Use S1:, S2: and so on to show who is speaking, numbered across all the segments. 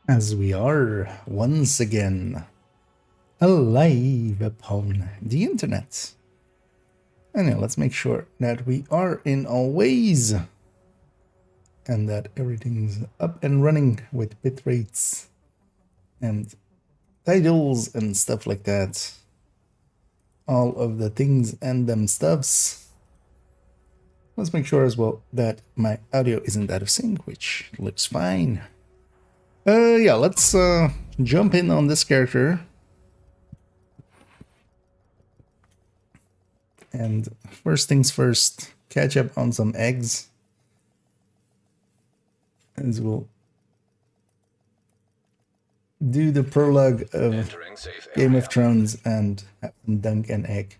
S1: As we are once again alive upon the internet. And now let's make sure that we are in always and that everything's up and running with bit rates and titles and stuff like that. All of the things and them stuffs. Let's make sure as well that my audio isn't out of sync, which looks fine. Yeah, let's jump in on this character. And first things first, catch up on some eggs. As we'll do the prologue of Game of Thrones and have them dunk an egg.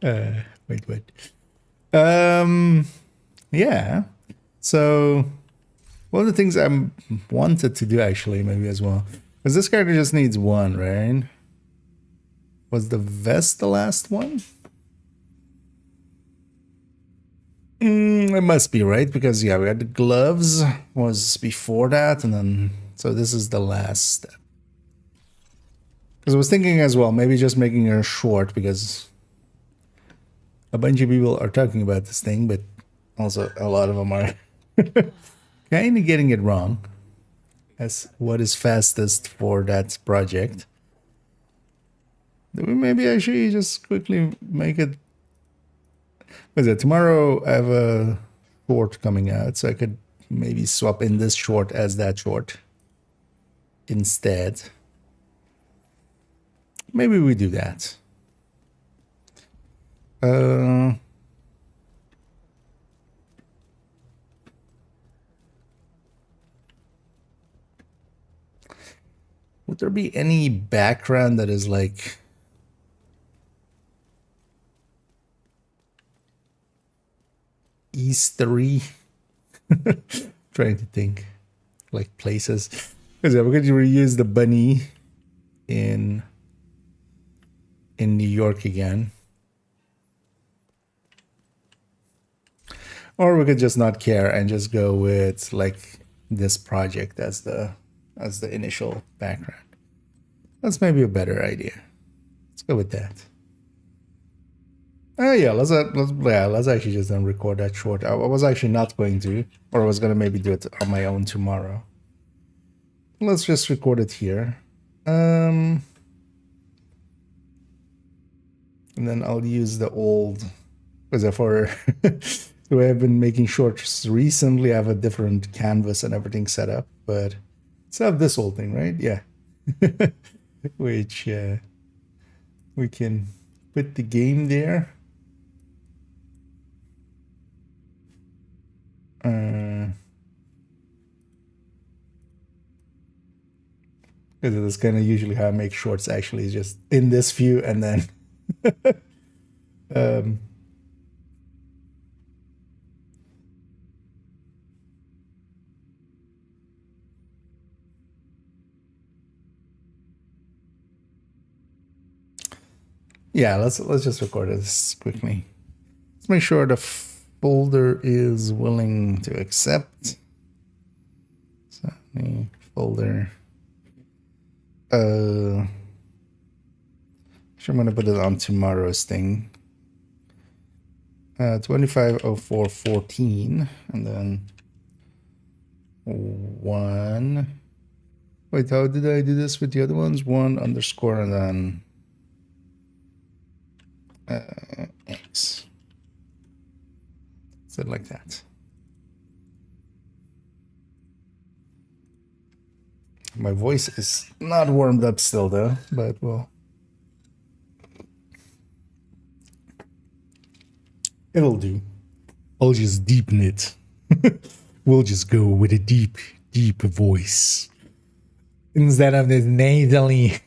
S1: Wait. Yeah. So one of the things I wanted to do actually maybe as well, because this character just needs one, right? Was the vest the last one? It must be, right? Because yeah, we had the gloves was before that, and then so this is the last step. Because I was thinking as well, maybe just making her short because a bunch of people are talking about this thing, but also a lot of them are kind of getting it wrong as what is fastest for that project. Do we maybe actually just quickly make it? What is it? Tomorrow I have a short coming out, so I could maybe swap in this short as that short instead. Maybe we do that. Would there be any background that is like Eastery? Trying to think like places. Because we're going to reuse the bunny in New York again. Or we could just not care and just go with like this project as the initial background. That's maybe a better idea. Let's go with that. Oh yeah, let's actually just then record that short. I was actually not going to, or I was gonna maybe do it on my own tomorrow. Let's just record it here. And then I'll use the old, because for the way I've been making shorts recently, I have a different canvas and everything set up, but let's have this old thing, right? Yeah. Which we can put the game there. Because that's kind of usually how I make shorts, actually, is just in this view and then yeah, let's just record this quickly. Let's make sure the folder is willing to accept. So the folder. Actually, I'm gonna put it on tomorrow's thing. 250414, and then 1. Wait, how did I do this with the other ones? 1 underscore and then X. Is it like that? My voice is not warmed up still though, but well, it'll do. I'll just deepen it. We'll just go with a deep voice instead of this nasally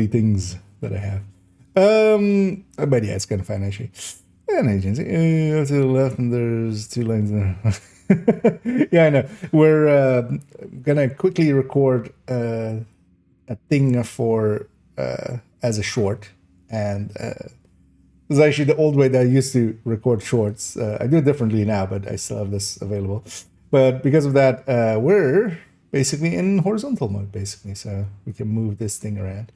S1: things that I have. But yeah, it's kind of fun actually. An agency to the left, and there's 2 lines there. Yeah, I know. We're gonna quickly record a thing for as a short, and this is actually the old way that I used to record shorts. I do it differently now, but I still have this available. But because of that, we're basically in horizontal mode, basically. So we can move this thing around.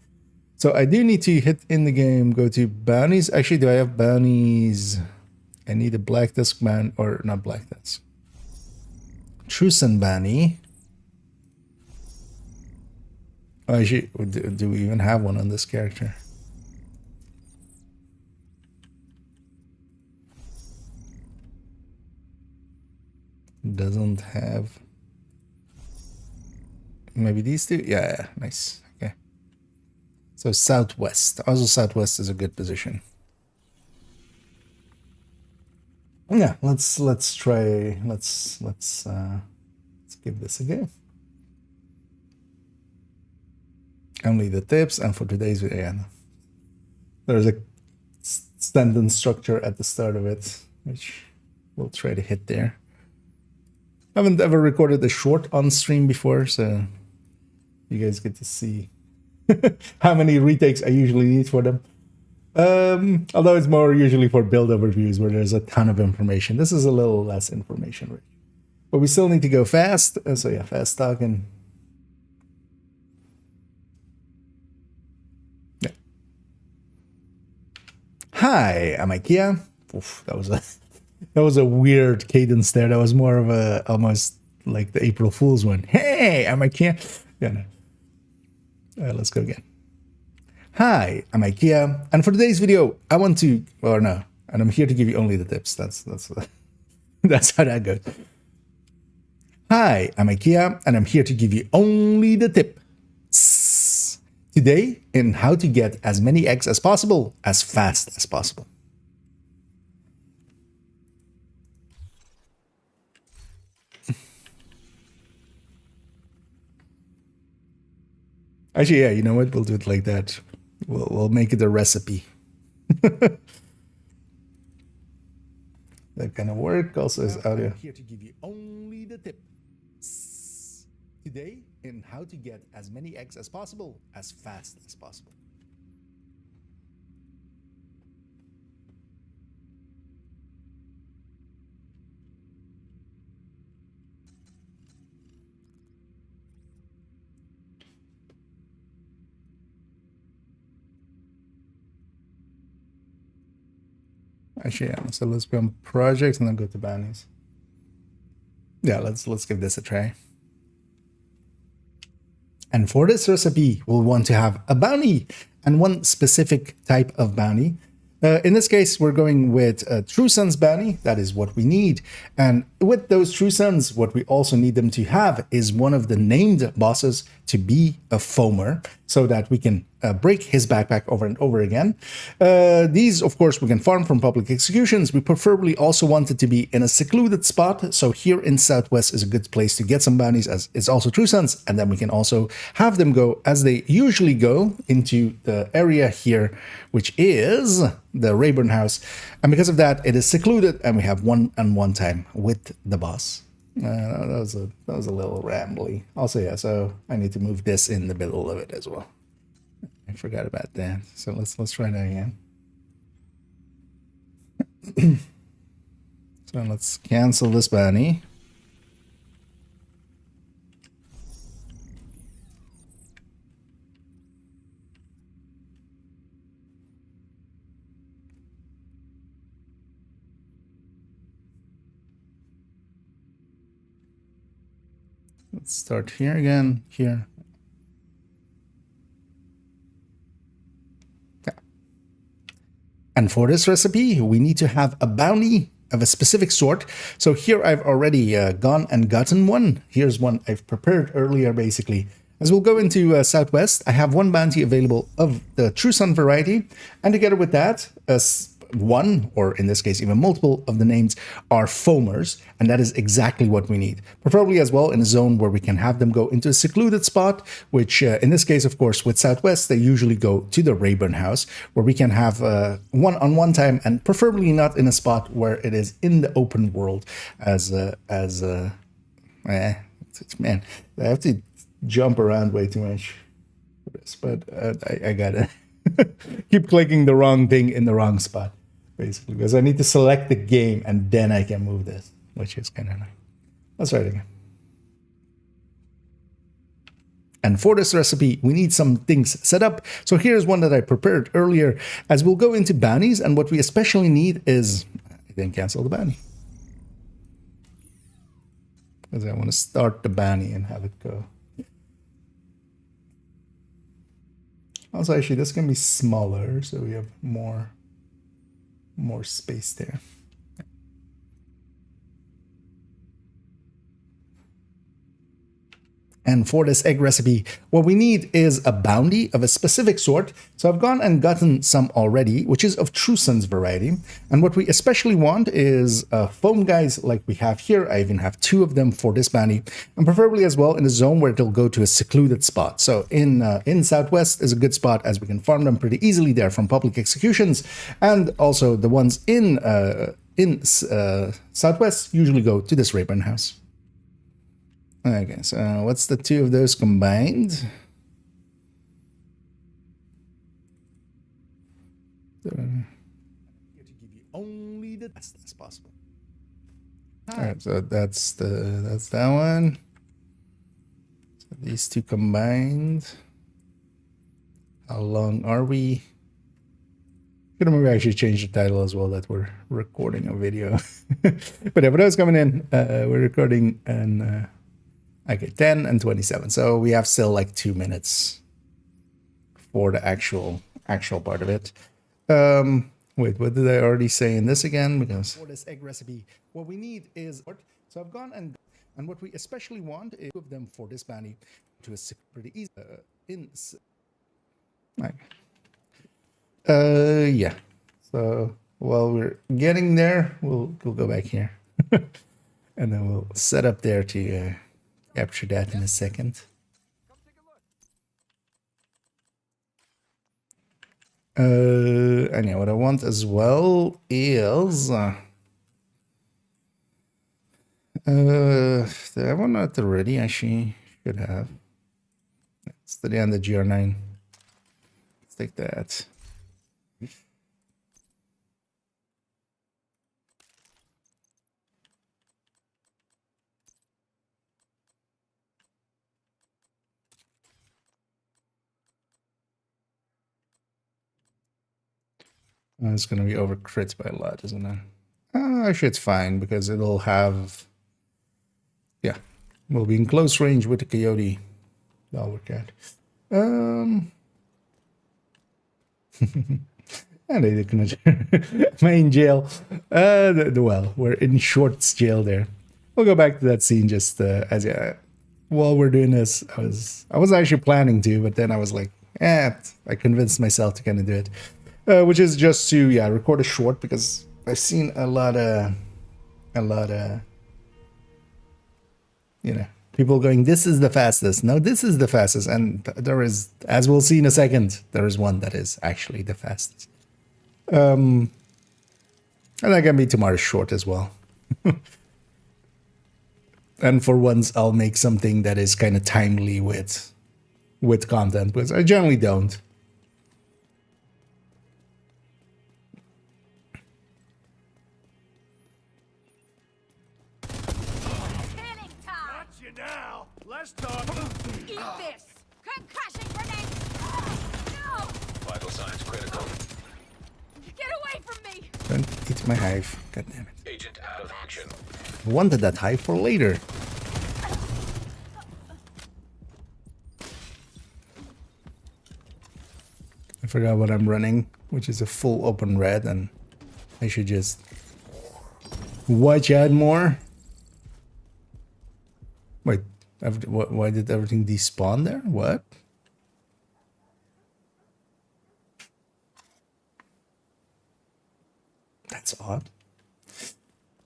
S1: So I do need to hit in the game, go to bounties. Actually, do I have bounties? I need a black disk man, or not black disk. Trusan bounty. Oh, actually, do we even have one on this character? Doesn't have. Maybe these two? Yeah, nice. Okay. So southwest. Also southwest is a good position. Yeah, let's try let's give this a go. Only the tips, and for today's video, yeah, there's a sentence structure at the start of it, which we'll try to hit there. I haven't ever recorded a short on stream before, so you guys get to see how many retakes I usually need for them. Although it's more usually for build overviews where there's a ton of information. This is a little less information rich. But we still need to go fast. So yeah, fast talking. Yeah. Hi, I'm IKEA. Oof, that was a weird cadence there. That was more of a almost like the April Fool's one. Hey, I'm IKEA. Yeah, no. Let's go again. Hi, I'm IKEA, and for today's video, I want to, or no, and I'm here to give you only the tips. That's that's how that goes. Hi, I'm IKEA, and I'm here to give you only the tip. Today, in how to get as many eggs as possible, as fast as possible. Actually, yeah, you know what? We'll do it like that. We'll make it a recipe. That kind of work. Also is audio. I'm here to give you only the tip. Today, in how to get as many eggs as possible, as fast as possible. Actually, yeah. So let's go on projects and then go to bounties. Yeah, let's give this a try. And for this recipe, we'll want to have a bounty and one specific type of bounty. In this case, we're going with a True Sons bounty. That is what we need. And with those True Sons, what we also need them to have is one of the named bosses to be a foamer so that we can break his backpack over and over again. These, of course, we can farm from public executions. We preferably also want it to be in a secluded spot. So here in Southwest is a good place to get some bounties, as it's also True Sons. And then we can also have them go as they usually go into the area here, which is the Rayburn House. And because of that, it is secluded and we have one-on-one time with the boss. That was a little rambly. Also, yeah, so I need to move this in the middle of it as well. I forgot about that. So let's try that again. So let's cancel this bounty. Let's start here again, here. Yeah. And for this recipe, we need to have a bounty of a specific sort. So here I've already gone and gotten one. Here's one I've prepared earlier, basically. As we'll go into Southwest, I have one bounty available of the True Sun variety. And together with that, one, or in this case even multiple of the names are foamers, and that is exactly what we need. Preferably as well in a zone where we can have them go into a secluded spot, which in this case, of course, with Southwest, they usually go to the Rayburn House, where we can have one-on-one time, and preferably not in a spot where it is in the open world man, I have to jump around way too much for this, but I gotta keep clicking the wrong thing in the wrong spot, basically, because I need to select the game and then I can move this, which is kind of nice. Let's try it again. And for this recipe, we need some things set up. So here's one that I prepared earlier, as we'll go into bounties. And what we especially need is, I didn't cancel the bounty, because I want to start the bounty and have it go. Also, actually, this can be smaller, so we have more space there. And for this egg recipe, what we need is a bounty of a specific sort. So I've gone and gotten some already, which is of True Sun's variety. And what we especially want is foam guys like we have here. I even have 2 of them for this bounty, and preferably as well in a zone where it'll go to a secluded spot. So in Southwest is a good spot, as we can farm them pretty easily there from public executions. And also the ones in Southwest usually go to this Rayburn house. Okay, so what's the 2 of those combined? To give you only the best as possible. All right, so that's that one. So these 2 combined. How long are we? I remember I actually changed the title as well, that we're recording a video. But yeah, for those coming in, we're recording and. Okay, 10 and 27. So we have still like 2 minutes for the actual part of it. Wait, what did I already say in this again? Because for this egg recipe, what we need is, so I've gone and what we especially want is 2 of them for this bounty to a pretty easy yeah. So while we're getting there, we'll go back here, and then we'll set up there to. Capture that in a second. And yeah, what I want as well is I have one not already. Actually, should have. It's the end of GR9. Let's take that. It's going to be over crits by a lot, isn't it? Actually, it's fine, because it'll have... Yeah, we'll be in close range with the coyote. That'll work out. And they can main jail. Well, we're in Short's jail there. We'll go back to that scene just as while we're doing this. I was actually planning to, but then I was like, I convinced myself to kind of do it. Which is just to record a short, because I've seen a lot of people going, this is the fastest. No, this is the fastest, and there is, as we'll see in a second, there is one that is actually the fastest. And that can be tomorrow's short as well. And for once, I'll make something that is kind of timely with content, because I generally don't.
S2: Let's talk. Eat this! Concussion grenade! No!
S3: Vital signs critical.
S2: Get away from me!
S1: Don't eat my hive. God damn it.
S3: Agent out of action.
S1: I wanted that hive for later. I forgot what I'm running, which is a full open red, and I should just watch out more. Wait. Why did everything despawn there? What? That's odd.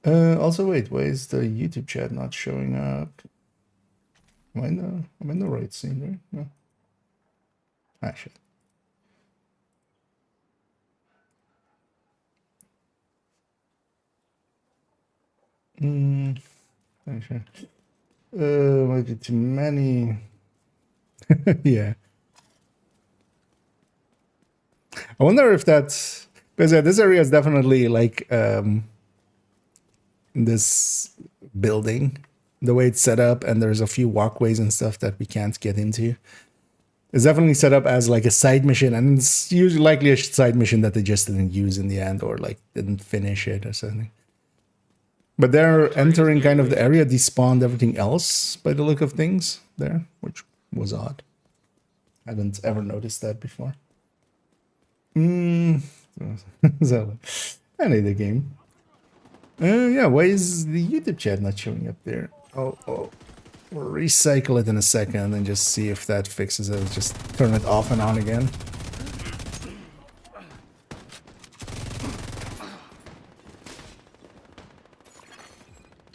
S1: Also, wait, why is the YouTube chat not showing up? I'm in the right scene, right? No. Ah, shit. Sure. Might be too many. Yeah. I wonder if that's because this area is definitely like this building the way it's set up, and there's a few walkways and stuff that we can't get into. It's definitely set up as like a side mission, and it's usually likely a side mission that they just didn't use in the end, or like didn't finish it or something. But they're entering kind of the area, despawned everything else by the look of things there, which was odd. I hadn't ever noticed that before. So, I need the game. Yeah, why is the YouTube chat not showing up there? Oh, we'll recycle it in a second and just see if that fixes it. Just turn it off and on again.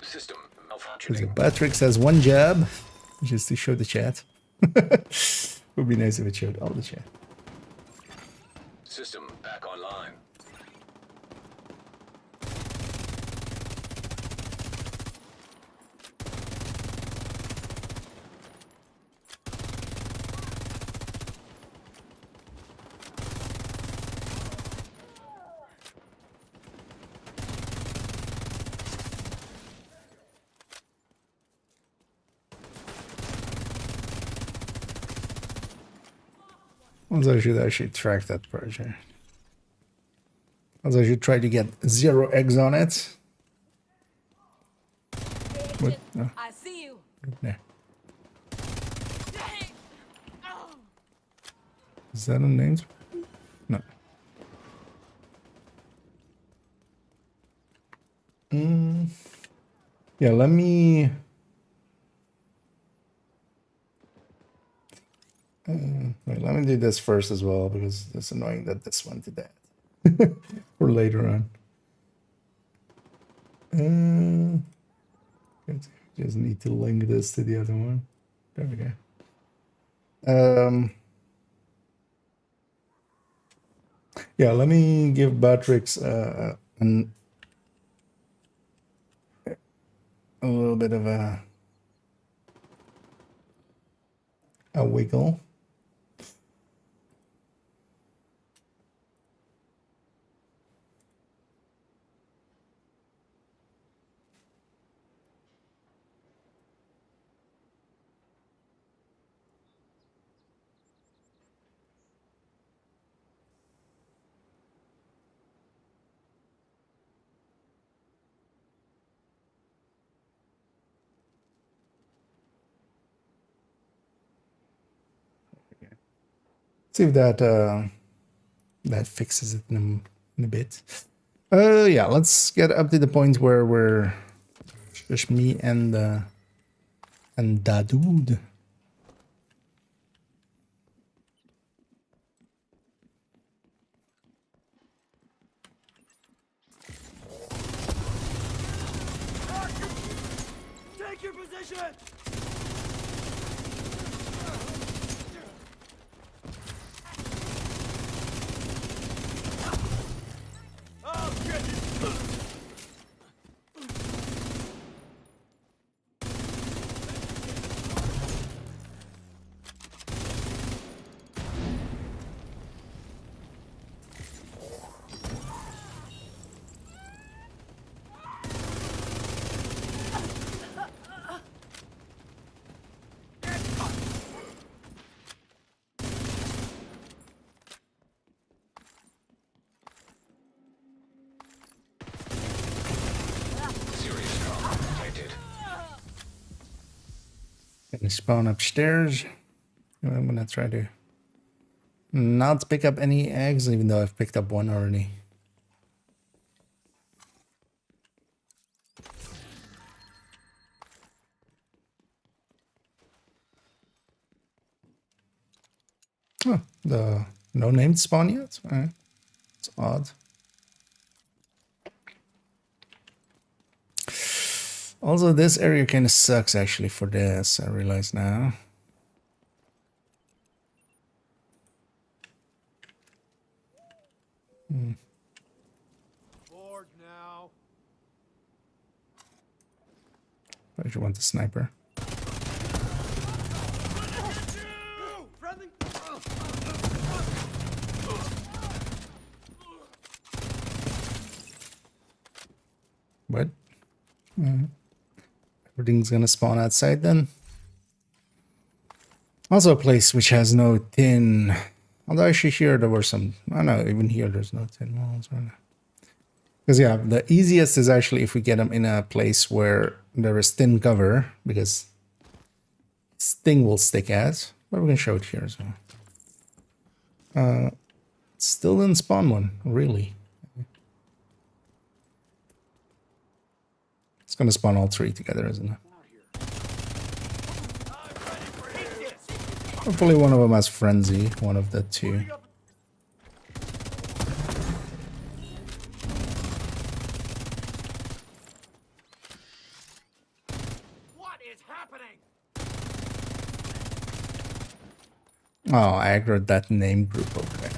S3: System
S1: Because
S3: malfunctioning.
S1: Batrix has one job, just to show the chat. Would be nice if it showed all the chat.
S3: System back online.
S1: Also, I should actually track that project. Also, I should try to get 0 eggs on it. What? No,
S2: I see you.
S1: there.
S2: Dang. Oh.
S1: Is that a name? No. Yeah, let me... wait, let me do this first as well, because it's annoying that this one did that. For later on. Just need to link this to the other one. There we go. Yeah, let me give Batrix a little bit of a wiggle. See if that that fixes it in a bit. Yeah, let's get up to the point where we're just me and that dude.
S2: Take your position. Oh, goodness.
S3: Serious trauma detected.
S1: Gonna spawn upstairs. I'm gonna try to not pick up any eggs, even though I've picked up one already. Oh, the no named spawn yet? Alright. It's odd. Also, this area kind of sucks actually for this, I realize now.
S2: Bored now.
S1: I should want the sniper.
S2: Friendly.
S1: What? Everything's gonna spawn outside then. Also a place which has no tin. Although actually here there were some. Oh no, even here there's no tin walls right now. Because yeah, the easiest is actually if we get them in a place where there is thin cover, because this thing will stick at. But we're gonna show it here as well. Still didn't spawn one, really. It's gonna spawn all three together, isn't it? Hopefully one of them has frenzy, one of the two.
S2: What is happening?
S1: Oh, I aggroed that name group over there.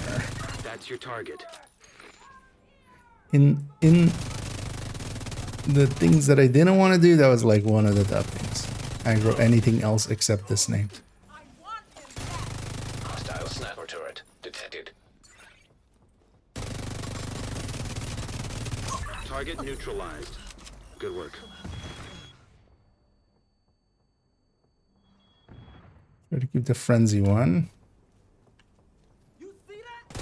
S3: That's your target.
S1: In the things that I didn't want to do, that was like one of the top things. Aggro anything else except this name.
S3: Hostile sniper turret detected. Target neutralized. Good work.
S1: Try to keep the frenzy one.
S2: You see that?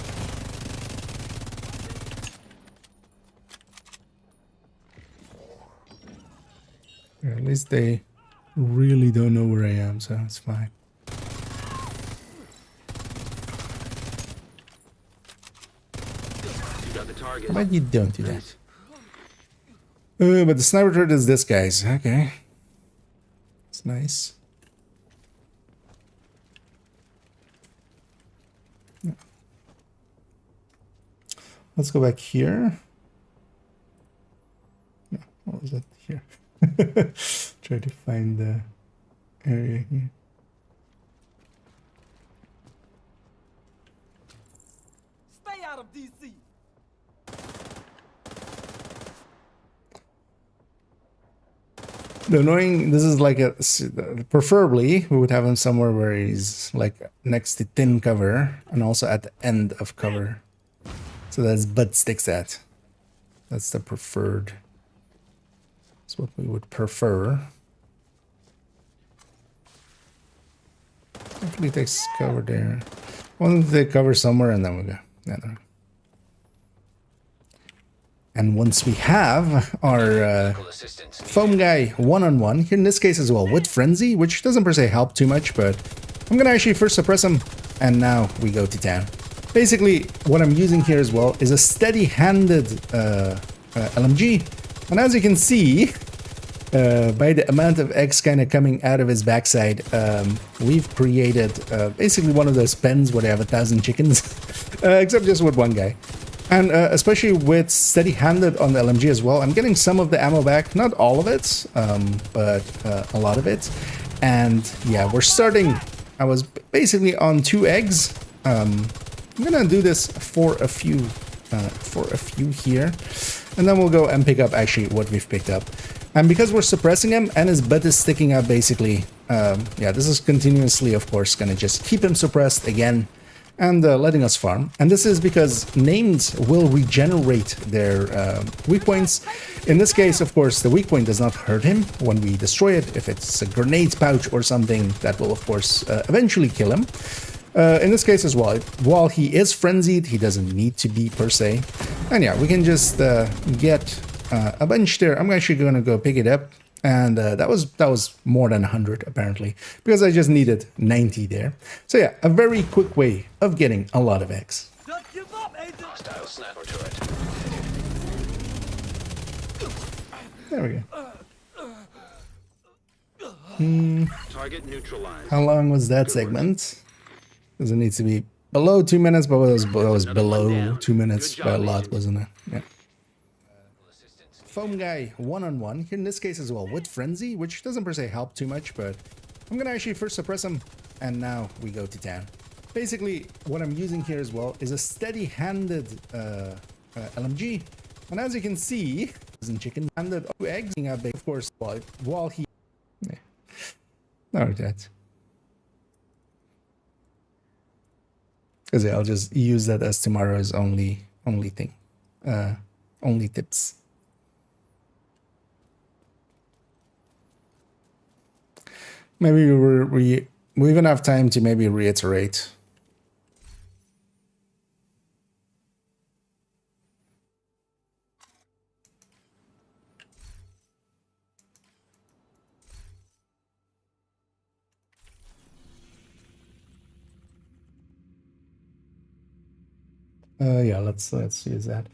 S1: Or at least they really don't know where I am, so it's fine.
S3: You got the target.
S1: But you don't do that. But the sniper turret is this guy's. Okay. It's nice. Let's go back here. No, what was that here? Try to find the area here.
S2: Stay out of DC.
S1: The annoying, this is like a, preferably we would have him somewhere where he's like next to thin cover and also at the end of cover. So that's butt sticks at. That's the preferred. That's what we would prefer. Hopefully takes cover there. One they cover somewhere and then we go. Yeah, there. And once we have our foam guy one-on-one, here in this case as well, with frenzy, which doesn't per se help too much, but I'm gonna actually first suppress him, and now we go to town. Basically, what I'm using here as well is a steady-handed LMG, and as you can see, by the amount of eggs kind of coming out of his backside, we've created basically one of those pens where they have 1,000 chickens, except just with one guy. And especially with steady-handed on the LMG as well, I'm getting some of the ammo back, not all of it, but a lot of it. And yeah, we're starting. I was basically on 2 eggs. I'm gonna do this for a few here, and then we'll go and pick up actually what we've picked up. And because we're suppressing him and his butt is sticking out, basically, yeah, this is continuously, of course, gonna just keep him suppressed again. And letting us farm. And this is because names will regenerate their weak points. In this case, of course, the weak point does not hurt him when we destroy it. If it's a grenade pouch or something, that will, of course, eventually kill him. In this case as well, while he is frenzied, he doesn't need to be per se. And yeah, we can just get a bunch there. I'm actually going to go pick it up. And that was more than 100 apparently, because I just needed 90 there. So yeah, a very quick way of getting a lot of eggs.
S2: Don't give up, Agent.
S3: Hostile sniper turret.
S1: There we go.
S3: Target neutralized.
S1: How long was that segment? Because it needs to be below 2 minutes, but it was below 2 minutes by a lot, wasn't it? Yeah. Foam guy one-on-one, here in this case as well, with frenzy, which doesn't per se help too much, but I'm gonna actually first suppress him, and now we go to town. Basically, what I'm using here as well is a steady-handed LMG, and as you can see, chicken handed eggs, of course, while he, yeah. No, that. Because yeah, I'll just use that as tomorrow's only thing, only tips. Maybe we even have time to maybe reiterate. Yeah, let's use that.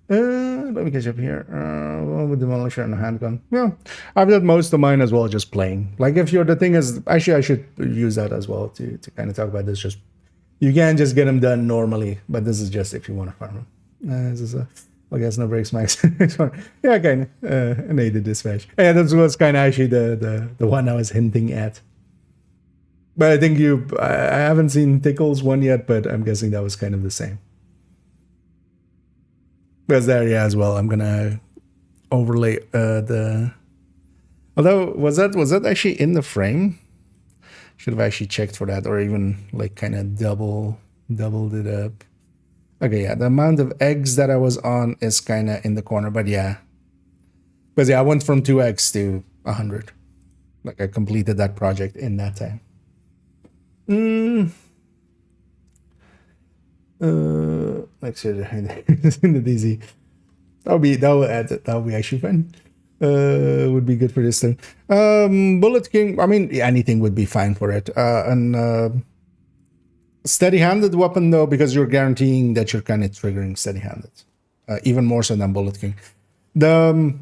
S1: Let me catch up here. Well, with demolisher and a handgun. Yeah, I've done most of mine as well, just playing. Like if you're the thing is, actually, I should use that as well to kind of talk about this. Just you can just get them done normally, but this is just if you want to farm them. This is I guess no breaks max. Yeah, kind of an aided dispatch. Yeah, that was kind of actually the one I was hinting at. But I think I haven't seen Tickle's one yet, but I'm guessing that was kind of the same. Because there, yeah, as well. I'm gonna overlay the. Although was that actually in the frame? Should have actually checked for that, or even like kind of doubled it up. Okay, yeah, the amount of eggs that I was on is kind of in the corner, but yeah. Because yeah, I went from 2 eggs to 100. Like I completed that project in that time. Next year in the DZ. That'll be actually fun. Would be good for this thing. Bullet King, I mean anything would be fine for it. And steady-handed weapon though, because you're guaranteeing that you're kind of triggering steady-handed. Even more so than Bullet King.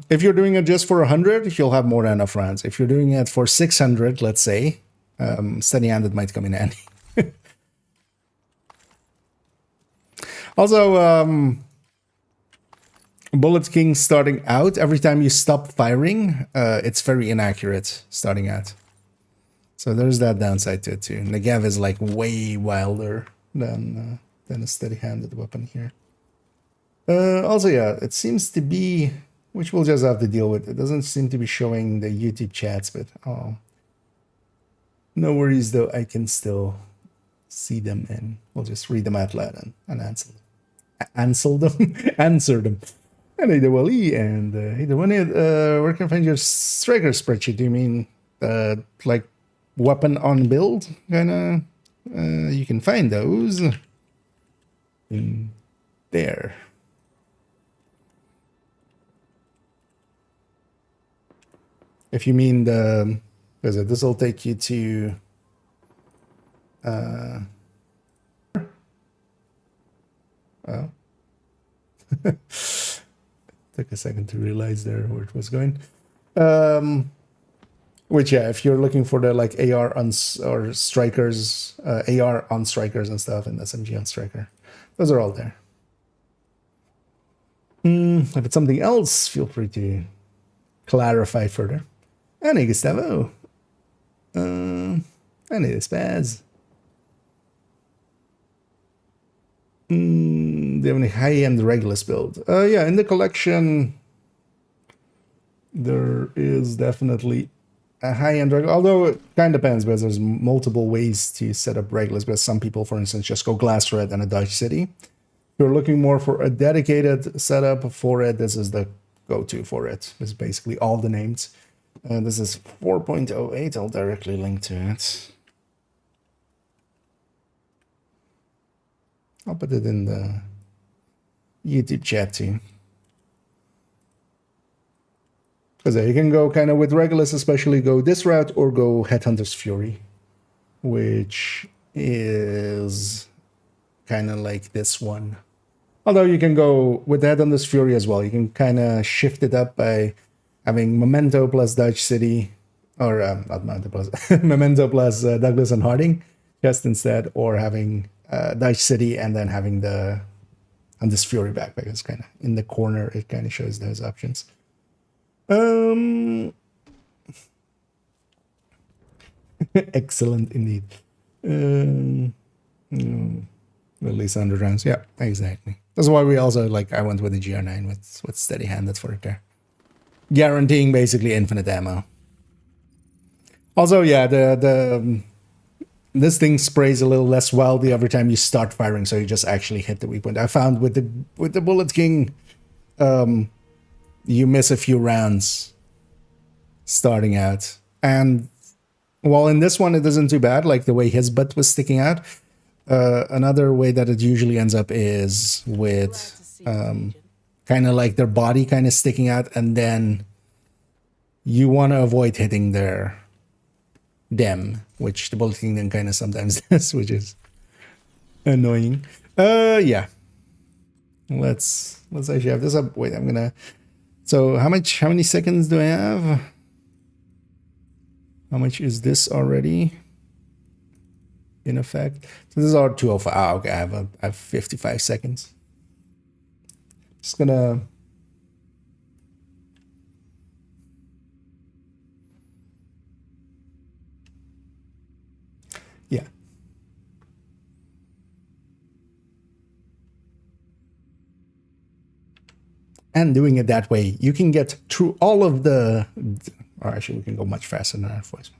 S1: If you're doing it just for 100, you'll have more than enough rounds. If you're doing it for 600, let's say, steady-handed might come in handy. Also, Bullet King starting out, every time you stop firing, it's very inaccurate starting out. So there's that downside to it too. Negav is like way wilder than a steady-handed weapon here. Also, yeah, it seems to be, which we'll just have to deal with. It doesn't seem to be showing the YouTube chats, but no worries though. I can still see them and we'll just read them out loud and answer them. Answer them. And either Wally and either one. Where can I find your striker spreadsheet? Do you mean like weapon on build kind of? You can find those in there. If you mean the, this will take you to. Oh. Took a second to realize there where it was going. Which, yeah, if you're looking for the like AR on or strikers, AR on strikers and stuff, and SMG on striker, those are all there. If it's something else, feel free to clarify further. And Gustavo. And Spaz. Do you have any high-end Regulus build? Yeah, in the collection, there is definitely a high-end Regulus, although it kind of depends, because there's multiple ways to set up Regulus, because some people, for instance, just go Glass Red and a Dodge City. If you're looking more for a dedicated setup for it, this is the go-to for it. This is basically all the names. This is 4.08. I'll directly link to it. I'll put it in the YouTube chat too. Because you can go kind of with Regulus, especially go this route or go Headhunter's Fury, which is kind of like this one. Although you can go with Headhunter's Fury as well. You can kind of shift it up by having Memento plus Dodge City, or not Memento plus, Memento plus Douglas and Harding, just instead, or having Dodge City and then having the and this Fury backpack is kind of in the corner. It kind of shows those options. Excellent indeed. At least 100 rounds. Yeah, exactly. That's why we also like. I went with the GR9 with steady-handed for it there, guaranteeing basically infinite ammo. Also, yeah, this thing sprays a little less wildly every time you start firing, so you just actually hit the weak point. I found with the Bullet King, you miss a few rounds starting out, and while in this one it isn't too bad, like the way his butt was sticking out. Another way that it usually ends up is with kind of like their body kind of sticking out, and then you want to avoid hitting their them, which the bulleting then kind of sometimes does, which is annoying. Yeah. Let's actually have this up. Wait, I'm gonna. So how many seconds do I have? How much is this already? In effect, so this is our 205. Ah, okay, I have 55 seconds. Just gonna. Yeah. And doing it that way, you can get through all of the. Or actually, we can go much faster than our voice.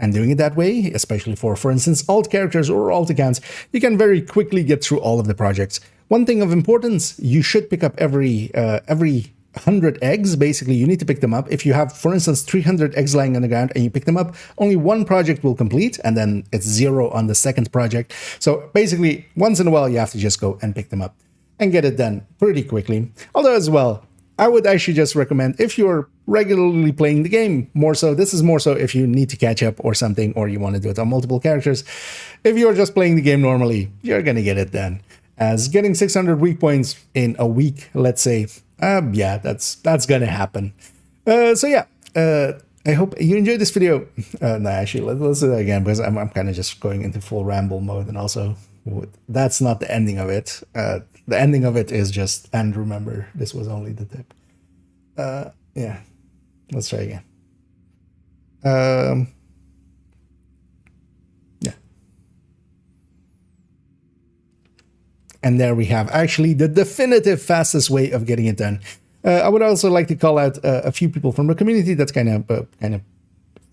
S1: And doing it that way, especially for instance, alt characters or alt accounts, you can very quickly get through all of the projects. One thing of importance, you should pick up every 100 eggs. Basically, you need to pick them up. If you have, for instance, 300 eggs lying on the ground and you pick them up, only one project will complete, and then it's 0 on the second project. So basically, once in a while, you have to just go and pick them up and get it done pretty quickly. Although as well, I would actually just recommend, if you're regularly playing the game, more so, this is more so if you need to catch up or something, or you want to do it on multiple characters. If you're just playing the game normally, you're going to get it done. As getting 600 weak points in a week, let's say, yeah, that's going to happen. So yeah, I hope you enjoyed this video. No, actually, let's do that again, because I'm kind of just going into full ramble mode, and also that's not the ending of it. The ending of it is just, and remember, this was only the tip. Yeah, let's try again. Yeah. And there we have actually the definitive fastest way of getting it done. I would also like to call out a few people from the community that's kind of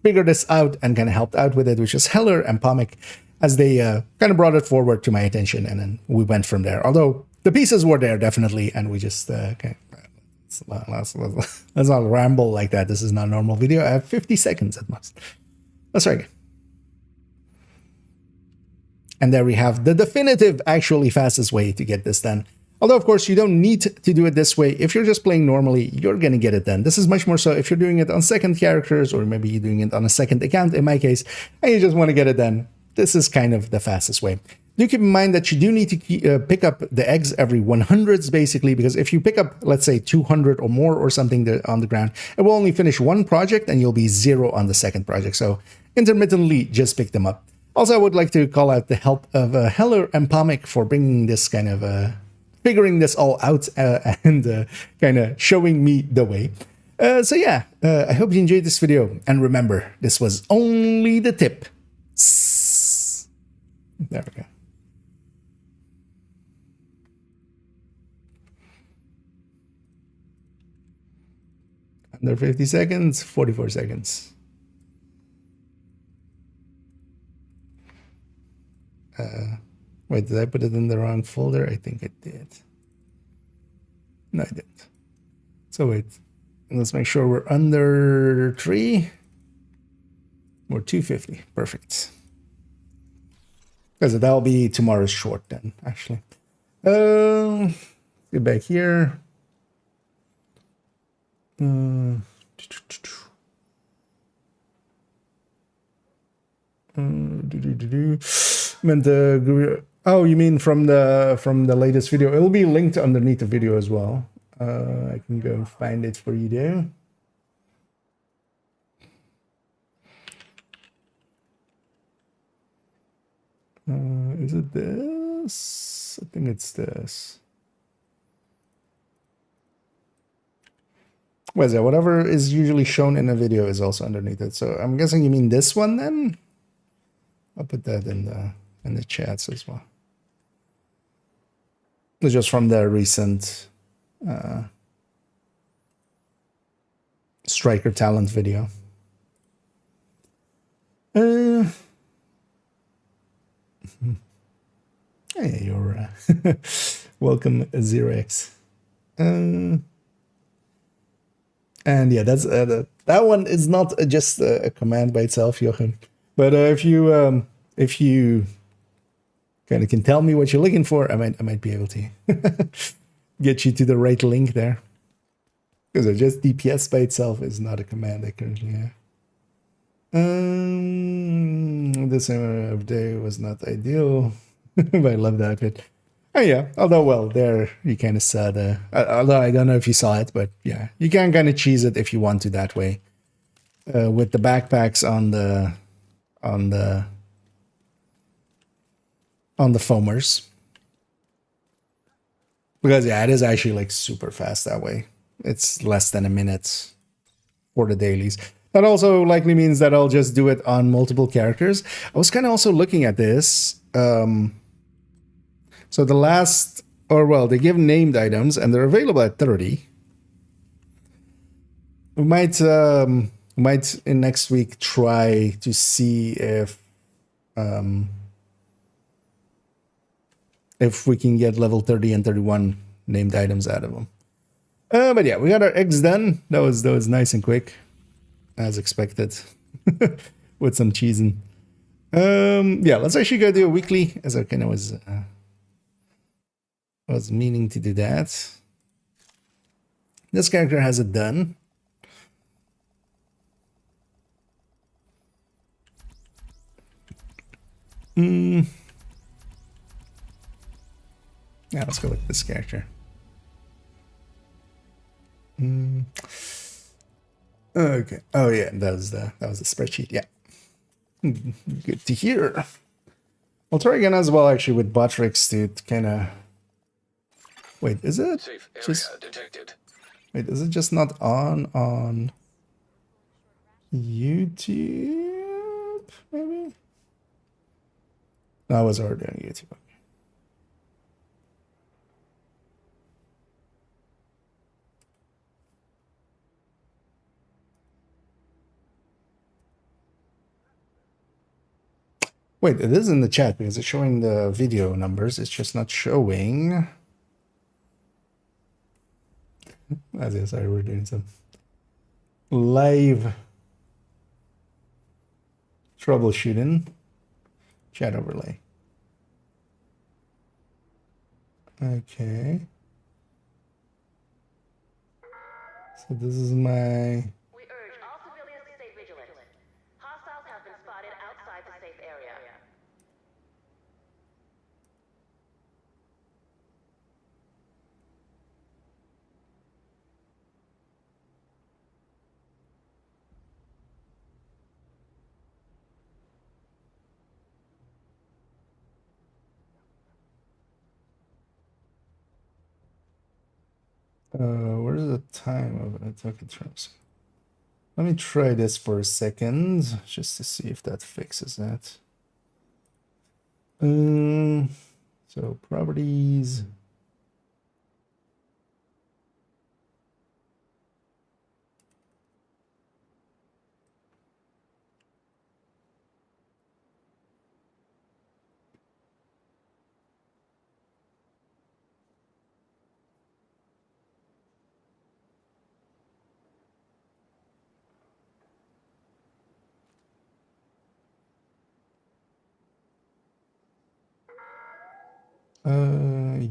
S1: figured this out and kind of helped out with it, which is Heller and Pomic, as they kind of brought it forward to my attention, and then we went from there. Although the pieces were there definitely, and we just okay. Let's not ramble like that. This is not a normal video. I have 50 seconds at most. Let's try again. And there we have the definitive, actually fastest way to get this done. Although, of course, you don't need to do it this way. If you're just playing normally, you're going to get it done. This is much more so if you're doing it on second characters, or maybe you're doing it on a second account, in my case, and you just want to get it done. This is kind of the fastest way. Do keep in mind that you do need to pick up the eggs every 100s, basically, because if you pick up, let's say, 200 or more or something on the ground, it will only finish one project and you'll be 0 on the second project. So intermittently, just pick them up. Also, I would like to call out the help of Heller and Pomic for bringing this kind of, figuring this all out and kind of showing me the way. So yeah, I hope you enjoyed this video. And remember, this was only the tip. There we go. Under 50 seconds, 44 seconds. Wait, did I put it in the wrong folder? I think I did. No, I didn't. So wait, let's make sure we're under 3. We're 250. Perfect. Because that'll be tomorrow's short then, actually. Get back here. Oh, you mean from the latest video? It'll be linked underneath the video as well. I can go and find it for you there. Is it this? I think it's this. What is that? Whatever is usually shown in a video is also underneath it. So I'm guessing you mean this one then? I'll put that in the chats as well. It's just from the recent Striker Talent video. Hey, you're welcome, 0x. And yeah, that's That one is not just a command by itself, Jochen. But if you kind of can tell me what you're looking for, I might be able to get you to the right link there. Because just DPS by itself is not a command I currently have. This time of day was not ideal, but I love the outfit. Oh yeah, although well, there you kind of saw the. Although I don't know if you saw it, but yeah, you can kind of cheese it if you want to that way. With the backpacks on the foamers, because yeah, it is actually like super fast that way. It's less than a minute for the dailies. That also likely means that I'll just do it on multiple characters. I was kind of also looking at this. So the last, or well, they give named items and they're available at 30. We might in next week try to see if we can get level 30 and 31 named items out of them. But yeah, we got our eggs done. That was nice and quick, as expected, with some cheesing. Yeah, let's actually go do a weekly, as I kind of was meaning to do that. This character has it done. Yeah, let's go with this character. Okay. Oh yeah, that was the spreadsheet. Yeah. Good to hear. I'll try again as well, actually, with Botrix to kind of. Wait, is it
S3: Safe area
S1: just
S3: detected.
S1: Wait, is it just not on YouTube? Maybe. No, I was already on YouTube. Okay. Wait, it is in the chat because it's showing the video numbers. It's just not showing. Sorry, we're doing some live troubleshooting. Chat overlay. Okay. So this is my.
S4: We urge all civilians to stay vigilant. Hostiles have been spotted outside the safe area.
S1: Where's the time of it? Okay, terms. Let me try this for a second, just to see if that fixes that. So properties.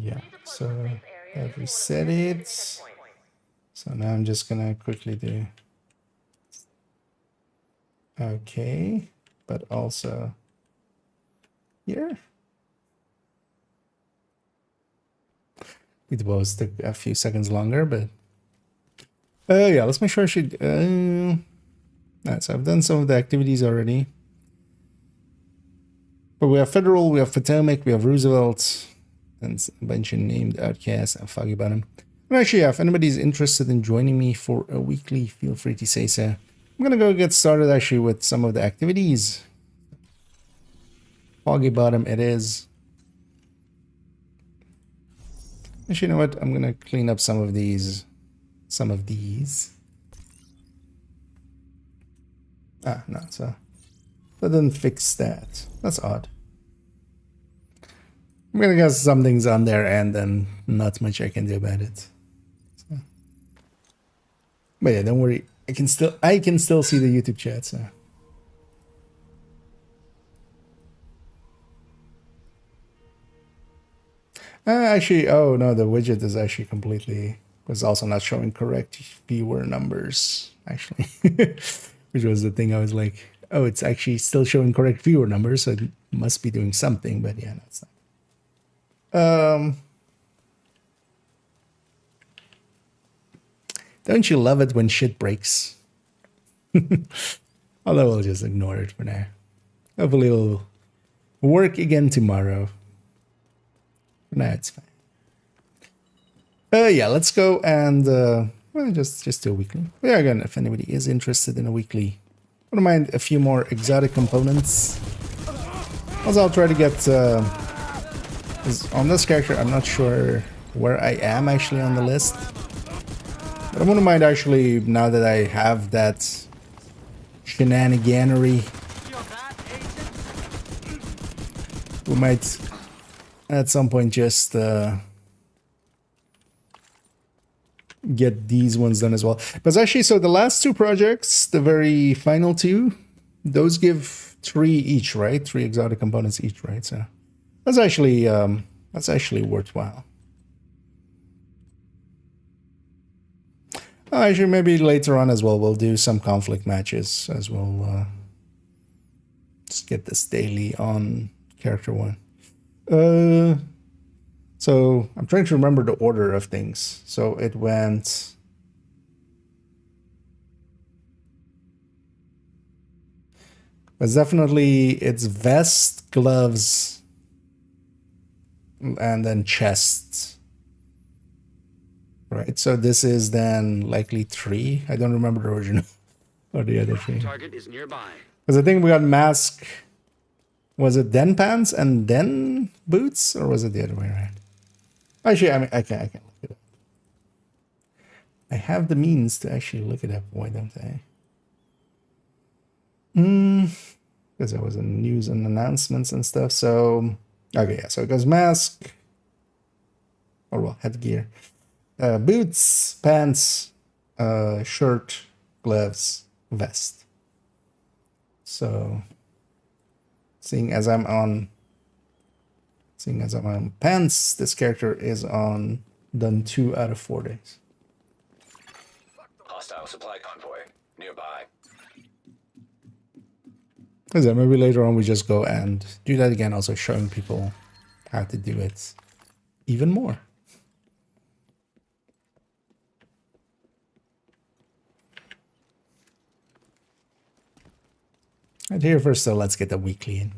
S1: Yeah, so I've reset it. So now I'm just gonna quickly do okay, but also here. It was took a few seconds longer, but yeah, let's make sure I should so I've done some of the activities already. But we have Federal, we have Potomac, we have Roosevelt, and a bunch of named outcasts and Foggy Bottom. And actually, yeah, if anybody's interested in joining me for a weekly, feel free to say so. I'm gonna go get started actually with some of the activities. Foggy Bottom it is. Actually, you know what? I'm gonna clean up some of these. Ah, no, so that didn't fix that. That's odd. I'm gonna guess something's on there and then not much I can do about it. So. But yeah, don't worry. I can still see the YouTube chat, so. Actually, oh no, the widget is actually was also not showing correct viewer numbers, actually. Which was the thing I was like, oh, it's actually still showing correct viewer numbers, so it must be doing something, but yeah, no, it's not. Don't you love it when shit breaks? Although we'll just ignore it for now. Hopefully it'll work again tomorrow. For now, it's fine. Yeah, let's go and well, just do a weekly. Yeah, again, if anybody is interested in a weekly, I wouldn't mind a few more exotic components. Also, I'll try to get 'cause on this character, I'm not sure where I am actually on the list. But I wouldn't mind actually, now that I have that shenaniganery, we might at some point just get these ones done as well. Because actually, so the last two projects, the very final two, those give 3 each, right? 3 exotic components each, right? So that's actually worthwhile. Actually, maybe later on as well, we'll do some conflict matches as well. Just get this daily on character 1. So I'm trying to remember the order of things. So it went. It's definitely it's vest, gloves, and then chest. Right, so this is then likely 3. I don't remember the original or the other 3.
S3: Target is nearby.
S1: Because I think we got mask. Was it then pants and then boots, or was it the other way around? Actually, I mean, I can look it up. I have the means to actually look it up. Why don't I? Because there was in news and announcements and stuff. So okay, yeah. So it goes mask, or well, headgear. Boots, pants, shirt, gloves, vest. So, seeing as I'm on pants, this character is done 2 out of 4 days.
S3: Hostile supply convoy nearby.
S1: So maybe later on we just go and do that again, also showing people how to do it even more. And here first, though, let's get the weekly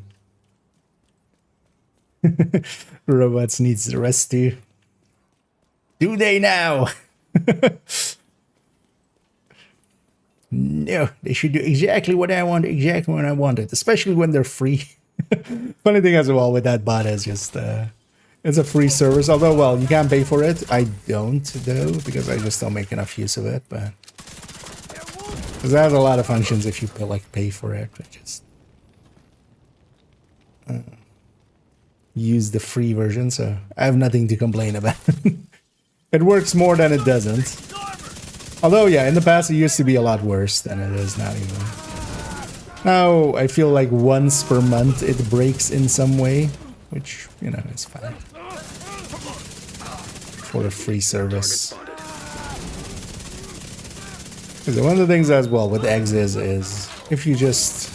S1: in. Robots needs the rest too. Do they now? No, they should do exactly what I want, exactly when I want it, especially when they're free. Funny thing as well with that bot is just it's a free service. Although, well, you can't pay for it. I don't though, because I just don't make enough use of it. But because it has a lot of functions if you pay for it. I just use the free version, so I have nothing to complain about. It works more than it doesn't. Although, yeah, in the past it used to be a lot worse than it is now. Even now, I feel like once per month it breaks in some way, which is fine for a free service. Because one of the things as well with eggs is if you just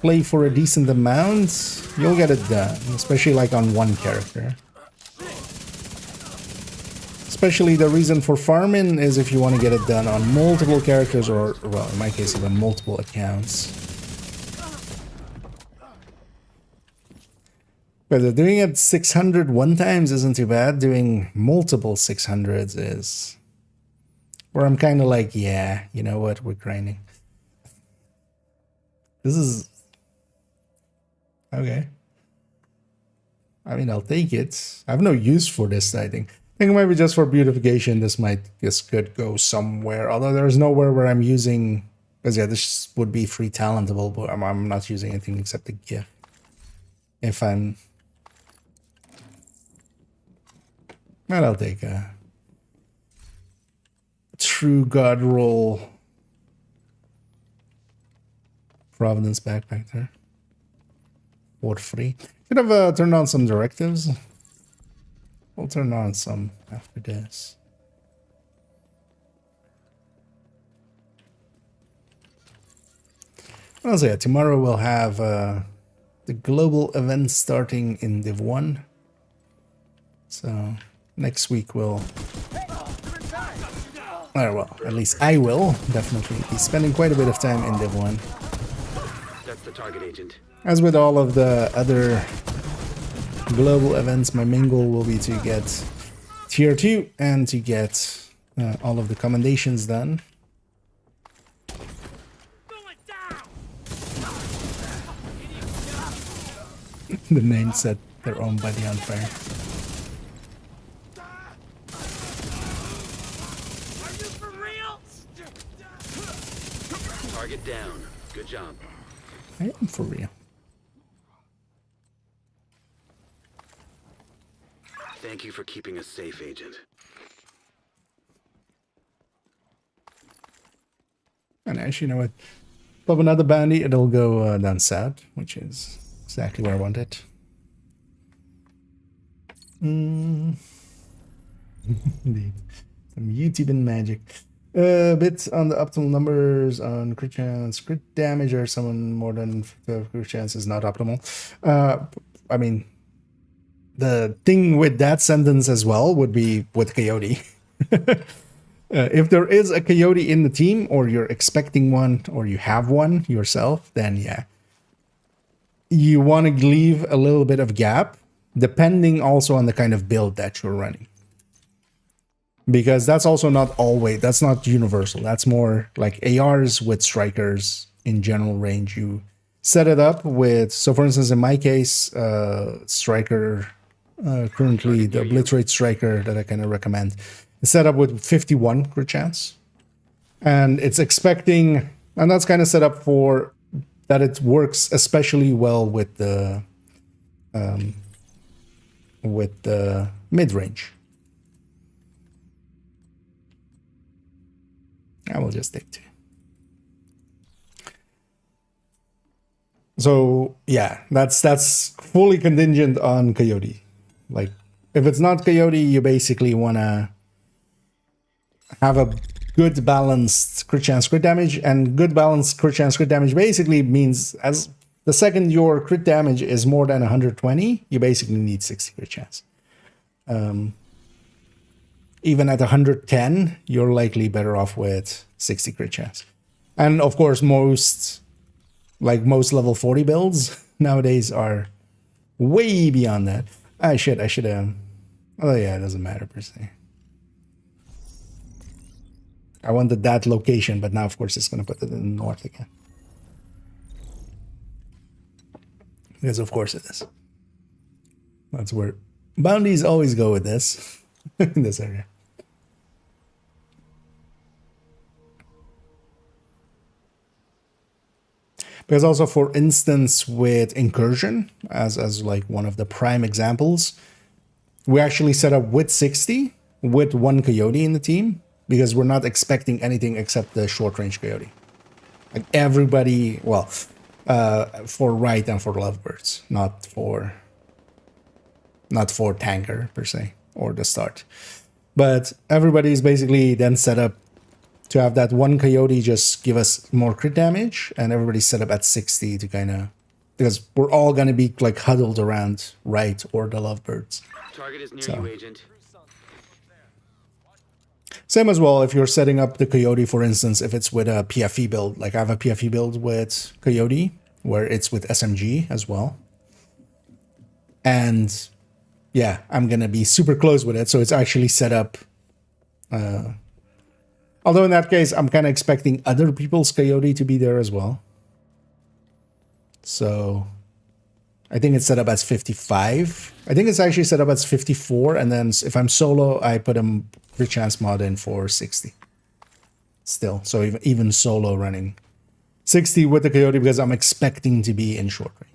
S1: play for a decent amount, you'll get it done, especially like on one character. Especially the reason for farming is if you want to get it done on multiple characters, or, well, in my case, even multiple accounts. But doing it 600 one times isn't too bad. Doing multiple 600s is where I'm kind of like, yeah, you know what, we're grinding. This is okay. I mean, I'll take it. I have no use for this, I think. I think maybe just for beautification, this could go somewhere. Although there's nowhere where I'm using, because yeah, this would be free talentable, but I'm not using anything except the gift. If I'm, well, I'll take a true god roll Providence backpack there. For free. Should have turned on some directives. We'll turn on some after this. Also, yeah, tomorrow we'll have the global event starting in Div 1. So next week we'll... well, at least I will definitely be spending quite a bit of time in Div 1.
S3: That's the target agent.
S1: As with all of the other global events, my main goal will be to get tier 2 and to get all of the commendations done. The name set their own body on fire.
S2: Are you for real?
S3: Target down. Good job.
S1: I am for real.
S3: Thank you for keeping us safe, Agent.
S1: And actually, you know what? Pop another bounty, it'll go down south, which is exactly where I want it. Indeed. Some YouTube and magic. A bit on the optimal numbers on crit chance. Crit damage or someone more than crit chance is not optimal. I mean, the thing with that sentence as well would be with Coyote. If there is a Coyote in the team, or you're expecting one, or you have one yourself, then yeah. You want to leave a little bit of gap, depending also on the kind of build that you're running. Because that's also not always, that's not universal. That's more like ARs with strikers in general range. You set it up with, so for instance, in my case, striker, currently the obliterate striker that I kind of recommend, is set up with 51 crit chance. And it's expecting, and that's kind of set up for that it works especially well with the mid-range. I will just take 2. So yeah, that's fully contingent on Coyote. Like, if it's not Coyote, you basically want to have a good balanced crit chance crit damage, and good balanced crit chance crit damage basically means as the second your crit damage is more than 120, you basically need 60 crit chance. Even at 110, you're likely better off with 60 crit chance. And of course, most level 40 builds nowadays are way beyond that. I should have. Oh yeah, it doesn't matter per se. I wanted that location, but now of course it's going to put it in the north again. Because of course it is. That's where bounties always go with this. In this area. Because also, for instance, with incursion, as like one of the prime examples, we actually set up with 60 with 1 Coyote in the team, because we're not expecting anything except the short range Coyote. Like everybody, well, for right and for lovebirds, not for tanker per se, or the start. But everybody's basically then set up to have that 1 Coyote just give us more crit damage, and everybody's set up at 60 to kind of, because we're all going to be like huddled around right or the lovebirds.
S3: Target is near
S1: So.
S3: you, Agent.
S1: Same as well if you're setting up the Coyote, for instance, if it's with a PFE build. Like I have a PFE build with Coyote, where it's with SMG as well. And yeah, I'm going to be super close with it. So it's actually set up. Although in that case, I'm kind of expecting other people's Coyote to be there as well. So I think it's set up as 55. I think it's actually set up as 54. And then if I'm solo, I put a crit chance mod in for 60. Still. So even solo running 60 with the Coyote, because I'm expecting to be in short range.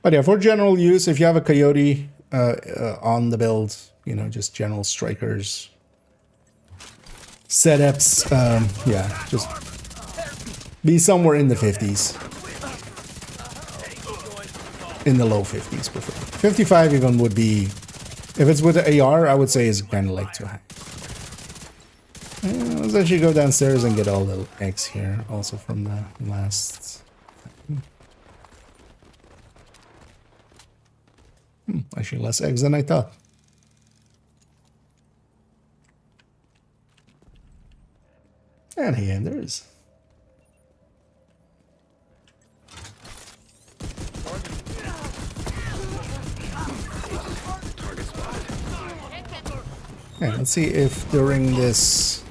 S1: But yeah, for general use, if you have a Coyote on the build, you know, just general strikers, setups, yeah, just be somewhere in the 50s. In the low 50s, prefer. 55 even would be, if it's with the AR, I would say is kind of like too high. Let's actually go downstairs and get all the eggs here, also from the last. Actually, less eggs than I thought. And here there is. Yeah, let's see if during this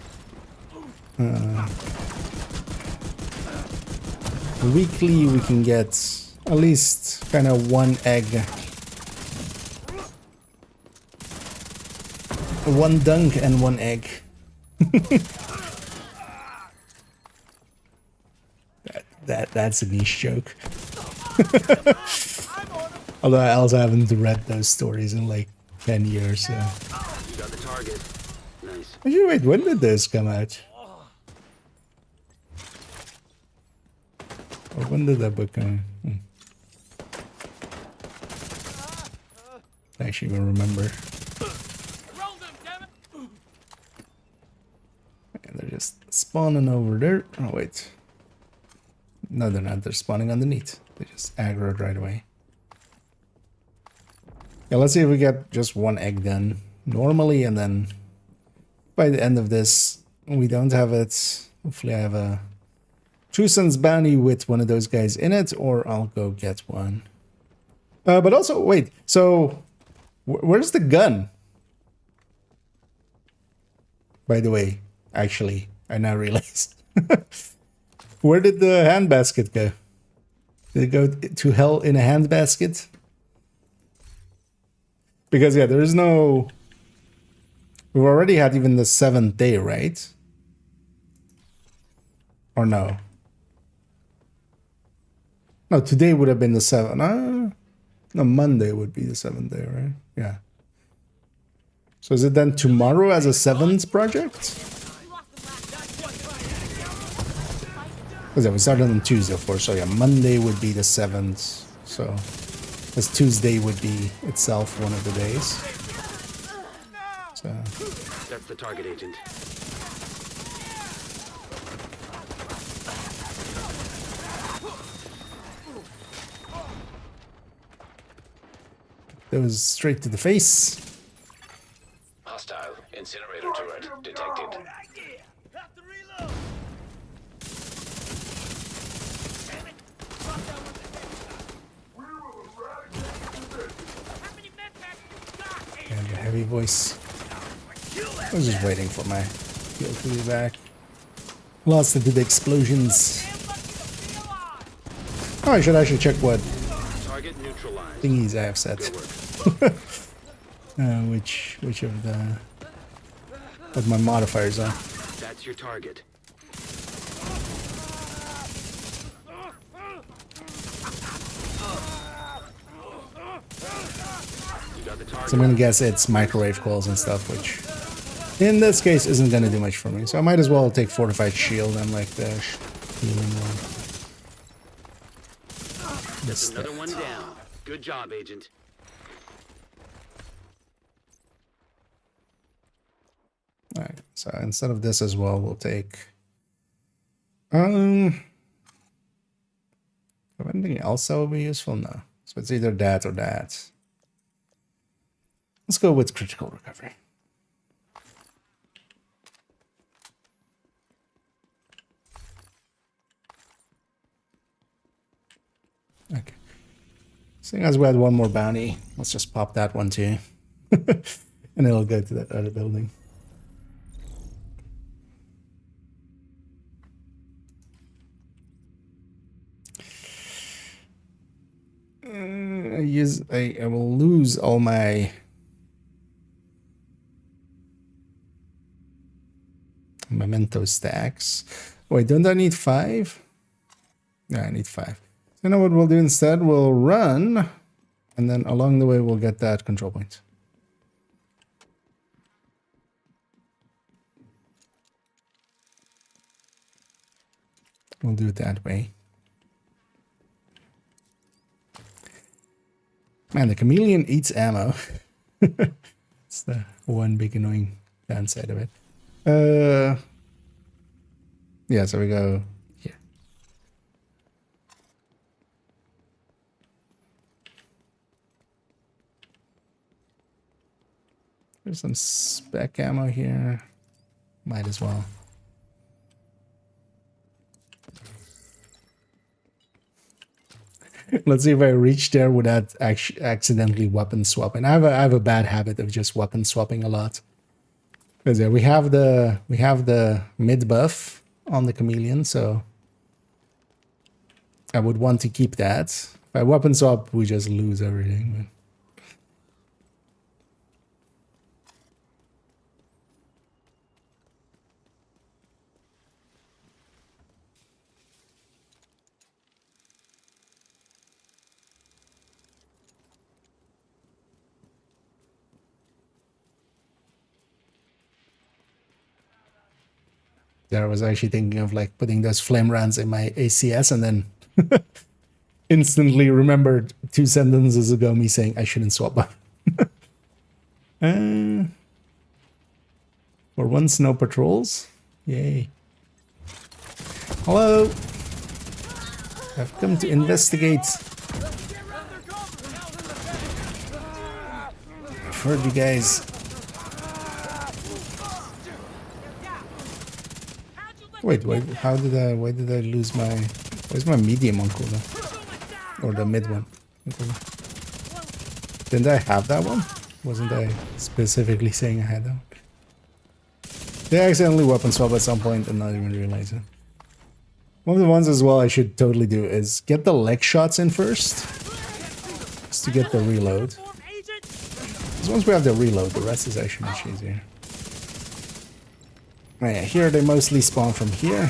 S1: weekly we can get at least kind of one egg. One dunk and one egg. That's a niche joke. Although I also haven't read those stories in like 10 years. So.
S3: You got the target. Nice.
S1: Actually, wait, when did this come out? Or when did that book come out? I actually even remember. And they're just spawning over there. Oh, wait. No, they're not. They're spawning underneath. They just aggroed right away. Yeah, let's see if we get just one egg done normally, and then by the end of this, we don't have it. Hopefully I have a True Sons bounty with one of those guys in it, or I'll go get one. But also, wait, so where's the gun? By the way, actually, I now realized. Where did the handbasket go? Did it go to hell in a handbasket? Because, yeah, there is no... We've already had even the 7th day, right? Or no? No, today would have been the 7th. No, Monday would be the 7th day, right? Yeah. So is it then tomorrow as a 7th project? Because we started on Tuesday, of course. So yeah, Monday would be the 7th. So as Tuesday would be itself one of the days. So
S3: That's the target agent.
S1: that was straight to the face.
S5: Hostile incinerator turret detected.
S2: Have to reload. Damn it. Drop that with the headshot. How many med packs you got,
S1: And a heavy voice. I was just waiting for my heal to be back. Lost into the explosions. Oh, I should actually check what
S3: Target neutralized.
S1: thingies I have set.
S3: Good work.
S1: Which of the... what my modifiers are.
S3: That's your target. You got the target.
S1: So I'm gonna guess it's microwave coils and stuff, which in this case isn't gonna do much for me. So I might as well take fortified shield and like the healing one.
S3: That's another one down. Good job, agent.
S1: Alright, so instead of this as well, we'll take anything else that would be useful? No. So it's either that or that. Let's go with critical recovery. Okay. Seeing as we had one more bounty, let's just pop that one too. And it'll go to that other building. I will lose all my memento stacks. Wait, don't I need 5? Yeah, I need 5. You know what we'll do instead? We'll run, and then along the way we'll get that control point. We'll do it that way. Man, the chameleon eats ammo. It's the one big annoying downside of it. Yeah, so we go here. There's some spec ammo here. Might as well. Let's see if I reach there without accidentally weapon swapping. I have a bad habit of just weapon swapping a lot. Because yeah, we have the mid buff on the chameleon, so I would want to keep that. If I weapon swap, we just lose everything. There I was actually thinking of like putting those flame rounds in my ACS and then instantly remembered 2 sentences ago me saying I shouldn't swap up. For once, no patrols. Yay. Hello. I've come to investigate. I've heard you guys. Wait, how did why did I lose my, where's my medium on cooldown? Or the mid one? Didn't I have that one? Wasn't I specifically saying I had that one? They accidentally weapon swap at some point and not even realize it. One of the ones as well I should totally do is get the leg shots in first. Just to get the reload. Because once we have the reload, the rest is actually much easier. Oh yeah, here they mostly spawn from here.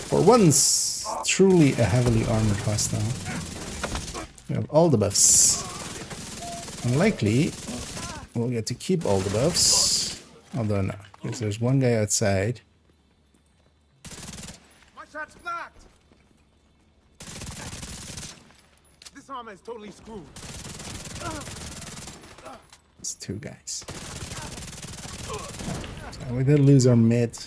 S1: For once, truly a heavily armored hostile. We have all the buffs. Unlikely we'll get to keep all the buffs. Although no, because there's one guy outside.
S2: My shot's blocked. This armor is totally screwed.
S1: It's 2 guys. So we did lose our mid.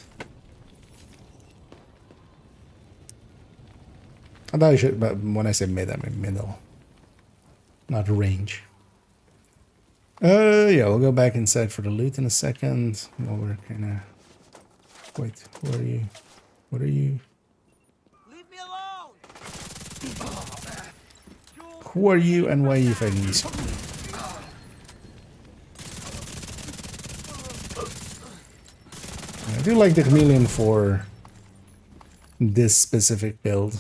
S1: I thought I should, but when I say mid, I mean middle. Not range. Yeah, we'll go back inside for the loot in a second. While we're kinda... Wait, who are you? What are you?
S2: Leave me alone.
S1: Who are you and why are you fighting these? I do like the chameleon for this specific build,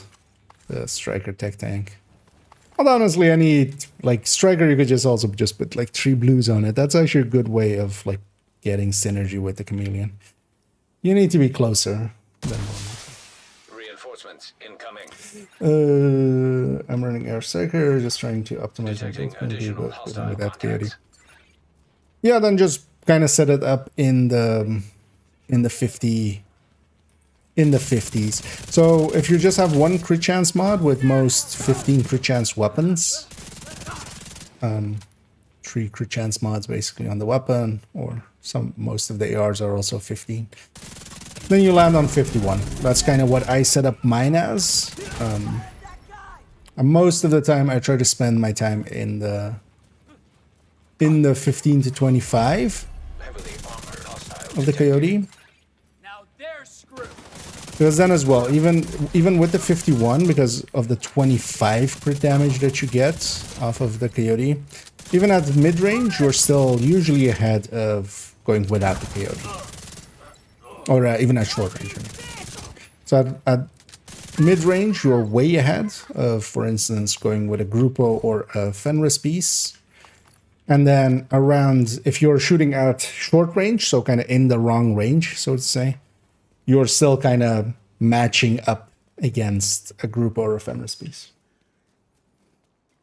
S1: the striker tech tank. Although honestly, any like striker, you could just also just put like 3 blues on it. That's actually a good way of like getting synergy with the chameleon. You need to be closer than
S5: Reinforcements incoming.
S1: I'm running air striker, just trying to optimize
S5: Detecting
S1: my
S5: additional
S1: but
S5: hostile
S1: with that coyote.
S5: contacts.
S1: Yeah, then just kind of set it up in the 50s. So if you just have 1 crit chance mod with most 15 crit chance weapons, 3 crit chance mods basically on the weapon, or most of the ARs are also 15. Then you land on 51. That's kind of what I set up mine as. And most of the time I try to spend my time in the 15 to 25
S5: Heavily armored hostile
S1: of the coyote.
S2: Now they're screwed.
S1: Because then as well, even with the 51, because of the 25 crit damage that you get off of the coyote, even at mid-range, you're still usually ahead of going without the coyote. Or even at short range. I mean. So at mid-range, you're way ahead of, for instance, going with a Grupo or a Fenris piece. And then around, if you're shooting at short range, so kind of in the wrong range, so to say, you're still kind of matching up against a Grupo or a Fenris piece.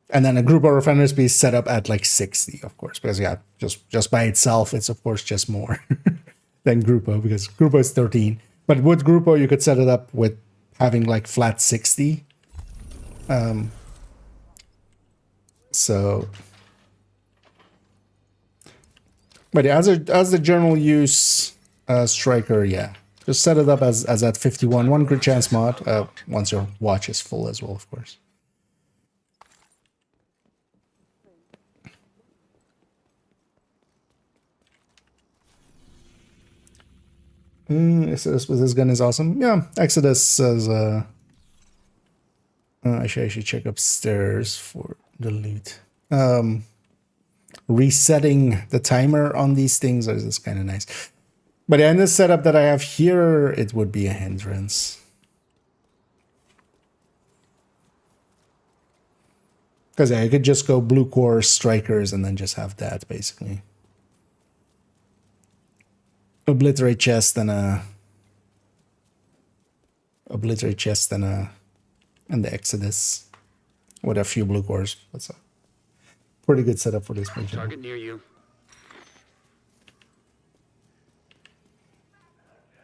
S1: And then a Grupo or a Fenris piece set up at like 60, of course, because yeah, just by itself, it's of course just more. than Grupo, because Grupo is 13. But with Grupo, you could set it up with having like flat 60. So, but yeah, as the general use striker, yeah, just set it up as at 51. One crit chance mod. Once your watch is full as well, of course. Exodus with this gun is awesome. Yeah, Exodus says. I should check upstairs for the loot. Resetting the timer on these things is kind of nice. But in this setup that I have here, it would be a hindrance. Because yeah, I could just go blue core strikers and then just have that basically. Obliterate chest and a and the Exodus with a few blue cores. That's a pretty good setup for this project.
S3: Target near you.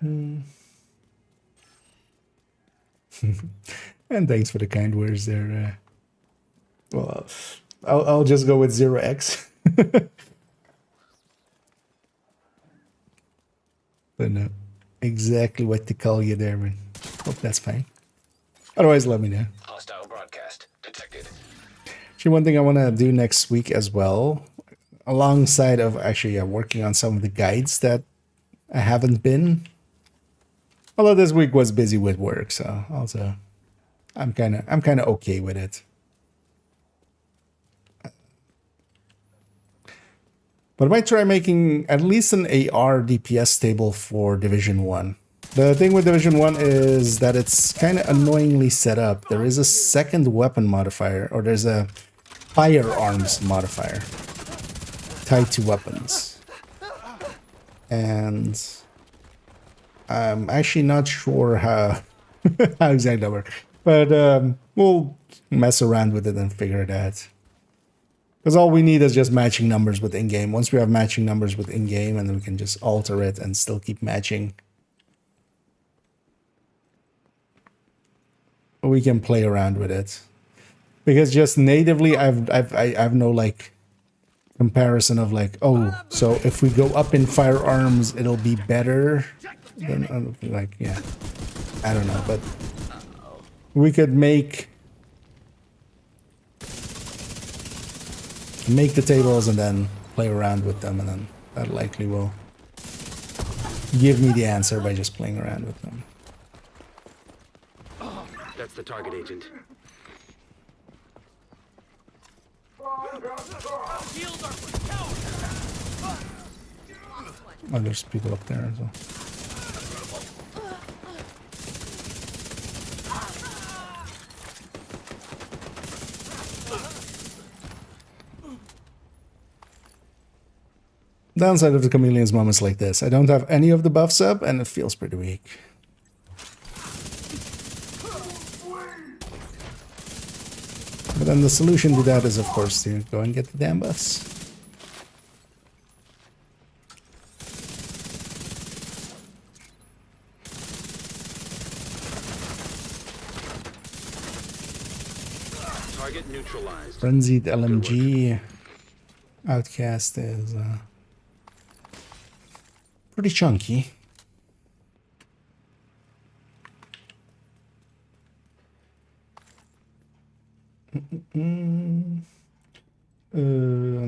S1: And thanks for the kind words there. Well, I'll just go with 0x. But no, exactly what to call you there, man. Hope that's fine. Otherwise, let me know.
S5: Hostile broadcast detected.
S1: Actually, one thing I want to do next week as well, alongside of actually working on some of the guides that I haven't been. Although this week was busy with work, so also I'm kind of okay with it. But I might try making at least an AR DPS table for Division 1. The thing with Division 1 is that it's kind of annoyingly set up. There is a second weapon modifier, or there's a firearms modifier tied to weapons. And I'm actually not sure how, how exactly that works. But we'll mess around with it and figure it out. Because all we need is just matching numbers with in-game. Once we have matching numbers with in-game, and then we can just alter it and still keep matching. We can play around with it. Because just natively, I've no like comparison of like, oh, so if we go up in firearms, it'll be better. Then like, yeah, I don't know, but we could make the tables and then play around with them, and then that likely will give me the answer by just playing around with them.
S3: That's the target, Agent.
S1: Oh, there's people up there as well. Downside of the Chameleon's moments like this, I don't have any of the buffs up and it feels pretty weak. But then the solution to that is, of course, to go and get the damn buffs.
S3: Target neutralized.
S1: Frenzied LMG Outcast is pretty chunky. And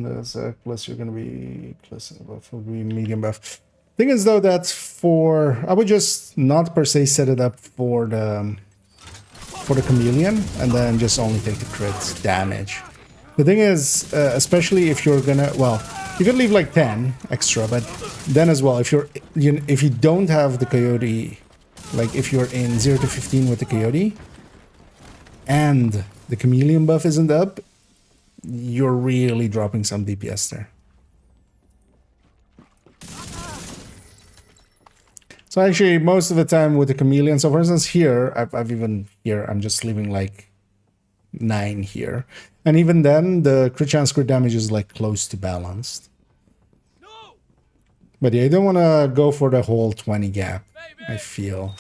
S1: that's plus you're gonna be plus buff will be medium buff. Thing is though that I would just not per se set it up for the chameleon and then just only take the crit damage. The thing is, especially if you're gonna, well, you could leave like 10 extra, but then as well, if you don't have the coyote, like if you're in 0 to 15 with the coyote, and the chameleon buff isn't up, you're really dropping some DPS there. So actually, most of the time with the chameleon, so for instance here, I'm just leaving like 9 here. And even then, the crit chance crit damage is like close to balanced. But yeah, you don't want to go for the whole 20 gap, I feel.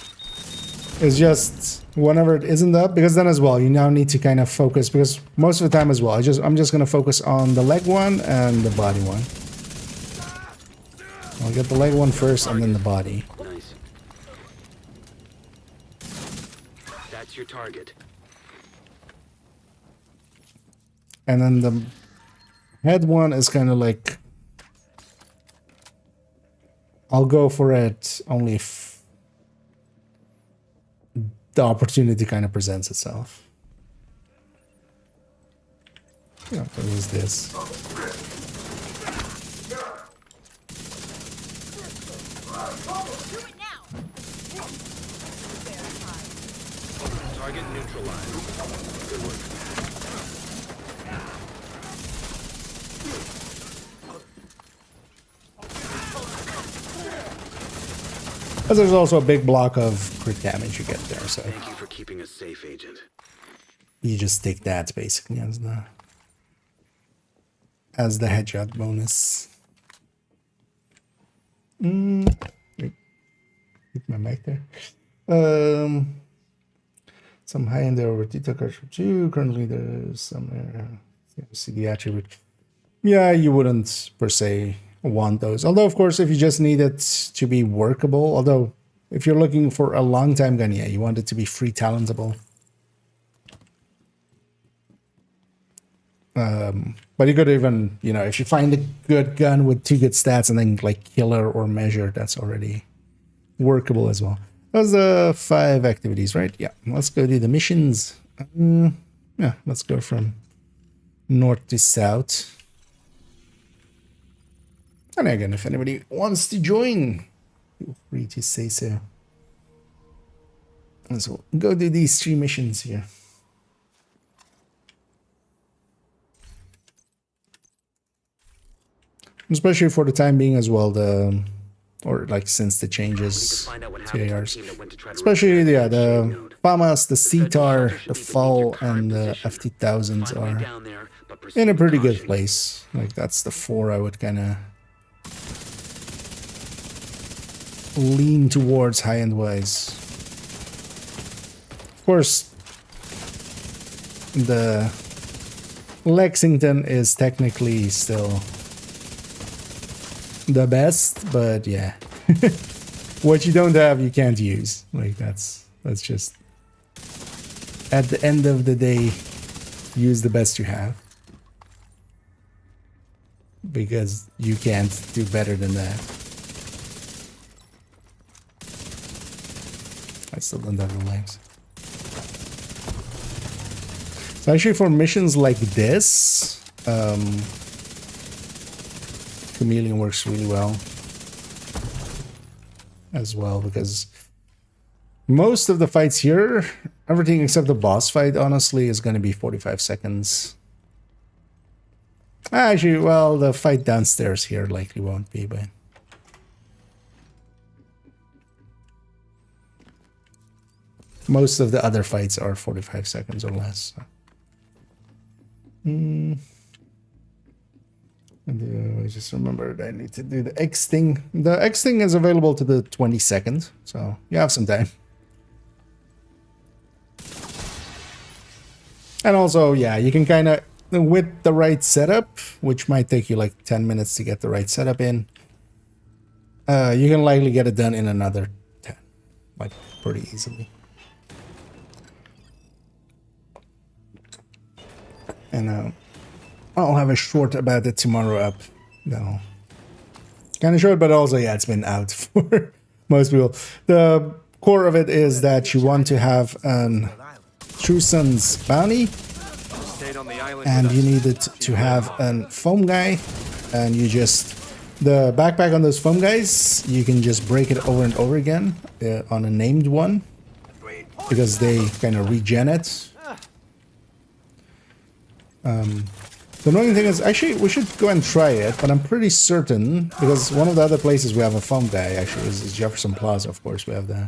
S1: It's just whenever it isn't up, because then as well, you now need to kind of focus, because most of the time as well, I'm just going to focus on the leg one and the body one. I'll get the leg one first and then the body.
S3: Nice. That's your target.
S1: And then the head one is kind of like, I'll go for it only if the opportunity kind of presents itself. Yeah, what was this?
S3: Target neutralized. Good work.
S1: But there's also a big block of crit damage you get there, so
S3: Thank you for keeping us safe, Agent.
S1: you just take that basically as the headshot bonus. Wait, keep my mic there. Some high-end there over detail card from 2. Currently there's some see the attribute. Yeah, you wouldn't per se want those. Although, of course, if you just need it to be workable, although if you're looking for a long time gun, yeah, you want it to be free talentable. But you could even, you know, if you find a good gun with 2 good stats and then like killer or measure, that's already workable as well. Those are 5 activities, right? Yeah, let's go do the missions. Yeah, let's go from north to south. And again, if anybody wants to join, feel free to say so. And so go do these 3 missions here. Especially for the time being as well, or like since the changes to ARs. Especially, yeah, the FAMAS, the CTAR, the FAL, and the FT1000s are in a pretty good place. Like, that's the 4 I would kind of lean towards high-end wise. Of course, the Lexington is technically still the best, but yeah, what you don't have you can't use. Like, that's just, at the end of the day, use the best you have, because you can't do better than that. I still don't have the legs. So actually, for missions like this, Chameleon works really well as well, because most of the fights here, everything except the boss fight, honestly, is going to be 45 seconds. Actually, well, the fight downstairs here likely won't be, but most of the other fights are 45 seconds or less. So. And I just remembered I need to do the X thing. The X thing is available to the 22nd, so you have some time. And also, yeah, you can kind of, with the right setup, which might take you like 10 minutes to get the right setup in, you can likely get it done in another 10, like pretty easily. And I'll have a short about it tomorrow up. No, kind of short, but also, yeah, it's been out for most people. The core of it is that you want to have an True Sun's bounty, and you needed to have a foam guy, and you just, the backpack on those foam guys, you can just break it over and over again on a named one, because they kind of regen it. The annoying thing is, actually, we should go and try it, but I'm pretty certain, because one of the other places we have a foam guy, actually, is Jefferson Plaza, of course, we have the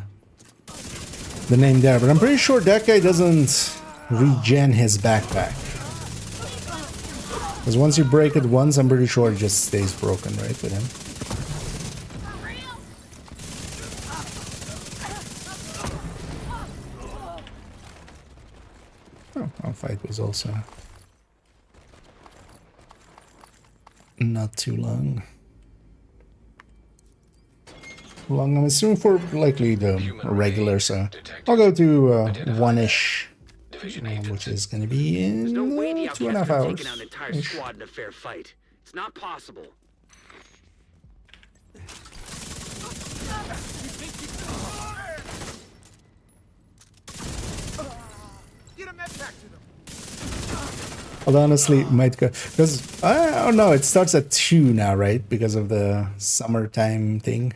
S1: name there, but I'm pretty sure that guy doesn't regen his backpack. Because once you break it once, I'm pretty sure it just stays broken, right, with him. was also not too long. I'm assuming for likely the regular, so I'll go to one-ish, which is going to be in
S3: No way the
S1: 2.5
S3: outcasts have
S1: hours.
S3: taken out an entire squad in a fair fight. It's not possible.
S2: Get a med pack to them.
S1: Although honestly, might go because I don't know. It starts at 2 now, right? Because of the summertime thing.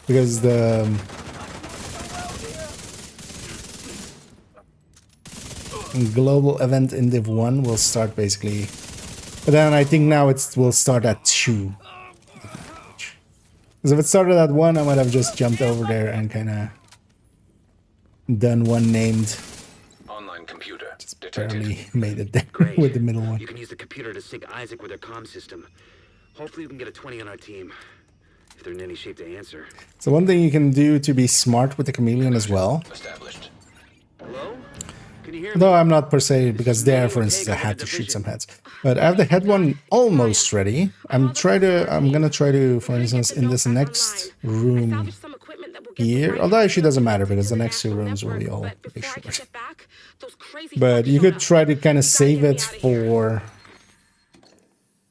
S1: Because the global event in Div 1 will start basically, but then I think now it will start at 2. Because if it started at 1, I might have just jumped over there and kind of done one named.
S5: Online computer
S1: Barely made it there
S3: Great.
S1: with the middle one.
S3: You can use the computer to sync Isaac with their comm system. Hopefully we can get a 20 on our team. If they're in any shape to answer.
S1: So one thing you can do to be smart with the chameleon as well.
S5: Established.
S3: Hello? Can you hear me?
S1: Though I'm not per se, because there, for instance, I had to shoot some heads. But I have the head one almost ready. I'm gonna try to, for instance, in this next room here, although actually doesn't matter because the next 2 rooms will be all pretty short. But you could try to kind of save it for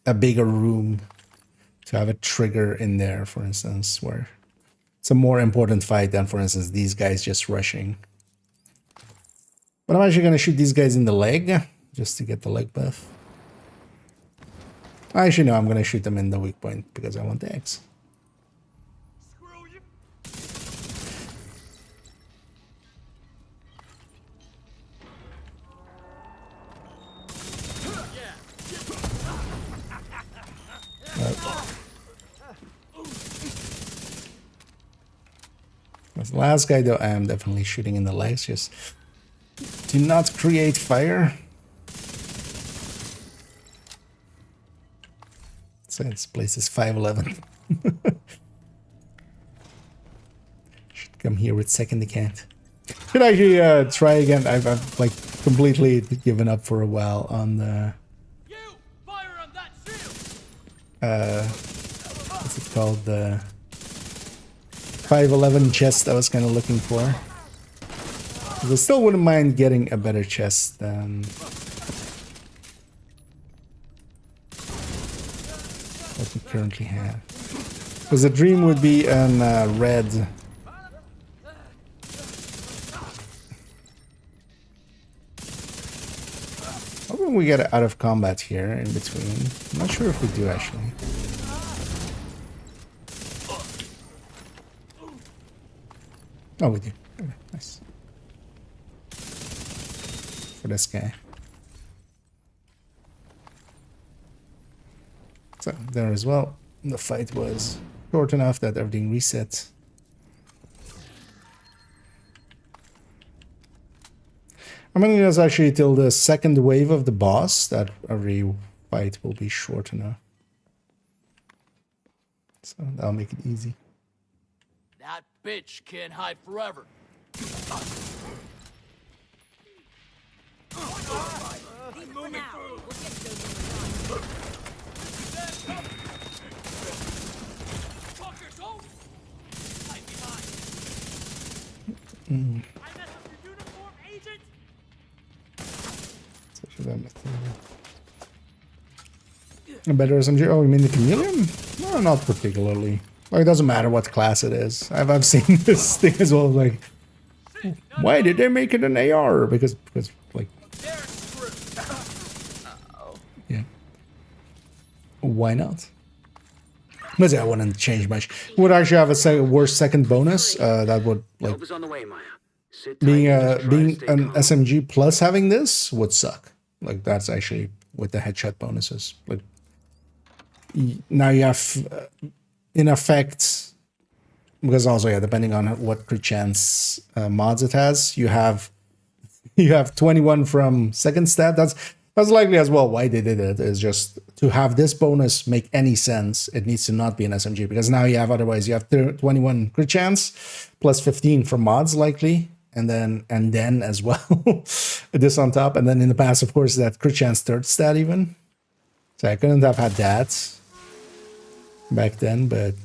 S1: a bigger room to have a trigger in there, for instance, where it's a more important fight than, for instance, these guys just rushing. But I'm actually going to shoot these guys in the leg, just to get the leg buff. Actually, no, I'm going to shoot them in the weak point, because I want the X.
S2: Screw you.
S1: As the last guy, though, I am definitely shooting in the legs, just to not create fire. So this place is 511. Should come here with second account. Should actually try again. I've like completely given up for a while on the
S2: You fire on that shield.
S1: what's it called, the 511 chest I was kind of looking for. I still wouldn't mind getting a better chest than what we currently have. Because the dream would be an red. Hoping we get out of combat here in between. I'm not sure if we do actually. Oh, we do. Okay, nice. For this guy. So there as well, the fight was short enough that everything reset. I mean, it's actually till the second wave of the boss that every fight will be short enough. So that'll make it easy.
S2: That bitch can't hide forever. Fuckers, oh! Hide behind. I messed up your uniform, agent.
S1: So should I make a better SMG? Oh, you mean the chameleon? No, not particularly. Like, it doesn't matter what class it is. I've seen this thing as well. Like, why did they make it an AR? Because like,
S2: They're screwed.
S1: yeah. Why not? But yeah, I wouldn't change much. Would actually have a worse second bonus. That would like
S3: Help is on the way, Maya. Sit tight
S1: being
S3: and try to
S1: being
S3: stay
S1: an
S3: calm.
S1: SMG plus having this would suck. Like that's actually with the headshot bonuses. Like now you have in effect, because also yeah, depending on what crit chance mods it has, you have 21 from second stat. That's likely as well why they did it, is just to have this bonus make any sense. It needs to not be an SMG, because now you have, otherwise you have 21 crit chance plus 15 from mods likely, and then as well this on top, and then in the past, of course, that crit chance third stat even. So I couldn't have had that back then, but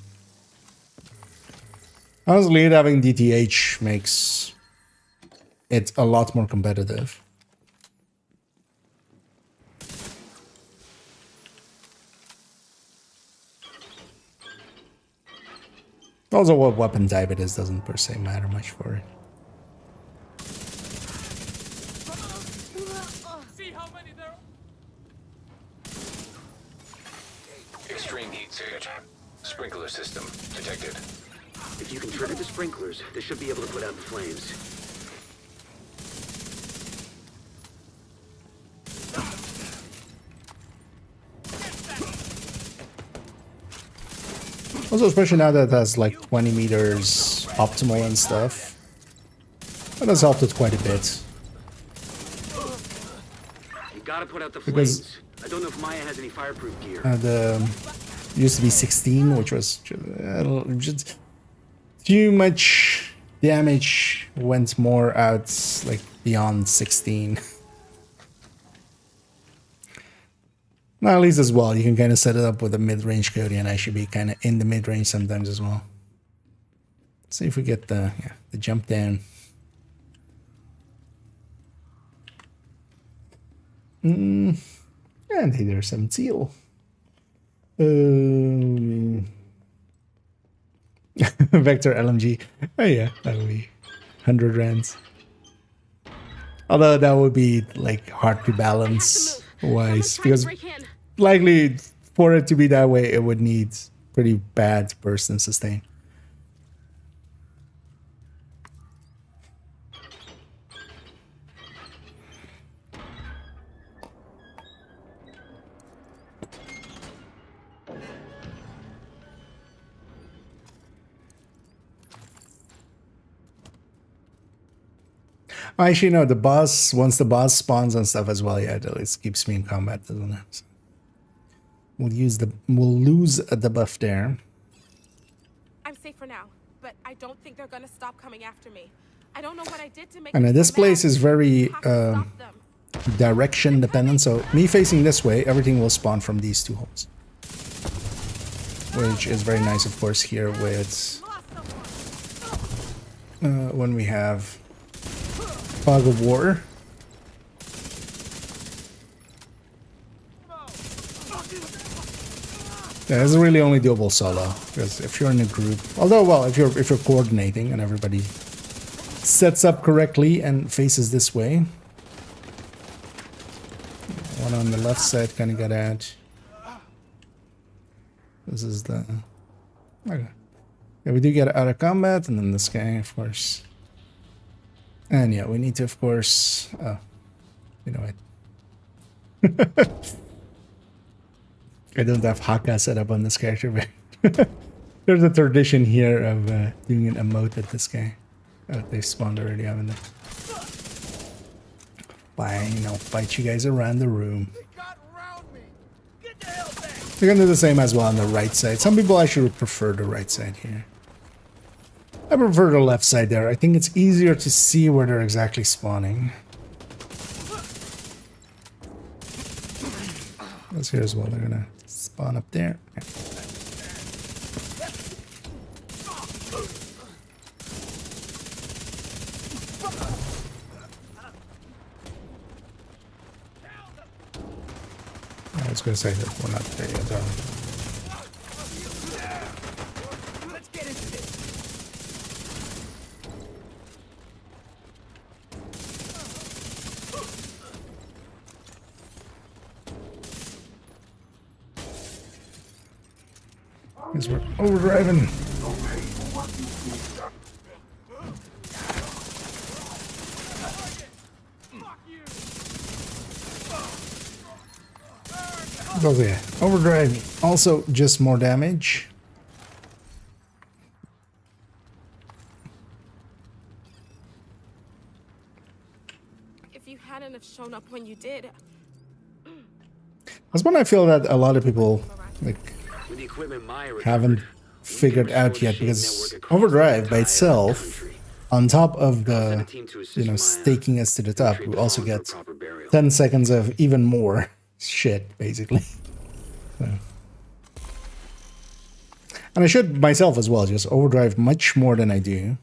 S1: honestly, having DTH makes it a lot more competitive. Also, what weapon type it is doesn't per se matter much for it.
S2: See how many there?
S5: Extreme heat surge. Sprinkler system detected.
S3: If you can trigger the sprinklers, they should be able to put out the flames.
S1: Also, especially now that it has like 20 meters optimal and stuff, that has helped it quite a bit.
S3: You gotta put out the
S1: Because-
S3: flames. I don't know if Maya has any fireproof gear.
S1: The used to be 16, which was just too much damage. Went more out like beyond 16. Now, at least as well, you can kind of set it up with a mid-range Cody, and I should be kind of in the mid-range sometimes as well. Let's see if we get the jump down. And hey, there's some seal. Vector LMG. Oh yeah, that would be 100 rands. Although that would be like hard to balance wise, because likely for it to be that way, it would need pretty bad burst and sustain. Actually, no, the boss, once the boss spawns and stuff as well, yeah, it keeps me in combat, doesn't it? So we'll lose the buff there.
S6: I'm safe for now, but I don't think they're gonna stop coming after me. I don't know what I did to make
S1: And
S6: them
S1: this
S6: so
S1: place
S6: mad.
S1: is very
S6: I have to stop them.
S1: direction dependent, so me facing this way, everything will spawn from these two holes. Which is very nice, of course, here with when we have Fog of War. Yeah, it's really only doable solo, because if you're in a group, although, well, if you're coordinating and everybody sets up correctly and faces this way. One on the left side kind of got out. This is the... Okay. Yeah, we do get out of combat, and then this guy, of course. And yeah, we need to, of course... Oh, you know what? I don't have Haka set up on this character, but there's a tradition here of doing an emote at this guy. Oh, they've spawned already, haven't they? Fine, I'll fight you guys around the room. We're gonna do the same as well on the right side. Some people actually would prefer the right side here. I prefer the left side there. I think it's easier to see where they're exactly spawning. Let's hear as well. They're gonna spawn up there. I was gonna say that we're not there yet, are we?
S2: Let's get into this.
S1: Because we're overdriving. Oh yeah, overdrive. Also, just more damage.
S6: If you hadn't have shown up when you did,
S1: That's when I feel that a lot of people like
S3: With the equipment Maya recovered,
S1: haven't figured out yet, because overdrive by itself on top of
S3: Send a
S1: the,
S3: team to assist
S1: you know,
S3: Maya.
S1: staking us to the top,
S3: Treat
S1: we
S3: the
S1: also
S3: fallen for
S1: get
S3: proper burial.
S1: 10 seconds of even more shit, basically. So. And I should myself as well just overdrive much more than I do.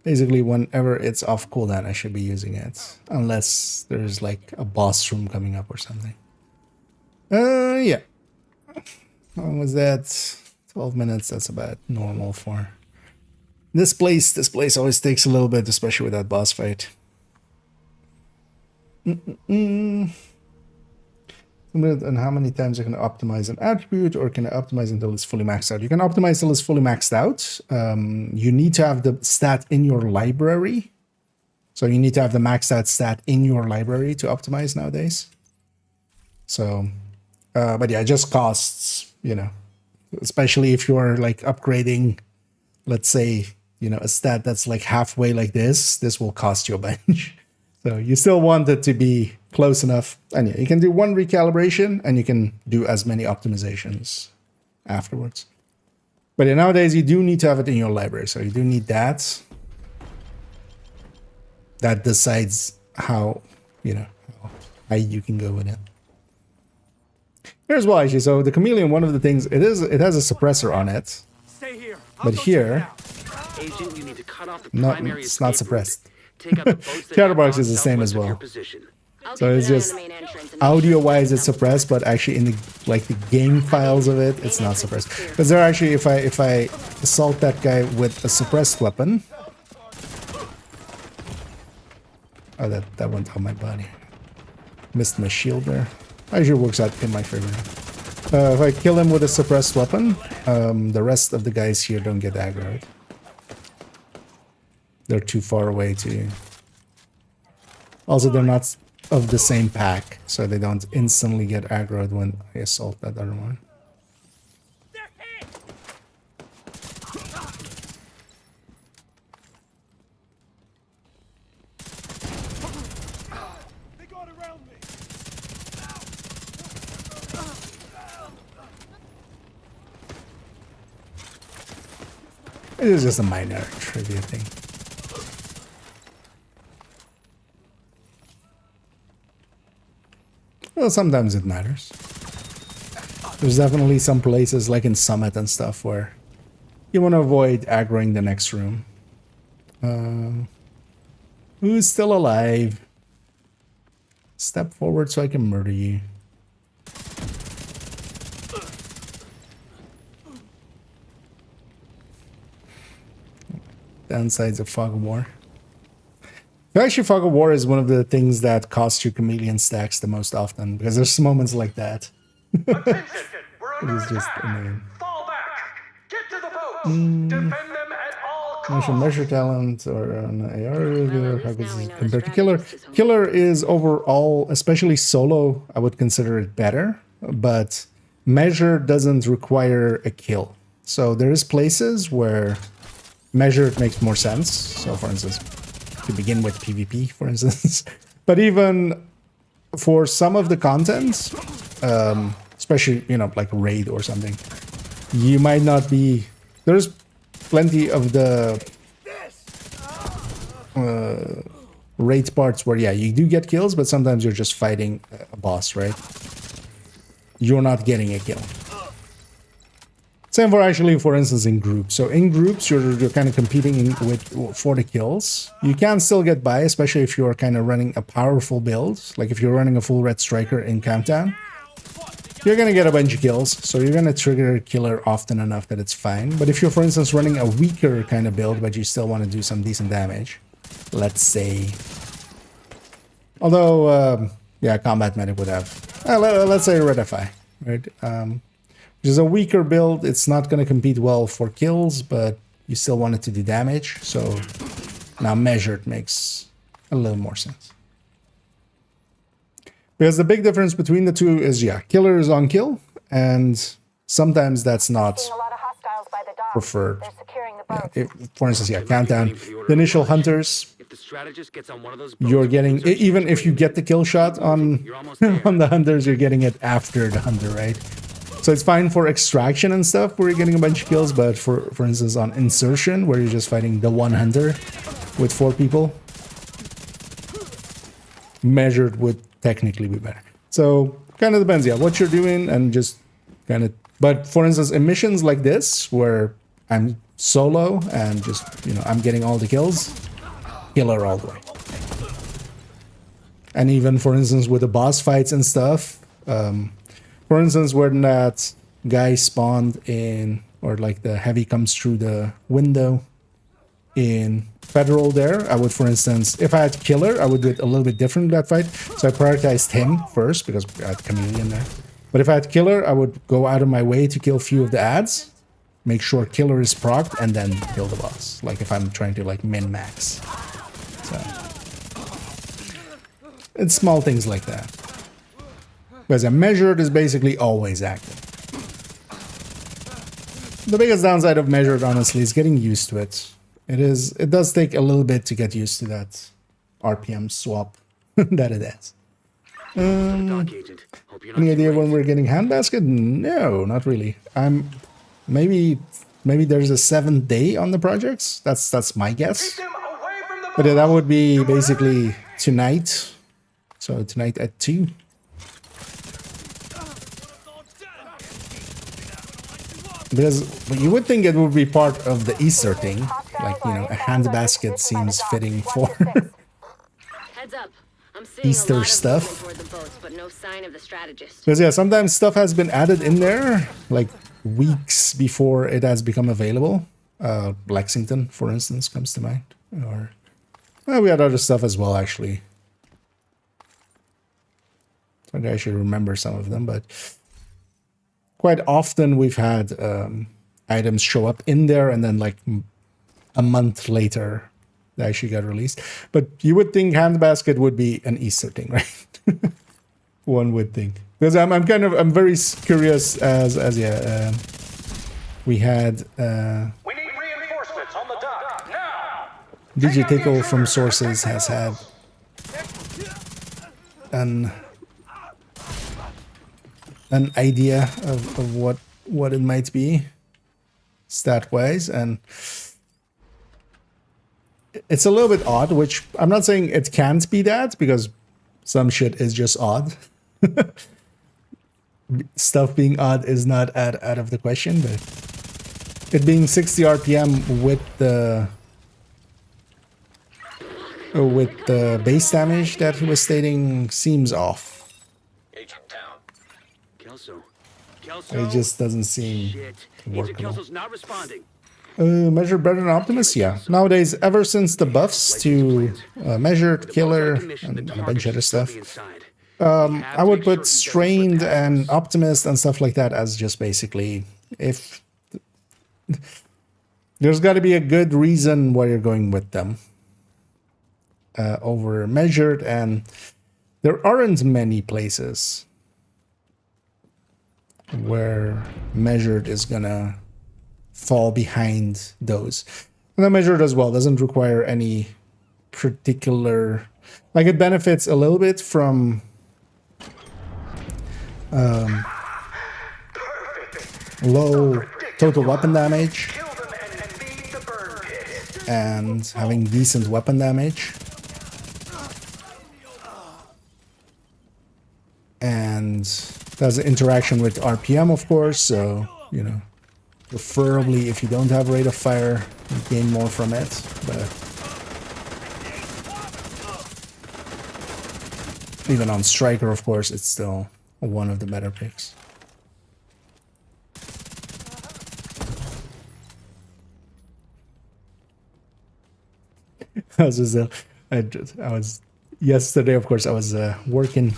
S1: Basically, whenever it's off cooldown, I should be using it. Unless there's like a boss room coming up or something. Yeah. How long was that? 12 minutes, that's about normal for... This place always takes a little bit, especially with that boss fight. And how many times I can optimize an attribute, or can I optimize until it's fully maxed out? You can optimize until it's fully maxed out. You need to have the stat in your library. So you need to have the maxed out stat in your library to optimize nowadays. So, but yeah, it just costs, you know, especially if you're like upgrading, let's say, you know, a stat that's like halfway like this will cost you a bunch. So you still want it to be close enough. And yeah, you can do one recalibration and you can do as many optimizations afterwards. But yeah, nowadays you do need to have it in your library. So you do need that. That decides how, you know, how high you can go with it. Here's why, actually. So the Chameleon, one of the things, it has a suppressor on it.
S2: Stay here.
S1: But here,
S3: Agent, you need to cut off the
S1: no,
S3: primary
S1: it's not
S3: escape route.
S1: suppressed.
S3: Take out the boats that
S1: Chatterbox
S3: have
S1: is the same as
S3: southwest of your
S1: well.
S3: position.
S1: So it's just audio-wise it's suppressed, but actually in the like the game files of it, it's not suppressed. Because there actually, if I assault that guy with a suppressed weapon, oh that went on my body. Missed my shield there. Actually works out in my favor. If I kill him with a suppressed weapon, the rest of the guys here don't get aggroed. They're too far away to... Also, they're not of the same pack, so they don't instantly get aggroed when I assault that other one.
S2: They got around me.
S1: It is just a minor trivia thing. Well, sometimes it matters. There's definitely some places, like in Summit and stuff, where you want to avoid aggroing the next room. Who's still alive? Step forward so I can murder you. Downsides of Fog of War. Actually, Fog of War is one of the things that costs you Chameleon stacks the most often, because there's moments like that.
S7: Attention! We're
S1: It
S7: under
S1: is just
S7: attack!
S1: annoying.
S7: Fall back! Get to the boats! Defend them at all costs!
S1: Measure talent or an AR, how does it compare to Killer? Killer is overall, especially solo, I would consider it better, but Measure doesn't require a kill. So there is places where Measure makes more sense. So for instance, to begin with PvP, for instance. But even for some of the content, especially, you know, like Raid or something, you might not be... There's plenty of the Raid parts where, yeah, you do get kills, but sometimes you're just fighting a boss, right? You're not getting a kill. Same for actually, for instance, in groups. So in groups, you're kind of competing for the kills. You can still get by, especially if you're kind of running a powerful build. Like if you're running a full Red Striker in Countdown, you're going to get a bunch of kills. So you're going to trigger Killer often enough that it's fine. But if you're, for instance, running a weaker kind of build, but you still want to do some decent damage, let's say... Although, yeah, Combat Medic would have... let's say Red FI, right? Which is a weaker build. It's not going to compete well for kills, but you still want it to do damage. So now Measured makes a little more sense. Because the big difference between the two is, yeah, Killer is on kill, and sometimes that's not preferred. Yeah, for instance, yeah, Countdown. The initial hunters,
S3: If the strategist gets on one of those boats,
S1: you're getting, even if you get the kill shot on, on the hunters, you're getting it after the hunter, right? So it's fine for extraction and stuff where you're getting a bunch of kills, but for instance on insertion where you're just fighting the one hunter with 4 people, measured would technically be better. So kind of depends, yeah, what you're doing and just kind of. But for instance, in missions like this where I'm solo and just, you know, I'm getting all the kills, killer all the way. And even for instance with the boss fights and stuff, for instance when that guy spawned in, or like the heavy comes through the window in Federal there, I would, for instance, if I had killer, I would do it a little bit different that fight. So I prioritized him first because I had chameleon there. But if I had killer, I would go out of my way to kill a few of the ads, make sure killer is procced, and then kill the boss. Like if I'm trying to like min-max. So it's small things like that. Because a measured is basically always active. The biggest downside of measured, honestly, is getting used to it. It does take a little bit to get used to that RPM swap that it is. Any idea when we're getting handbasket? No, not really. Maybe there's a 7th day on the projects. That's my guess. But yeah, that would be basically tonight. So tonight at 2. Because you would think it would be part of the Easter thing. Like, you know, a handbasket seems fitting for
S8: Heads up. I'm seeing
S1: Easter
S8: a lot
S1: stuff.
S8: of toward the boats, but no sign of the strategist.
S1: Because yeah, sometimes stuff has been added in there like weeks before it has become available. Lexington, for instance, comes to mind. Or we had other stuff as well, actually. I should remember some of them, but quite often we've had items show up in there and then like a month later they actually got released. But you would think handbasket would be an Easter thing, right? One would think. Because I'm very curious as we had
S7: We need reinforcements on the dock now.
S1: Digitical from Sources has had an idea of what it might be stat wise, and it's a little bit odd, which I'm not saying it can't be that, because some shit is just odd. Stuff being odd is not out of the question, but it being 60 RPM with the base damage that he was stating seems off. It just doesn't seem workable.
S3: Not responding.
S1: Measured better than Optimus? Yeah. Nowadays, ever since the buffs to Measured, Killer, and a bunch of other stuff, I would put Strained and Optimist and stuff like that as just basically, if there's got to be a good reason why you're going with them over Measured, and there aren't many places where Measured is gonna fall behind those. And the Measured as well doesn't require any particular, like, it benefits a little bit from low total weapon damage and having decent weapon damage, and there's an interaction with RPM, of course, so, you know, preferably if you don't have rate of fire, you gain more from it, but even on Striker, of course, it's still one of the better picks. Yesterday, of course, I was working.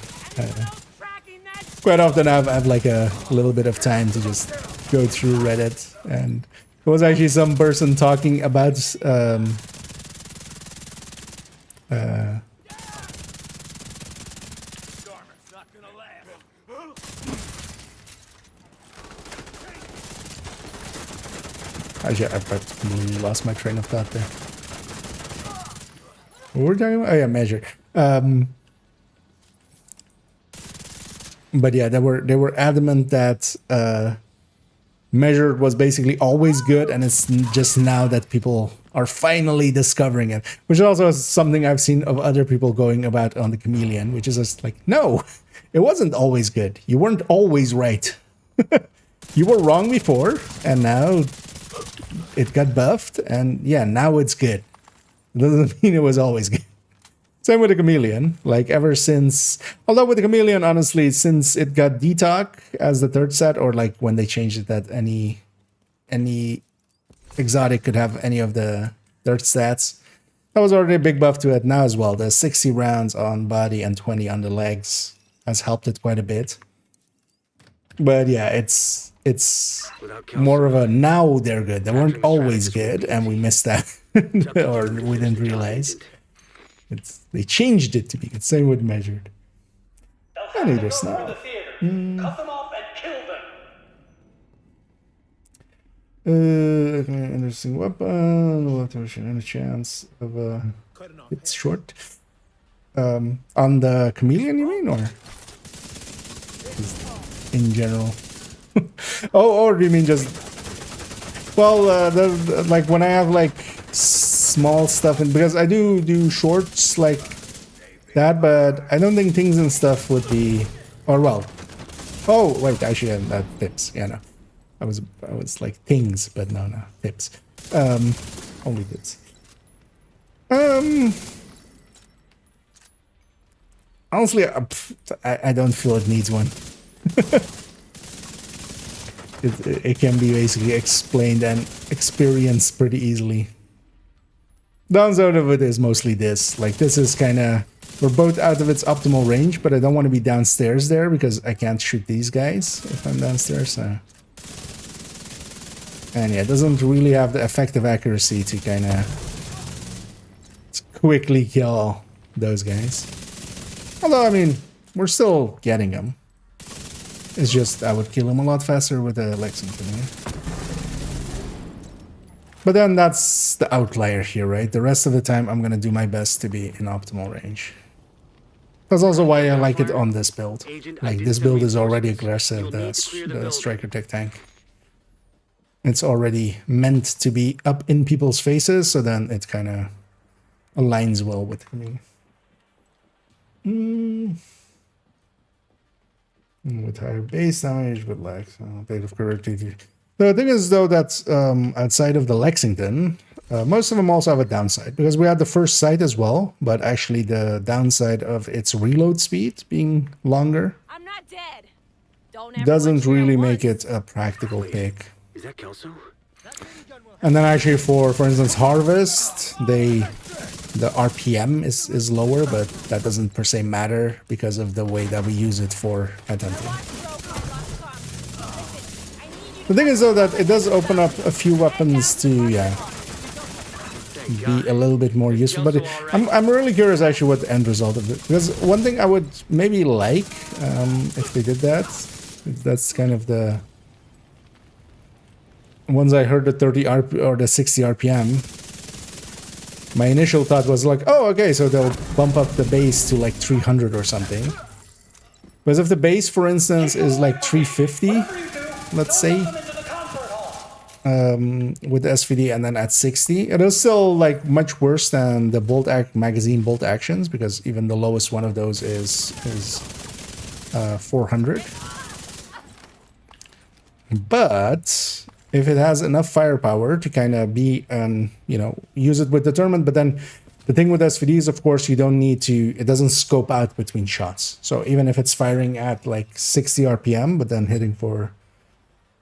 S1: Quite often I have like a little bit of time to just go through Reddit, and there was actually some person talking about actually, I completely lost my train of thought there. What were we talking about? Oh yeah, Measured. But yeah, they were adamant that measured was basically always good, and it's just now that people are finally discovering it, which also is something I've seen of other people going about on the Chameleon, which is just like, no, it wasn't always good. You weren't always right. You were wrong before, and now it got buffed, and yeah, now it's good. It doesn't mean it was always good. Same with the Chameleon, like ever since, although with the Chameleon, honestly, since it got detox as the third set, or like when they changed it that any exotic could have any of the third stats, that was already a big buff to it now as well. The 60 rounds on body and 20 on the legs has helped it quite a bit. But yeah, it's more of a now they're good. They weren't always good, and we missed that, or we didn't realize. They changed it to be good. Same with measured. I need this now.
S7: Cut them off and kill them.
S1: Interesting weapon. What and a chance of it's short. On the Chameleon, you mean, or in general? Or do you mean just? Well, like when I have like small stuff, and because I do shorts like that, but I don't think things and stuff would be, or well, oh wait, actually that tips. Yeah, no, I was like things, but no tips. Only tips. Honestly, I don't feel it needs one. It can be basically explained and experienced pretty easily. Downside of it is mostly this. Like, this is kind of... We're both out of its optimal range, but I don't want to be downstairs there because I can't shoot these guys if I'm downstairs, so... And yeah, it doesn't really have the effective accuracy to kind of... quickly kill those guys. Although, I mean, we're still getting them. It's just I would kill him a lot faster with a Lexington. Yeah? But then that's the outlier here, right? The rest of the time I'm gonna do my best to be in optimal range. That's also why I like it on this build. Like, this build is already aggressive, the Striker Tech Tank. It's already meant to be up in people's faces, so then it kind of aligns well with me. With higher base damage, but like bit of correctity. The thing is, though, that outside of the Lexington, most of them also have a downside, because we had the first sight as well, but actually the downside of its reload speed being longer
S6: I'm not dead.
S1: doesn't really make it a practical pick.
S3: Is that Kelso?
S1: And then actually for instance, Harvest, the RPM is lower, but that doesn't per se matter because of the way that we use it for headhunting. The thing is, though, that it does open up a few weapons to, yeah, be a little bit more useful. But I'm really curious actually what the end result of it, because one thing I would maybe like if they did that, that's kind of the... Once I heard the 30 RP or the 60 RPM, my initial thought was like, oh, okay, so they'll bump up the base to like 300 or something. Because if the base, for instance, is like 350, let's say, with the SVD, and then at 60, it is still like much worse than the magazine bolt actions, because even the lowest one of those is 400. But if it has enough firepower to kind of be, you know, use it with determined, but then the thing with SVDs, of course, you don't need to, it doesn't scope out between shots. So even if it's firing at like 60 RPM, but then hitting for,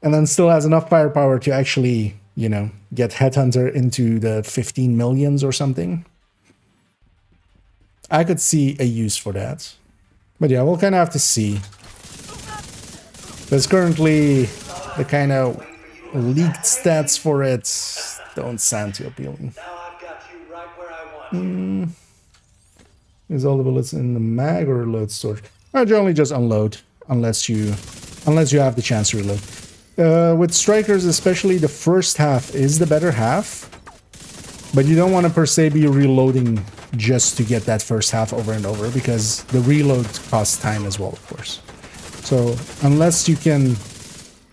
S1: and then still has enough firepower to actually, you know, get Headhunter into the 15 millions or something, I could see a use for that. But yeah, we'll kind of have to see. There's currently the kind of leaked stats for it don't sound too appealing. Is all the bullets in the mag or load storage? I generally just unload unless you have the chance to reload. With strikers, especially, the first half is the better half, but you don't want to per se be reloading just to get that first half over and over, because the reload costs time as well, of course. So unless you can,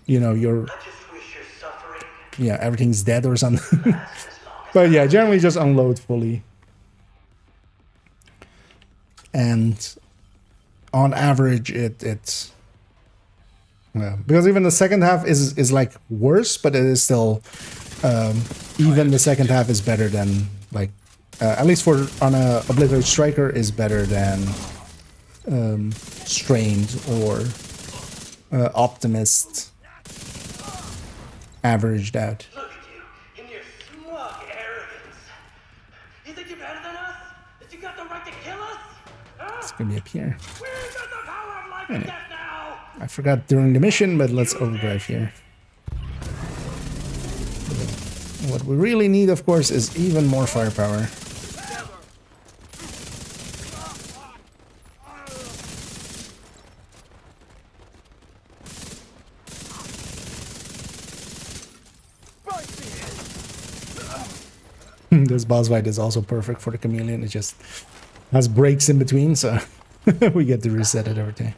S1: you know, you're,
S7: I just wish your suffering
S1: yeah, everything's dead or something.
S7: lasts as long as
S1: But yeah, generally just unload fully. And on average, it's yeah, because even the second half is like worse, but it is still even the second half is better than like at least for on a Obliterate Striker is better than Strained or Optimist averaged out.
S7: Look at you in your smug arrogance. You think you're better than us? That you got the right to kill us? Huh?
S1: It's gonna be up here.
S7: We got the power of life and death now.
S1: I forgot during the mission, but let's overdrive here. What we really need, of course, is even more firepower. This boss fight is also perfect for the chameleon. It just has breaks in between, so we get to reset it every time.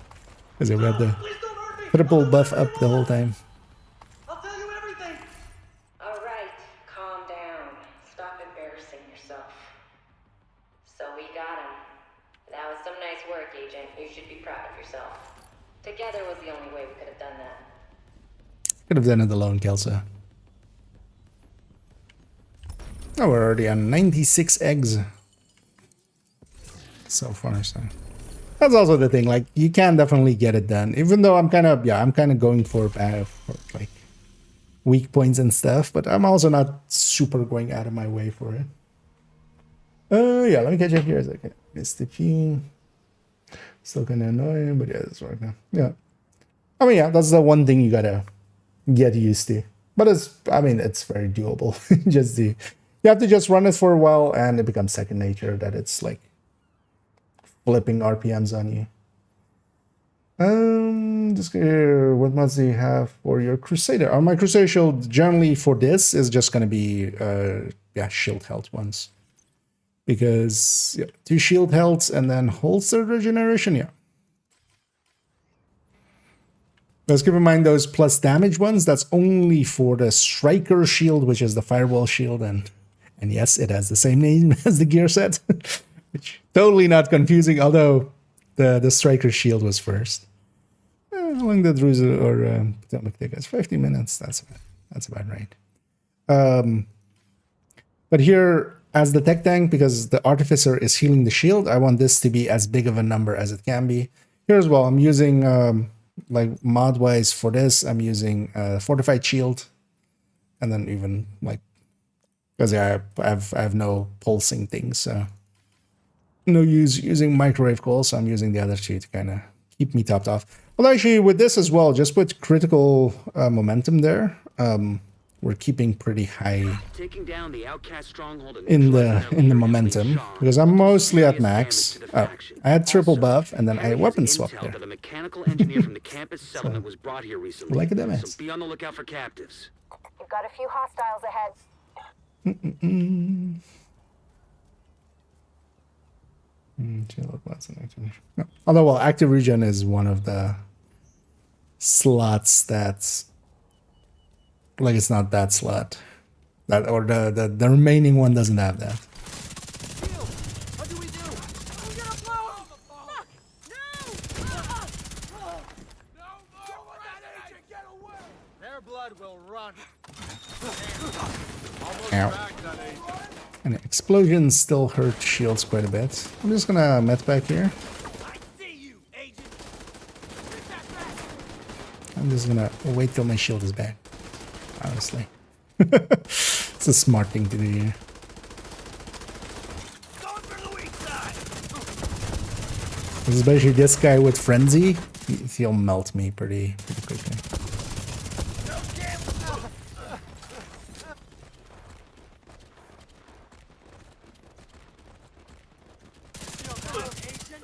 S1: Because we have the
S7: Please don't hurt me.
S1: triple buff up the whole time.
S7: I'll tell you everything.
S4: All right, calm down. Stop embarrassing yourself. So we got him. That was some nice work, Agent. You should be proud of yourself. Together was the only way we could have done that.
S1: Could have done it alone, Kelsa. Oh, we're already on 96 eggs so far, so that's also the thing, like you can definitely get it done, even though I'm kind of going for like weak points and stuff, but I'm also not super going out of my way for it. Yeah, let me catch up here a second. Missed a few. Still kind of annoying, but yeah, that's right now. Yeah, I mean, yeah, that's the one thing you gotta get used to, but it's, I mean, it's very doable. Just the You have to just run it for a while and it becomes second nature that it's like flipping RPMs on you. Just what mods do you have for your Crusader? My Crusader shield generally for this is just gonna be yeah, shield health ones. Because yeah, 2 shield healths and then holster regeneration, yeah. Let's keep in mind those plus damage ones, that's only for the Striker shield, which is the firewall shield, and yes, it has the same name as the gear set, which totally not confusing, although the Striker shield was first. How long did Druza or Potomac take us? 50 minutes, that's about right. But here, as the tech tank, because the Artificer is healing the shield, I want this to be as big of a number as it can be. Here as well, I'm using, like mod-wise for this, I'm using Fortified Shield, and then even like, because yeah, I have no pulsing things, so no use using microwave coil, so I'm using the other two to kind of keep me topped off. Well, actually, with this as well, just with critical momentum there, we're keeping pretty high
S3: Taking down the outcast stronghold
S1: in the momentum, because I'm mostly at max. Oh, I had triple buff, and then I weapon swapped there.
S3: A mechanical engineer from the campus settlement was brought here recently.
S1: Like a dumbass.
S3: So be on the lookout for captives.
S4: You've got a few hostiles ahead.
S1: No. Although, well, active regen is one of the slots that's like, it's not that slot, that, or the remaining one doesn't have that.
S2: What do we do? We're gonna blow up the phone. No! Don't let that agent get away. Their blood will run.
S1: Ow. And explosions still hurt shields quite a bit. I'm just gonna met back here.
S2: I see you, agent.
S1: I'm just gonna wait till my shield is back. Honestly. It's a smart thing to do here.
S2: Going for the weak side.
S1: Especially this guy with Frenzy. He'll melt me pretty quickly.
S2: No damn. Agent.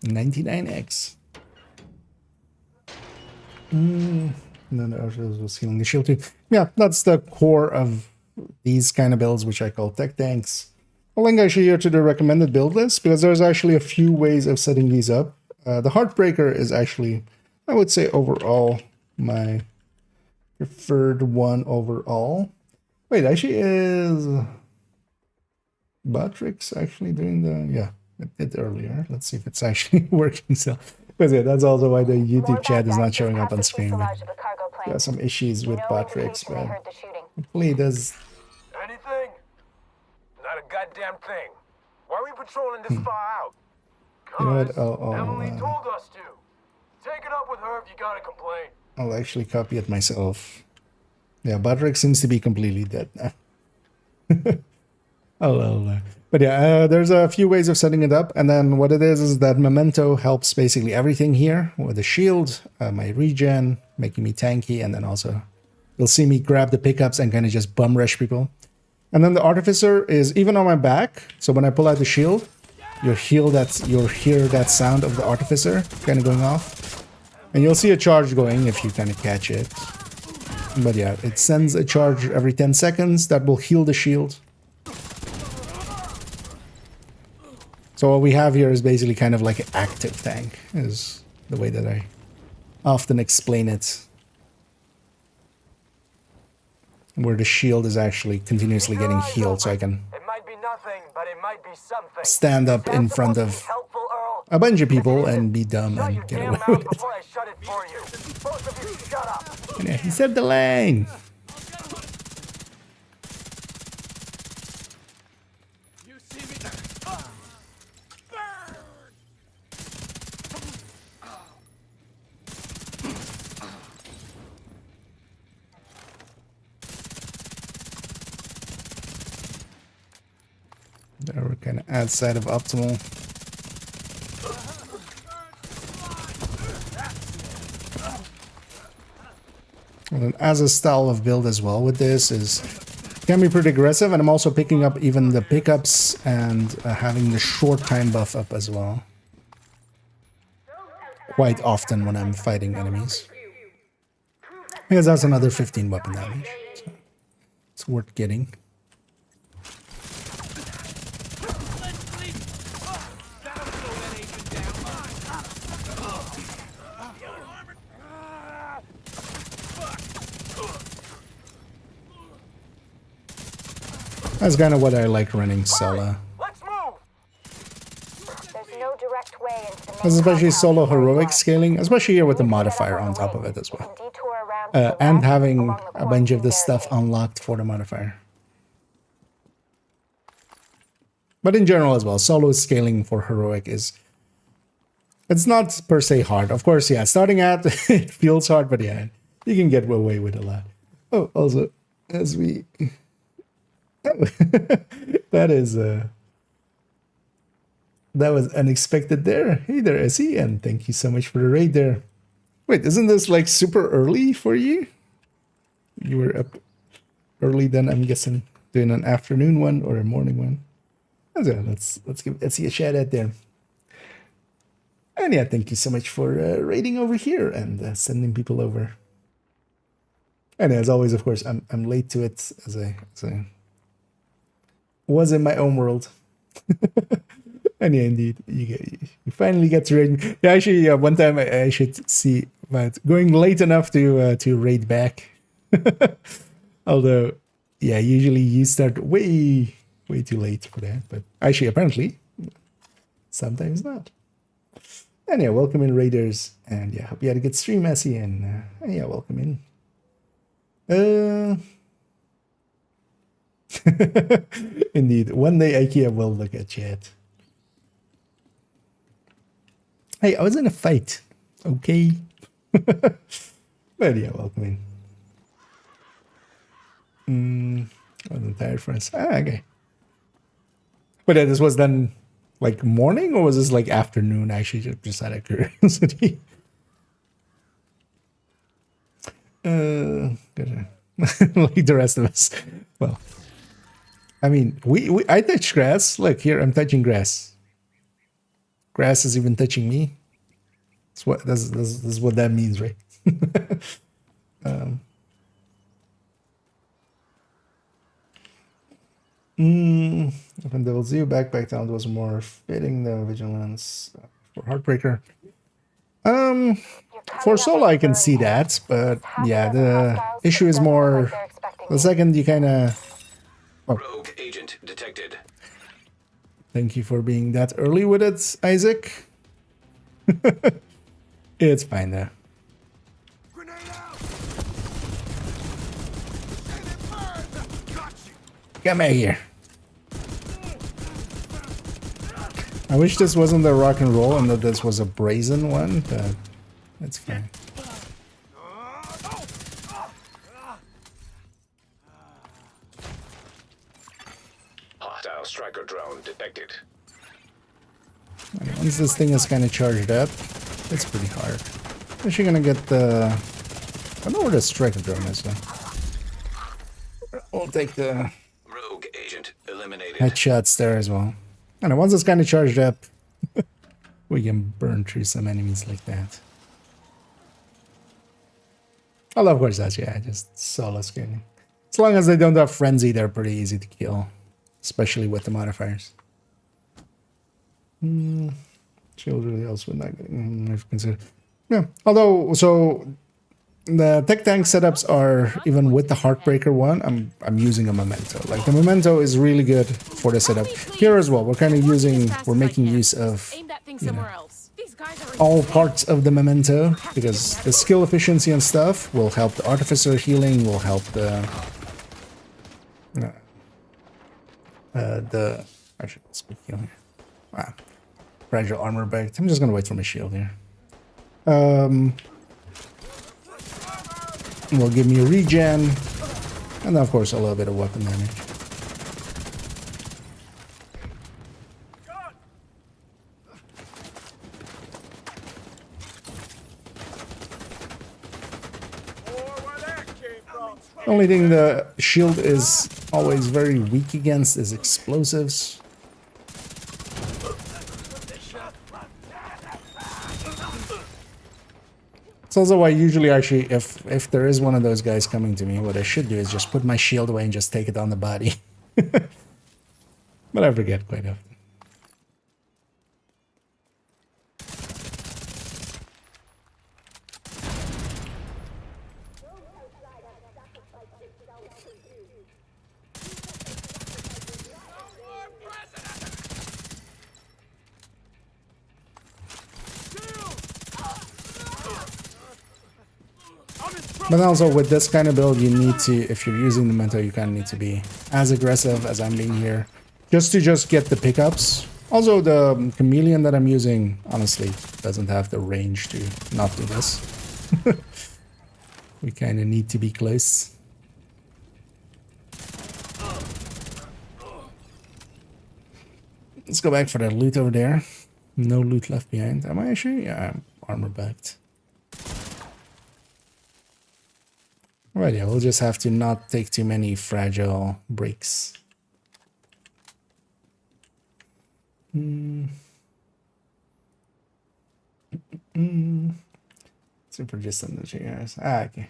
S1: 99x. And then the artificer was healing the shield too. Yeah, that's the core of these kind of builds, which I call tech tanks. I'll link actually here to the recommended build list, because there's actually a few ways of setting these up. The Heartbreaker is actually, I would say, overall my preferred one overall. Wait, actually is Batrix actually doing the... Yeah, it did earlier. Let's see if it's actually working still. But yeah, that's also why the YouTube chat is not showing up on screen. Got some issues with Batrix, but hopefully it does.
S2: Anything? Not a goddamn thing. Why are we patrolling this far out?
S1: You know what?
S2: Emily told us to. Take it up with her if you got a complaint.
S1: I'll actually copy it myself. Yeah, Batrix seems to be completely dead now. But yeah, there's a few ways of setting it up, and then what it is that Memento helps basically everything here with the shield, my regen, making me tanky, and then also you'll see me grab the pickups and kind of just bum rush people. And then the Artificer is even on my back, so when I pull out the shield, you'll hear that sound of the Artificer kind of going off, and you'll see a charge going if you kind of catch it. But yeah, it sends a charge every 10 seconds that will heal the shield. So what we have here is basically kind of like an active tank, is the way that I often explain it. Where the shield is actually continuously getting healed, so I can
S2: It might be nothing, but it might be something.
S1: stand up in front of
S2: Helpful, Earl.
S1: a bunch of people and be dumb
S2: Shut your
S1: and get
S2: damn
S1: away
S2: mouth
S1: with it.
S2: before I shut it for you. Both of you, shut up.
S1: And yeah, he said the line.
S2: You see me?
S1: There we're kind of outside of optimal. And then as a style of build as well with this is can be pretty aggressive, and I'm also picking up even the pickups and having the short time buff up as well. Quite often when I'm fighting enemies. Because that's another 15 weapon damage. So it's worth getting. That's kind of what I like running solo.
S2: Let's move.
S9: There's no direct way into the main
S1: Especially
S9: compound
S1: solo
S9: from where you
S1: heroic
S9: are.
S1: scaling, especially here with the
S9: You can get
S1: modifier
S9: up
S1: on
S9: the
S1: top
S9: wing.
S1: of it as
S9: You
S1: well.
S9: can detour around to the
S1: And
S9: left
S1: having
S9: along the
S1: a bunch of
S9: quarantine
S1: this stuff
S9: barricade.
S1: unlocked for the modifier. But in general as well, solo scaling for heroic is... It's not per se hard. Of course, yeah, starting out, it feels hard, but yeah, you can get away with a lot. Oh, also, as we... Oh, that is... That was unexpected there. Hey there, Essie, and thank you so much for the raid there. Wait, isn't this like super early for you? You were up early then, I'm guessing, doing an afternoon one or a morning one. So let's give Essie a shout out there. And yeah, thank you so much for raiding over here and sending people over. And as always, of course, I'm late to it as I was in my own world. And yeah, indeed, you finally get to raid. Yeah, actually, one time I should see about going late enough to raid back. Although, yeah, usually you start way too late for that. But actually, apparently, sometimes not. And yeah, welcome in raiders, and yeah, hope you had a good stream, Essie, and yeah, welcome in. Indeed, one day IKEA will look at chat. Hey, I was in a fight, okay? But yeah, welcome in. I wasn't tired for us. Okay. But yeah, this was then like morning, or was this like afternoon? Actually, just out of curiosity. Good. Like the rest of us. Well, I mean, I touch grass. Look here, I'm touching grass. Grass is even touching me. That's what that means, right? When Devil Zoo backpack talent was more fitting the vigilance for Heartbreaker. For solo I can see that, but yeah, the issue is more the second you kind of.
S5: Rogue agent detected.
S1: Thank you for being that early with it, Isaac. It's fine though.
S2: Grenade out! And it burned! Got you!
S1: Come back here. I wish this wasn't the rock and roll and that this was a brazen one, but it's fine.
S5: Hostile striker drone detected.
S1: And once this thing is kind of charged up, it's pretty hard. Is she gonna get the... I don't know where the striker drone is though. We'll take the
S5: Rogue agent eliminated.
S1: headshots there as well. And once it's kind of charged up, we can burn through some enemies like that. Although of course that's, yeah, just solo scaling. As long as they don't have frenzy, they're pretty easy to kill. Especially with the modifiers. Shield really else would not get considered. Yeah. Although, so the tech tank setups are, even with the Heartbreaker one, I'm using a memento. Like the memento is really good for the setup. Here as well, we're making use of, you know, all parts of the memento, because the skill efficiency and stuff will help the artificer healing, will help the actually let's quick heal here. Wow. Fragile armor back. I'm just gonna wait for my shield here. Will give me a regen, and then of course a little bit of weapon damage. The only thing the shield is always very weak against is explosives. It's also why usually actually if there is one of those guys coming to me, what I should do is just put my shield away and just take it on the body. But I forget quite often. But also with this kind of build, you need to, if you're using the Memento, you kind of need to be as aggressive as I'm being here, just to get the pickups. Also, the Chameleon that I'm using, honestly, doesn't have the range to not do this. We kind of need to be close. Let's go back for that loot over there. No loot left behind. Am I actually? Yeah, I'm armor backed. Right, yeah, we'll just have to not take too many fragile breaks. Super distant the chairs. Ah, okay.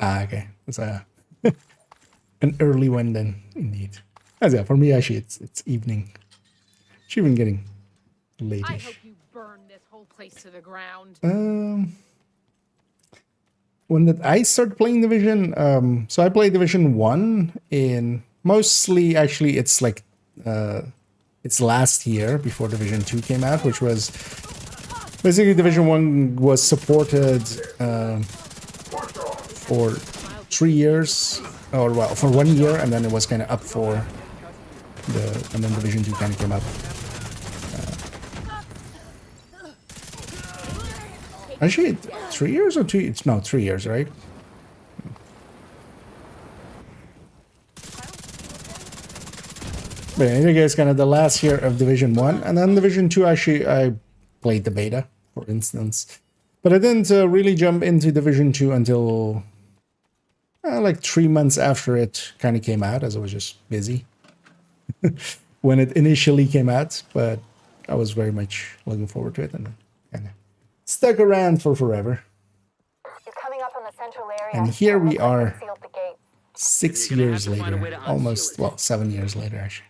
S1: Okay. It's an early one then, indeed. As yeah, for me actually it's evening. It's even getting late-ish.
S6: I hope you burn this whole place to the ground.
S1: When did I start playing Division? So I played Division 1 in mostly, actually, it's like it's last year before Division 2 came out, which was basically Division 1 was supported for 3 years, or well, for 1 year, and then it was kind of up for and then Division 2 kind of came up. Actually, 3 years or 2 years? No, 3 years, right? But I think it's kind of the last year of Division 1. And then Division 2, actually, I played the beta, for instance. But I didn't really jump into Division 2 until like 3 months after it kind of came out, as I was just busy when it initially came out. But I was very much looking forward to it and kind of stuck around for forever.
S9: coming up on the central area.
S1: And here we
S9: Looks like
S1: are
S9: they sealed the gate.
S1: 6
S3: You're gonna
S1: years
S3: have to find a way
S1: later.
S3: to unseal
S1: Almost,
S3: it.
S1: well, 7 years later, actually.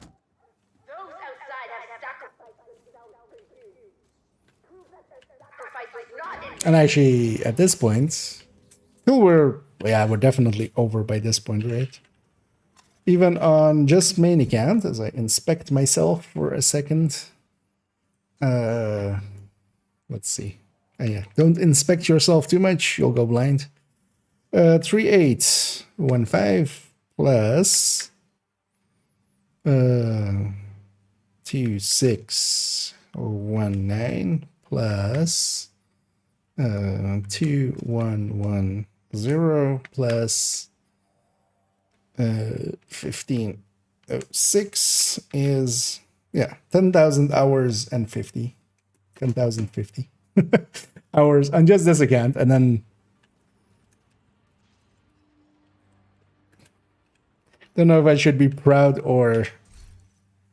S8: Those outside have sacrificed themselves for you. Prove that their sacrifice was not in
S1: And actually, at this point, we're definitely over by this point, right? Even on just main account, as I inspect myself for a second. Let's see. Yeah, don't inspect yourself too much, you'll go blind. 3815 plus 2619 plus 2110 plus 1506 is 10,000 hours and 50. 10,050 hours on just this account, and then don't know if I should be proud or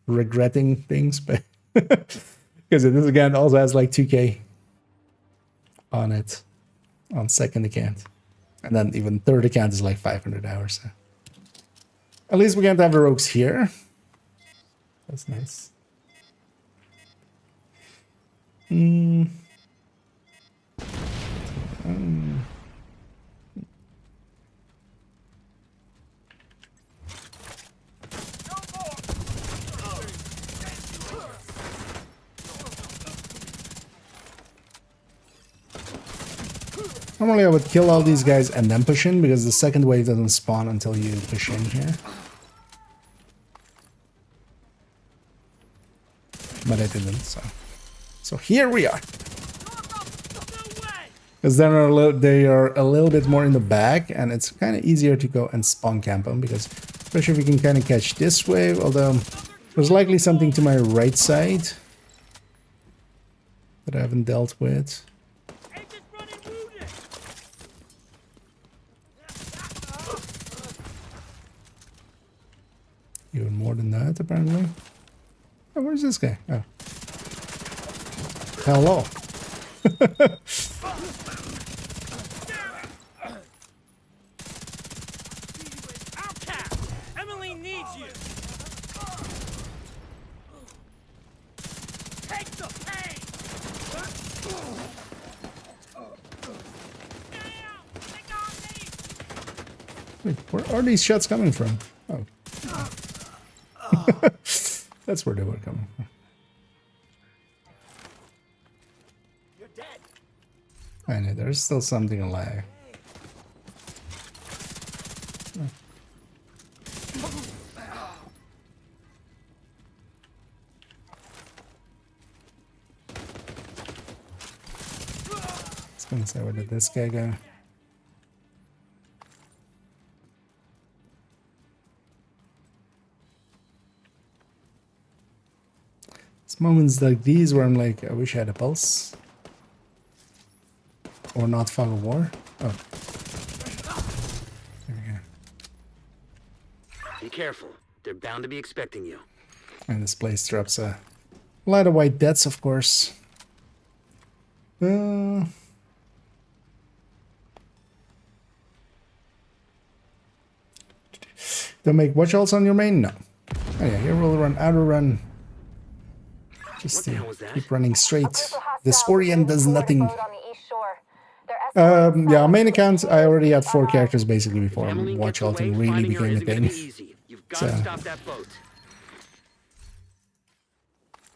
S1: regretting things, but because this account also has like 2K on it on second account, and then even third account is like 500 hours. So at least we can't have the rogues here. That's nice. Normally I would kill all these guys and then push in, because the second wave doesn't spawn until you push in here. But I didn't, so here we are. Because then they are a little bit more in the back, and it's kind of easier to go and spawn camp them, because especially if you can kind of catch this wave, although there's likely something to my right side that I haven't dealt with. Even more than that, apparently. Oh, where's this guy? Oh. Hello.
S7: Emily needs you. Take the pain.
S1: Wait, where are these shots coming from? Oh. That's where they were coming from.
S7: You're dead.
S1: I know, there's still something alive. I was gonna say, where did this guy go? It's moments like these where I'm like, I wish I had a pulse. Or not fog of war. Oh. There we go.
S3: Be careful. They're bound to be expecting you.
S1: And this place drops a lot of white deaths, of course. Don't make watch outs on your main? No. Oh yeah, here we'll run outer run. Just to keep running straight. This Orient does nothing. Yeah, on main account, I already had 4 characters basically before watch outing really became a thing. So.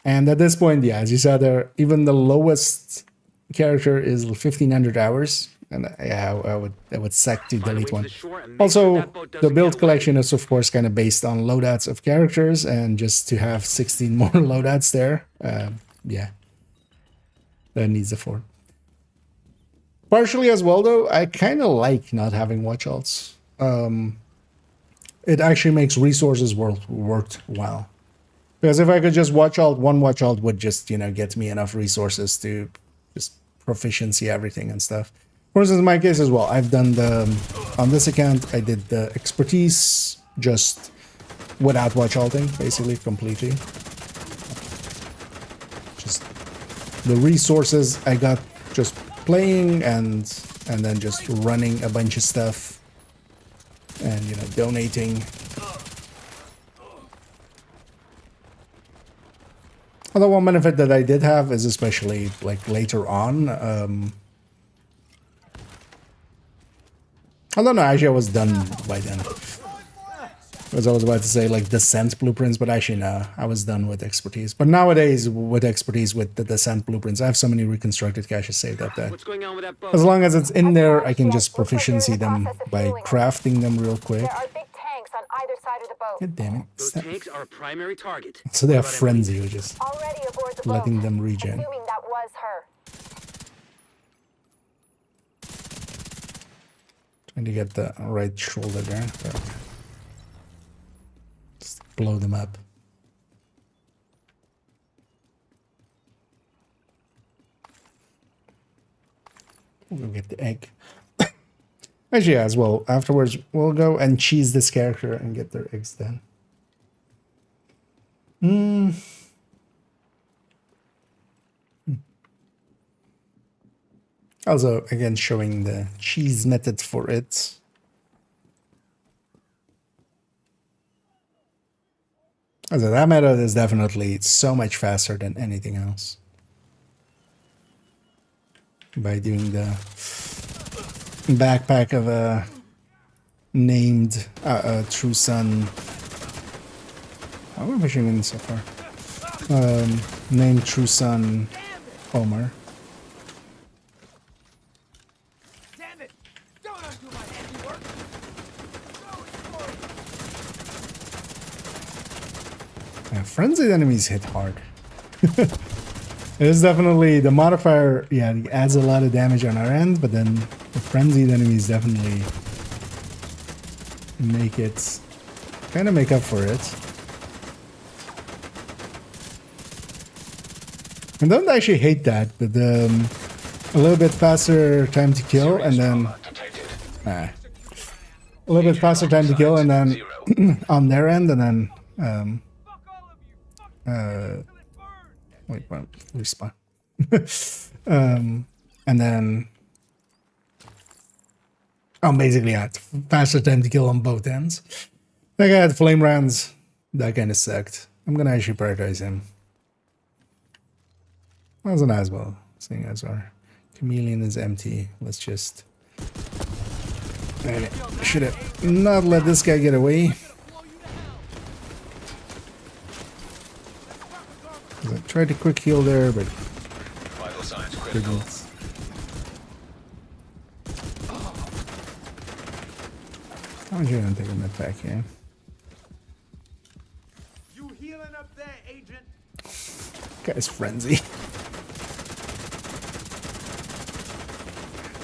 S1: And at this point, yeah, as you saw there, even the lowest character is 1,500 hours. And yeah, I would sack to delete one. Also, the build collection is of course kind of based on loadouts of characters, and just to have 16 more loadouts there, yeah, that needs a 4. Partially as well though, I kind of like not having watch outs. It actually makes resources worthwhile. Because if I could just watch out, one watch out would just, you know, get me enough resources to just proficiency everything and stuff. For instance, in my case as well, I've done the, on this account, I did the expertise just without watch alting, basically, completely. Just the resources I got just playing and then just running a bunch of stuff and, you know, donating. Although one benefit that I did have is, especially like later on, I don't know, actually I was done by then. Because I was about to say like descent blueprints, but actually no, I was done with expertise. But nowadays with expertise with the descent blueprints, I have so many reconstructed caches saved up there.
S3: What's going on with that boat?
S1: As long as it's in there, I can just proficiency them by crafting them real quick.
S9: There are big tanks on either side of the boat.
S1: God damn it.
S3: Those tanks are a primary target.
S1: So they have
S3: What about
S1: frenzy, which is
S9: Already aboard the boat.
S1: letting them regen.
S9: Assuming that was her.
S1: Trying to get the right shoulder there. But just blow them up. We'll get the egg. Actually, yeah, as well. Afterwards, we'll go and cheese this character and get their eggs then. Also, again, showing the cheese method for it. Also, that method is definitely so much faster than anything else. By doing the backpack of a named True Son. How are we pushing in so far? Named True Son Homer.
S2: Damn it! Don't undo my handiwork!
S1: Yeah, frenzied enemies hit hard. It is definitely the modifier, yeah, it adds a lot of damage on our end, but then the frenzied enemies definitely make it, kind of make up for it. I don't actually hate that, but a little bit faster time to kill, and then a little bit faster time to kill, and then on their end, and then wait, well, respawn. And then basically yeah, faster time to kill on both ends. That guy had flame rounds. That kind of sucked. I'm gonna actually prioritize him. Wasn't as well, seeing as our chameleon is empty. Let's just... I should have not let this guy get away. I tried to quick heal there, but
S5: Vital signs critical.
S1: didn't. I'm sure I'm taking that back here.
S2: You healing up there, Agent?
S1: Guy's frenzy.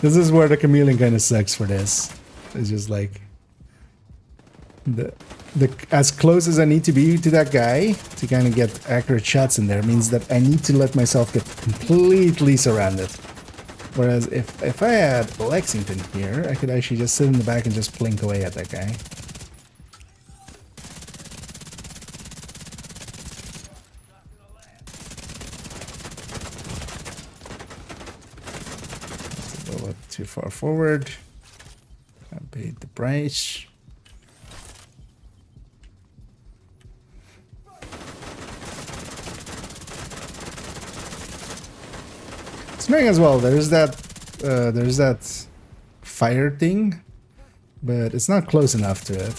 S1: This is where the chameleon kind of sucks for this. It's just like the as close as I need to be to that guy to kind of get accurate shots in there means that I need to let myself get completely surrounded. Whereas if I had Lexington here, I could actually just sit in the back and just blink away at that guy. A little too far forward. I paid the price. It's annoying as well. There's that fire thing, but it's not close enough to it.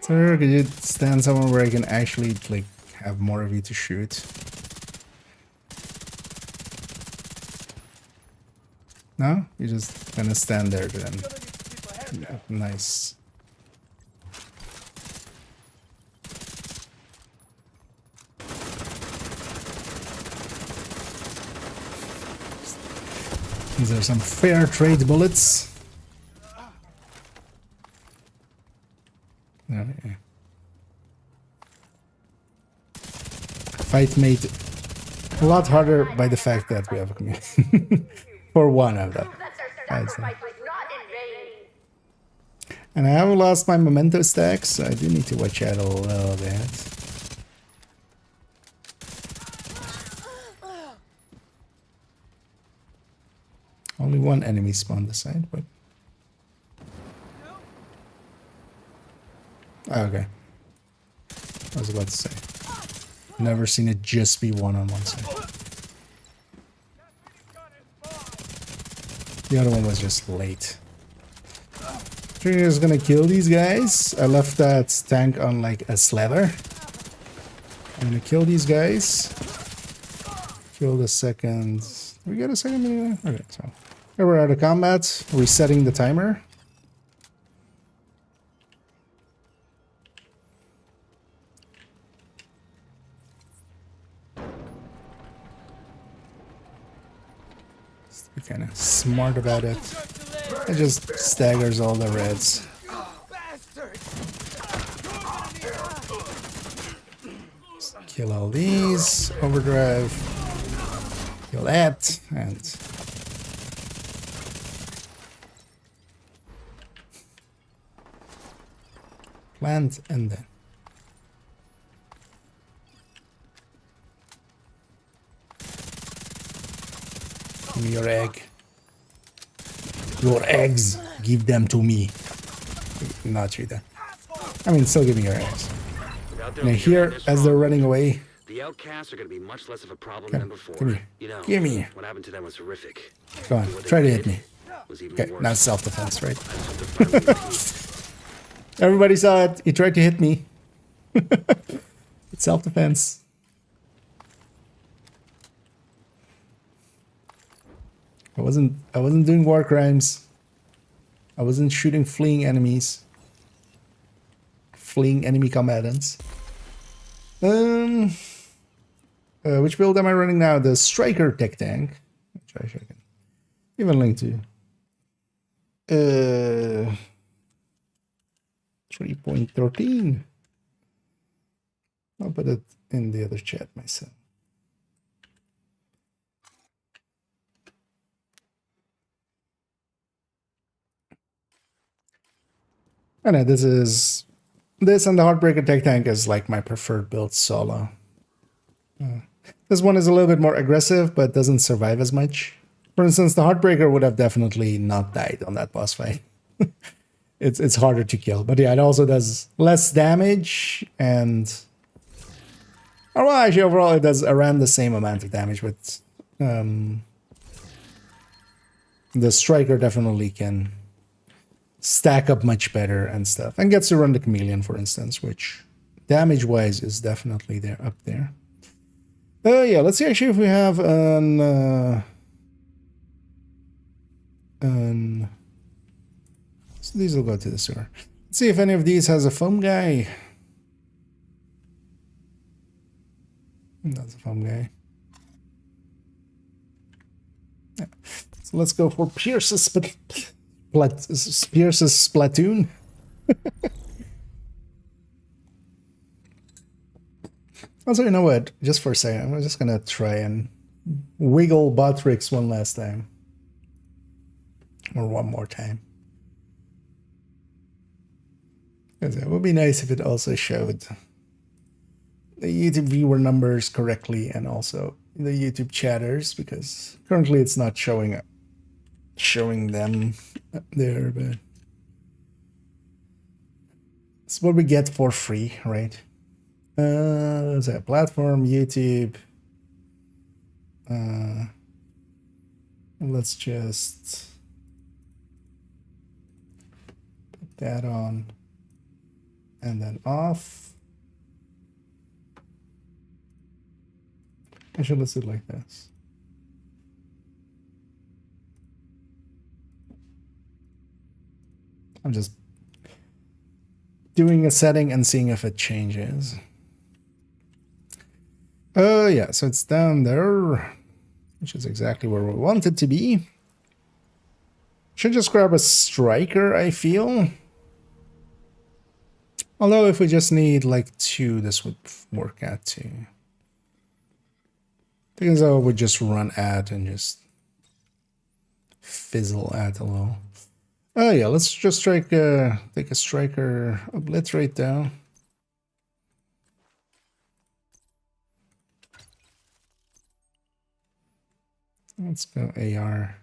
S1: So could you stand somewhere where I can actually like have more of you to shoot? No? You just gonna stand there then. Yeah, nice. These are some fair trade bullets. Oh, yeah. Fight made a lot harder by the fact that we have a community. For one of them. And I haven't lost my memento stacks, so I do need to watch out a little bit. Only one enemy spawned this side, but... Oh, okay. I was about to say. Never seen it just be one on one side. The other one was just late. Trigger's gonna kill these guys. I left that tank on like a slather. I'm gonna kill these guys. Kill the second... Did we get a second minute? Okay, so... Here we're out of combat. Resetting the timer. Be kind of smart about it. It just staggers all the reds. Just kill all these. Overdrive. Kill that. And... plant and then... Give me your egg. Your eggs. Give them to me. Not you then. I mean, still give me your eggs. And I hear as they're running away.
S3: The outcasts are going to be much less of a problem than before.
S1: Give me.
S3: You know,
S1: Give me.
S3: what happened to them was horrific.
S1: Go on. Try to hit me. Okay, now it's self-defense, right? Everybody saw it. He tried to hit me. It's self-defense. I wasn't doing war crimes. I wasn't shooting fleeing enemies. Fleeing enemy combatants. Which build am I running now? The Striker tech tank. Which I can give a link to. 3.13. I'll put it in the other chat myself. I know this and the Heartbreaker tech tank is like my preferred build solo. This one is a little bit more aggressive, but doesn't survive as much. For instance, the Heartbreaker would have definitely not died on that boss fight. It's harder to kill, but yeah, it also does less damage and... Oh, well, actually, overall, it does around the same amount of damage, but the Striker definitely can stack up much better and stuff, and gets to run the Chameleon, for instance, which damage-wise is definitely there up there. Yeah, let's see actually if we have so these will go to the sewer. Let's see if any of these has a foam guy. That's a foam guy. Yeah. So let's go for Pierce's Splatoon. Also, you know what? Just for a second, I'm just gonna try and wiggle Botrix one last time. Or one more time. Because it would be nice if it also showed the YouTube viewer numbers correctly and also the YouTube chatters, because currently it's not showing them there, but it's what we get for free, right? Let's say platform, YouTube. Let's just put that on and then off. Actually, let's do it like this. I'm just doing a setting and seeing if it changes. Yeah, so it's down there, which is exactly where we want it to be. Should just grab a Striker, I feel. Although if we just need like 2, this would work out too. Because I would just run at and just fizzle at a little. Oh yeah, let's just take a striker obliterate down. Let's go AR.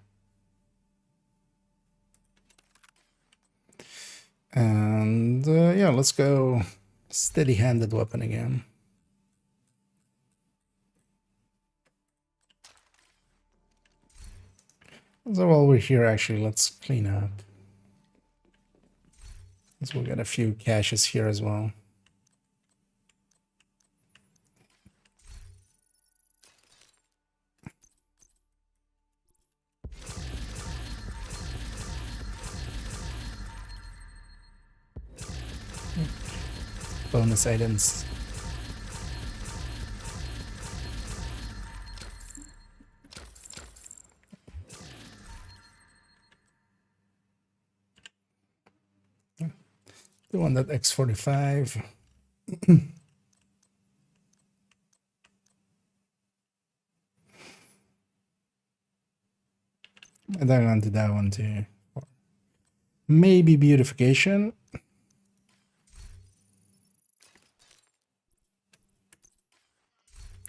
S1: And yeah, let's go steady-handed weapon again. So while we're here, actually, let's clean up. So we'll get a few caches here as well. Bonus items. The one that X45. And then onto that one too. Maybe beautification.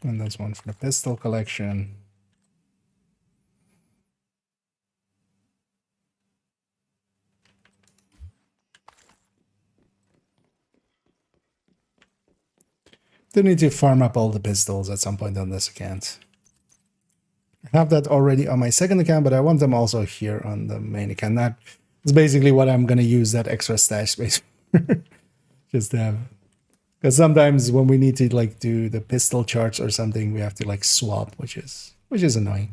S1: And that's one for the pistol collection. Do need to farm up all the pistols at some point on this account. I have that already on my second account, but I want them also here on the main account. That is basically what I'm going to use that extra stash space for. Just to have. Because sometimes when we need to like do the pistol charts or something, we have to like swap, which is annoying.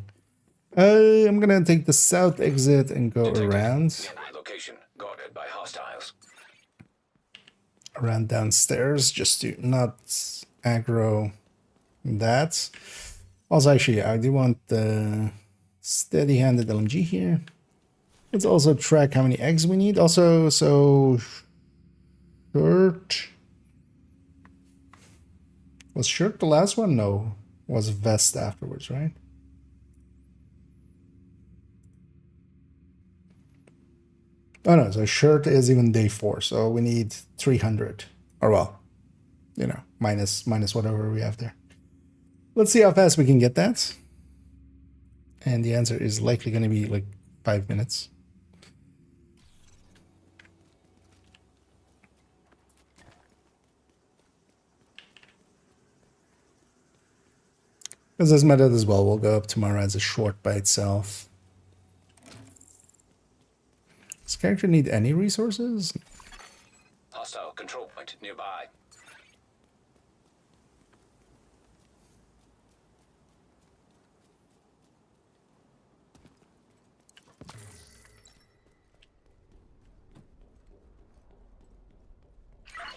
S1: I'm going to take the south exit and go around.
S5: Location guarded by hostiles.
S1: Around downstairs just to not aggro that. Also, actually, I do want the steady-handed LMG here. Let's also track how many eggs we need. Also, so shirt. Was shirt the last one? No, was vest afterwards, right? Oh no, so shirt is even day 4, so we need 300. Or well, you know, minus whatever we have there. Let's see how fast we can get that. And the answer is likely going to be like 5 minutes. Because this method as well will go up tomorrow as a short by itself. Does character need any resources?
S5: Hostile control point nearby.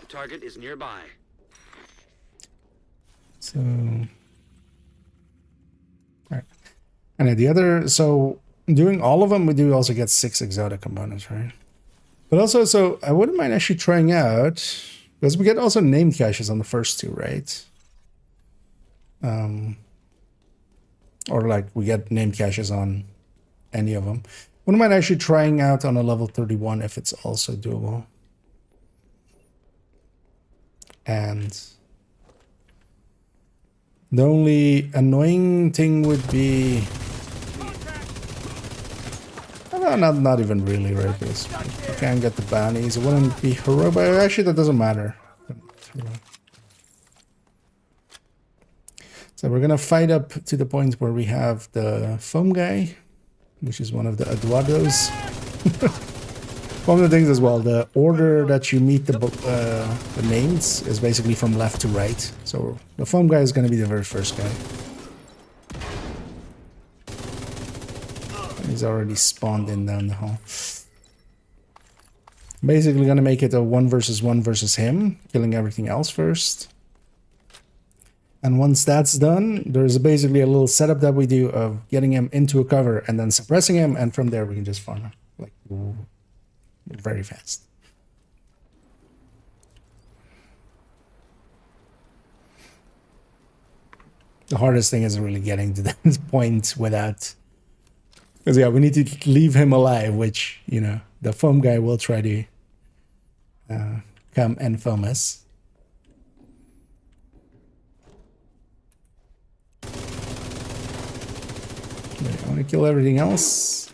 S3: The target is nearby.
S1: So, all right. And the other, so doing all of them, we do also get 6 exotic components, right? But also, so I wouldn't mind actually trying out, because we get also named caches on the first 2, right? Or like we get named caches on any of them. Wouldn't mind actually trying out on a level 31 if it's also doable. And the only annoying thing would be, well, not even really, right? Because you can't get the bounties. It wouldn't be heroic, but actually that doesn't matter. So we're gonna fight up to the point where we have the foam guy, which is one of the Eduardos. One of the things as well, the order that you meet the names is basically from left to right. So the foam guy is going to be the very first guy. He's already spawned in down the hall. Basically going to make it a 1 versus 1 versus him, killing everything else first. And once that's done, there's basically a little setup that we do of getting him into a cover and then suppressing him, and from there we can just farm him. Like, ooh. Very fast. The hardest thing is really getting to that point without, because yeah, we need to leave him alive, which, you know, the foam guy will try to come and foam us. Okay, I want to kill everything else.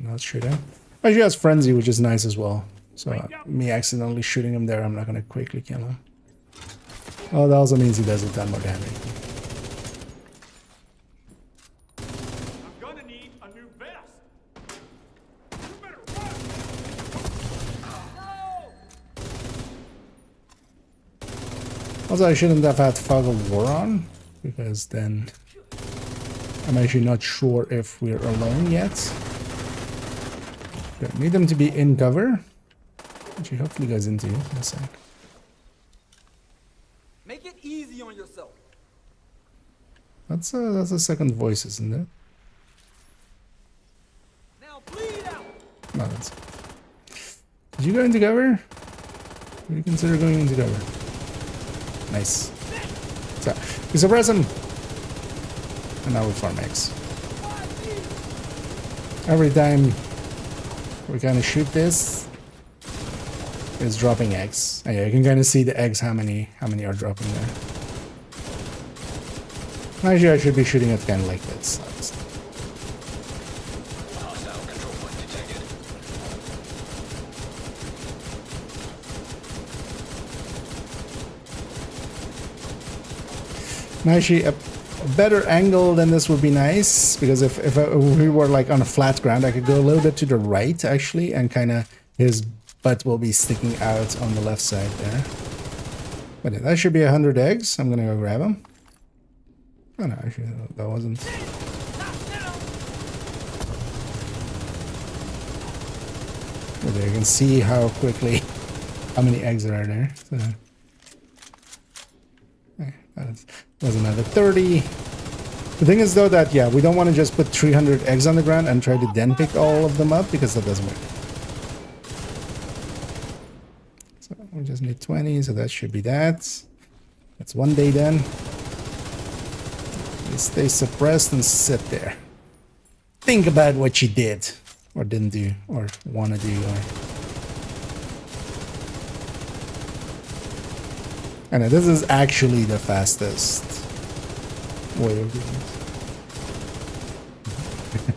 S1: Not shoot him. Oh, she has frenzy, which is nice as well. So me accidentally shooting him there, I'm not gonna quickly kill him. Oh, that also means he does a ton more damage.
S7: I'm gonna need a new vest. You better run. No!
S1: Also, I shouldn't have had Fog of War on, because then I'm actually not sure if we're alone yet. Okay, need them to be in cover, which he hopefully goes into in a sec.
S7: Make it easy on yourself.
S1: That's a second voice, isn't it?
S7: Now bleed out.
S1: No, that's. Did you go into cover? Would you consider going into cover? Nice. So we suppress him, and now we farm X. Every time we kind of shoot this, it's dropping eggs. Oh, yeah, you can kind of see the eggs, how many are dropping there. Actually, I should be shooting it kind of like this.
S5: Hostile control point detected.
S1: Actually, a better angle than this would be nice, because if we were like on a flat ground, I could go a little bit to the right actually, and kind of his butt will be sticking out on the left side there. But yeah, that should be 100 eggs. I'm gonna go grab them. Oh no, actually that wasn't. But there you can see how quickly, how many eggs there are there. So, that was another 30. The thing is though that, yeah, we don't want to just put 300 eggs on the ground and try to then pick all of them up, because that doesn't work. So we just need 20, so that should be that. That's one day then. You stay suppressed and sit there. Think about what you did, or didn't do, or want to do, or... And this is actually the fastest way of doing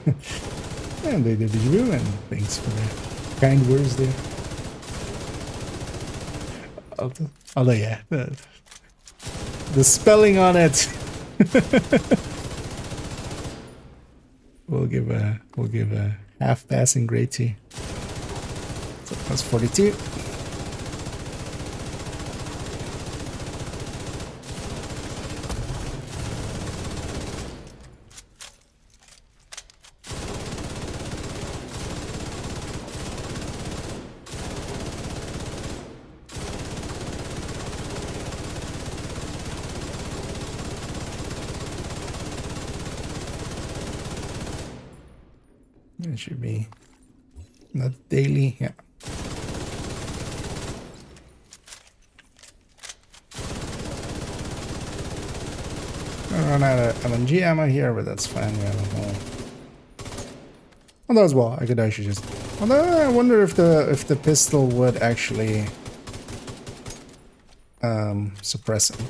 S1: it. And they did you, and thanks for the kind words there. Although yeah, the spelling on it. we'll give a half passing grade to. So that's 42. It should be not daily, yeah. I run out of LMG ammo here, but that's fine. We have a whole. Although as well, I could actually just. Although I wonder if the pistol would actually suppress him.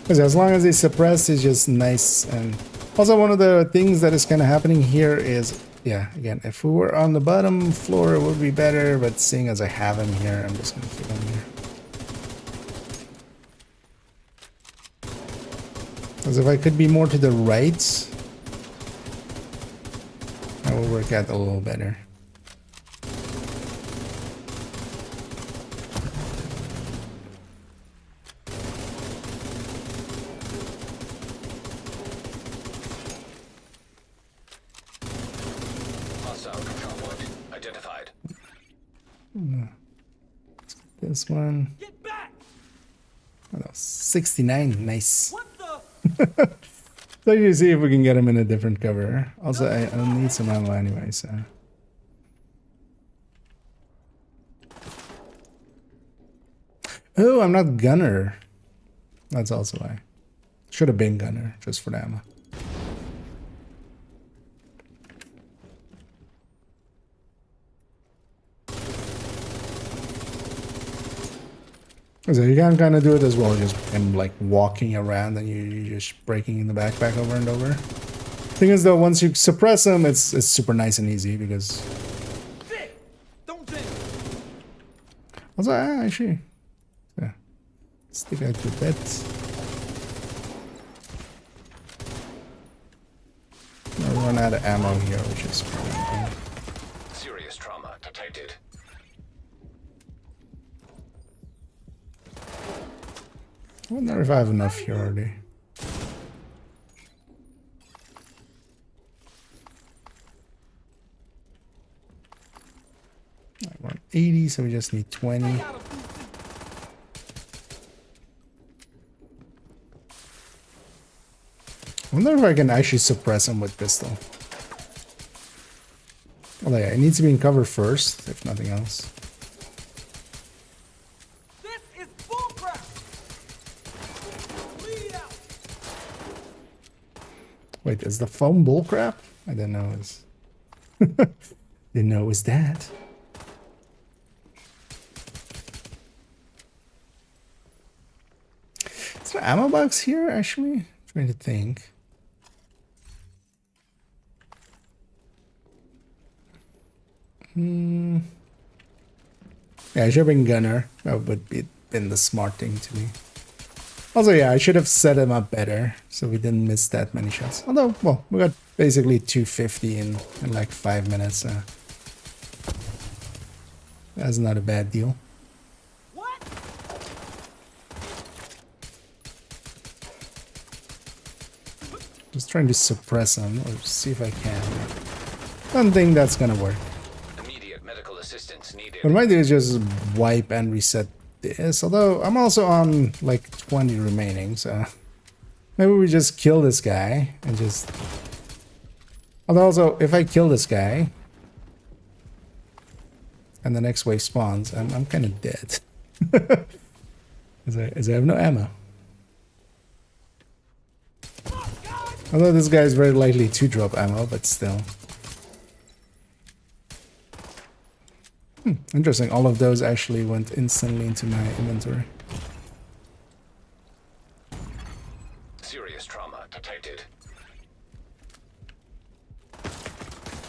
S1: Because as long as he's suppressed, it's just nice. And also one of the things that is kind of happening here is. Yeah, again, if we were on the bottom floor, it would be better, but seeing as I have him here, I'm just going to keep him here. Because if I could be more to the right, that will work out a little better. This one.
S7: Get back!
S1: Oh, that was 69. Nice.
S7: What the?
S1: So you see if we can get him in a different cover. Also, I need some ammo anyway, so. Oh, I'm not gunner. That's also why. Should have been gunner, just for the ammo. So you can kind of do it as well, just like walking around and you're just breaking in the backpack over and over. Thing is though, once you suppress them, it's super nice and easy because. Also, actually, yeah, stick out to that. I run out of ammo here, which is probably.
S5: Serious trauma detected.
S1: I wonder if I have enough here already. We're on 80, so we just need 20. I wonder if I can actually suppress him with pistol. Well, yeah, it needs to be in cover first, if nothing else.
S7: This is bullcrap. Lead out.
S1: Wait, is the foam bullcrap? I didn't know it was. Didn't know it was that. Is there ammo box here, actually? I'm trying to think. Yeah, I should have been gunner. That would have been the smart thing to do. Also, yeah, I should have set him up better so we didn't miss that many shots. Although, well, we got basically 250 in like 5 minutes. That's not a bad deal.
S7: What?
S1: Just trying to suppress him or see if I can. Don't think that's gonna work.
S5: Immediate medical assistance needed.
S1: What I might do is just wipe and reset this. Although I'm also on like 20 remaining, so maybe we just kill this guy and just. Although also, if I kill this guy and the next wave spawns, I'm kind of dead. as I have no ammo. Although this guy is very likely to drop ammo, but still. Interesting, all of those actually went instantly into my inventory.
S5: Serious trauma detected.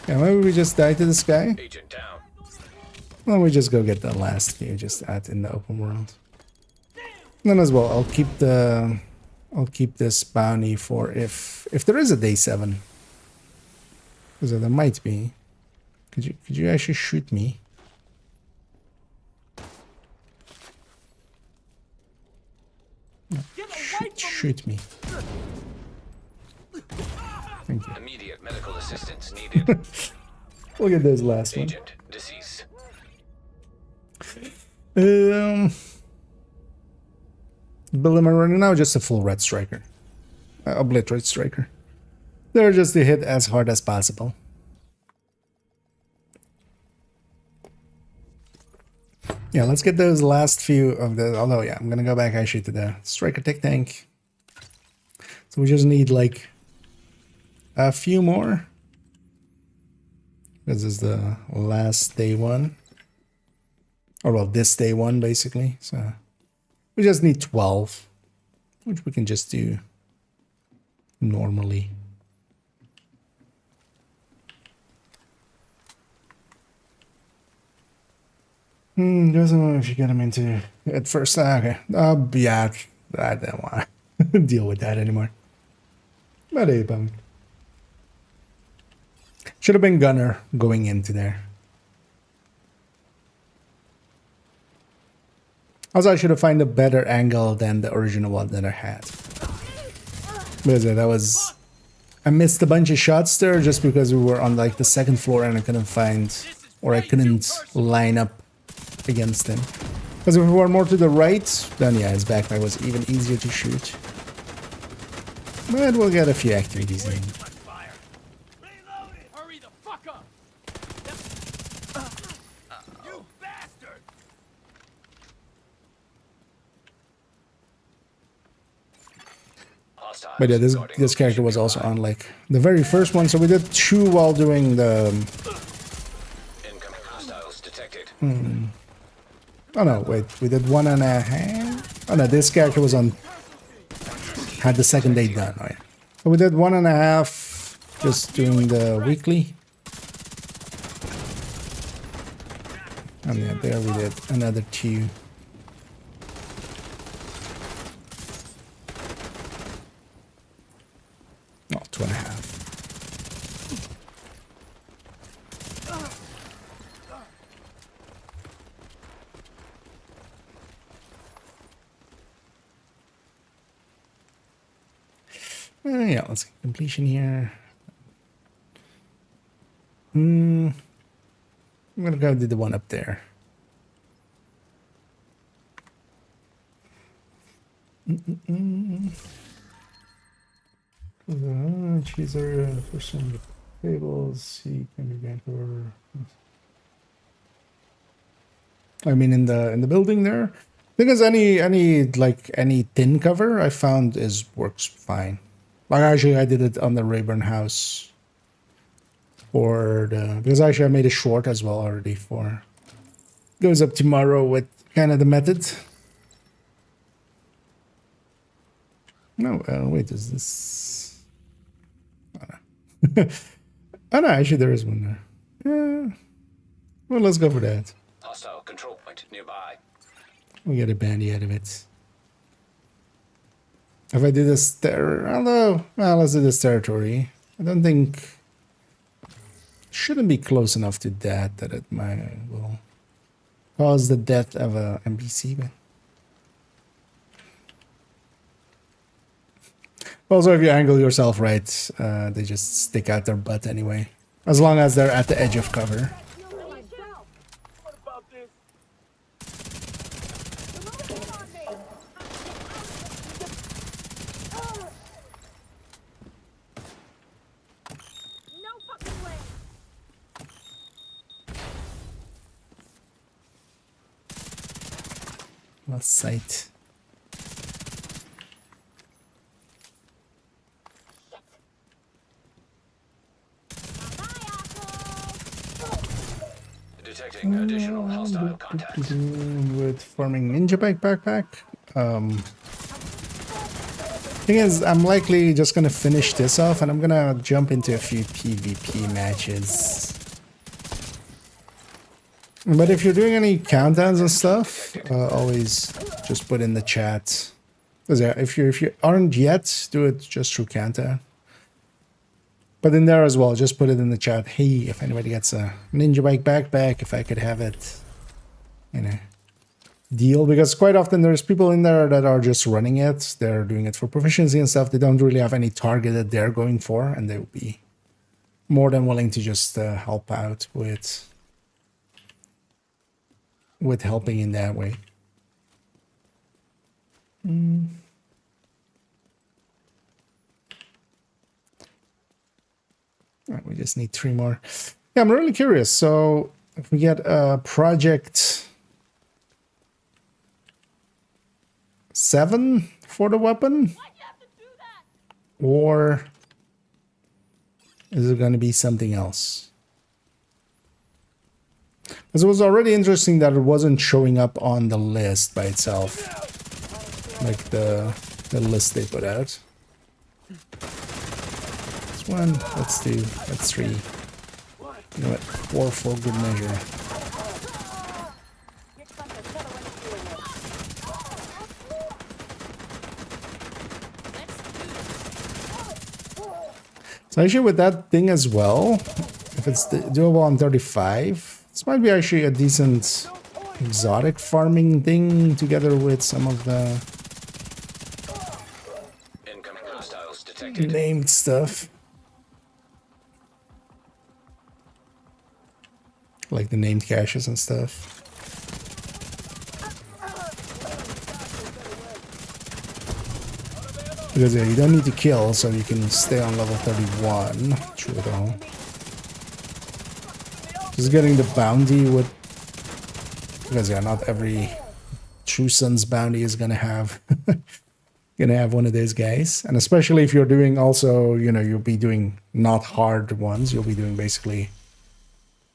S1: Yeah, maybe we just die to this guy.
S5: Agent down.
S1: Then we just go get the last few just out in the open world. And then as well, I'll keep this bounty for if there is a day 7. Because there might be. Could you actually shoot me? No, shoot me. Thank you.
S5: Immediate medical assistance needed.
S1: Look at this last one.
S5: Agent deceased.
S1: Build am I running now? Just a full red striker. Obliterate striker. They're just to hit as hard as possible. Yeah, let's get those last few of the. Although, yeah, I'm gonna go back actually to the striker tech tank. So we just need like a few more. This is the last day 1. Or well, this day 1 basically. So we just need 12, which we can just do normally. Doesn't know if you get him into at first. Okay. Yeah, I don't want to deal with that anymore. But hey, should have been gunner going into there. Also, I should have found a better angle than the original one that I had. Because that was... I missed a bunch of shots there just because we were on like the 2nd floor and I couldn't find... Or I couldn't line up against him. Because if we were more to the right, then yeah, his backpack was even easier to shoot. But we'll get a few activities in.
S7: Hurry the fuck up. You bastard.
S1: But yeah, this character was also on like the very first one, so we did 2 while doing the...
S5: Incoming hostiles detected.
S1: Oh no, wait, we did 1.5. Oh no, this character was on, had the second day done, right? So we did 1.5, just doing the weekly. And yeah, there we did another 2. Oh, 2.5. Yeah, let's get completion here. I'm gonna go do the one up there. Cheeser, first one with tables. He can be back over. I mean, in the building there. Because any thin cover I found works fine. Like actually, I did it on the Rayburn house. Because actually I made a short as well already for. Goes up tomorrow with kind of the method. No, wait, is this? Oh no. Oh no, actually there is one there. Yeah. Well, let's go for that.
S5: Hostile control point nearby.
S1: We get a bandy out of it. If I do this although, well, let's do this territory. I don't think shouldn't be close enough to that it will cause the death of a NPC. But also, if you angle yourself right, they just stick out their butt anyway. As long as they're at the edge of cover. Lost sight.
S5: Detecting additional hostile contacts.
S1: With farming ninja backpack. Thing is, I'm likely just gonna finish this off, and I'm gonna jump into a few PvP matches. But if you're doing any countdowns and stuff, always just put in the chat. Because yeah, if you aren't yet, do it just through countdown. But in there as well, just put it in the chat. Hey, if anybody gets a ninja bike backpack, if I could have it, you know, deal. Because quite often there's people in there that are just running it. They're doing it for proficiency and stuff. They don't really have any target that they're going for, and they will be more than willing to just help out with helping in that way. All right, we just need 3 more. Yeah, I'm really curious. So if we get a project 7 for the weapon, or is it going to be something else? Because it was already interesting that it wasn't showing up on the list by itself, like the list they put out. That's 1. Let's do. That's 3. You know what? 4 for good measure. So actually, with that thing as well, if it's doable on 35. This might be actually a decent exotic farming thing together with some of the
S5: Incoming hostiles detected.
S1: named stuff. Like the named caches and stuff. Because yeah, you don't need to kill, so you can stay on level 31 through it all. Just getting the bounty with, because yeah, not every True Sons bounty is gonna have one of those guys, and especially if you're doing also, you know, you'll be doing not hard ones, you'll be doing basically,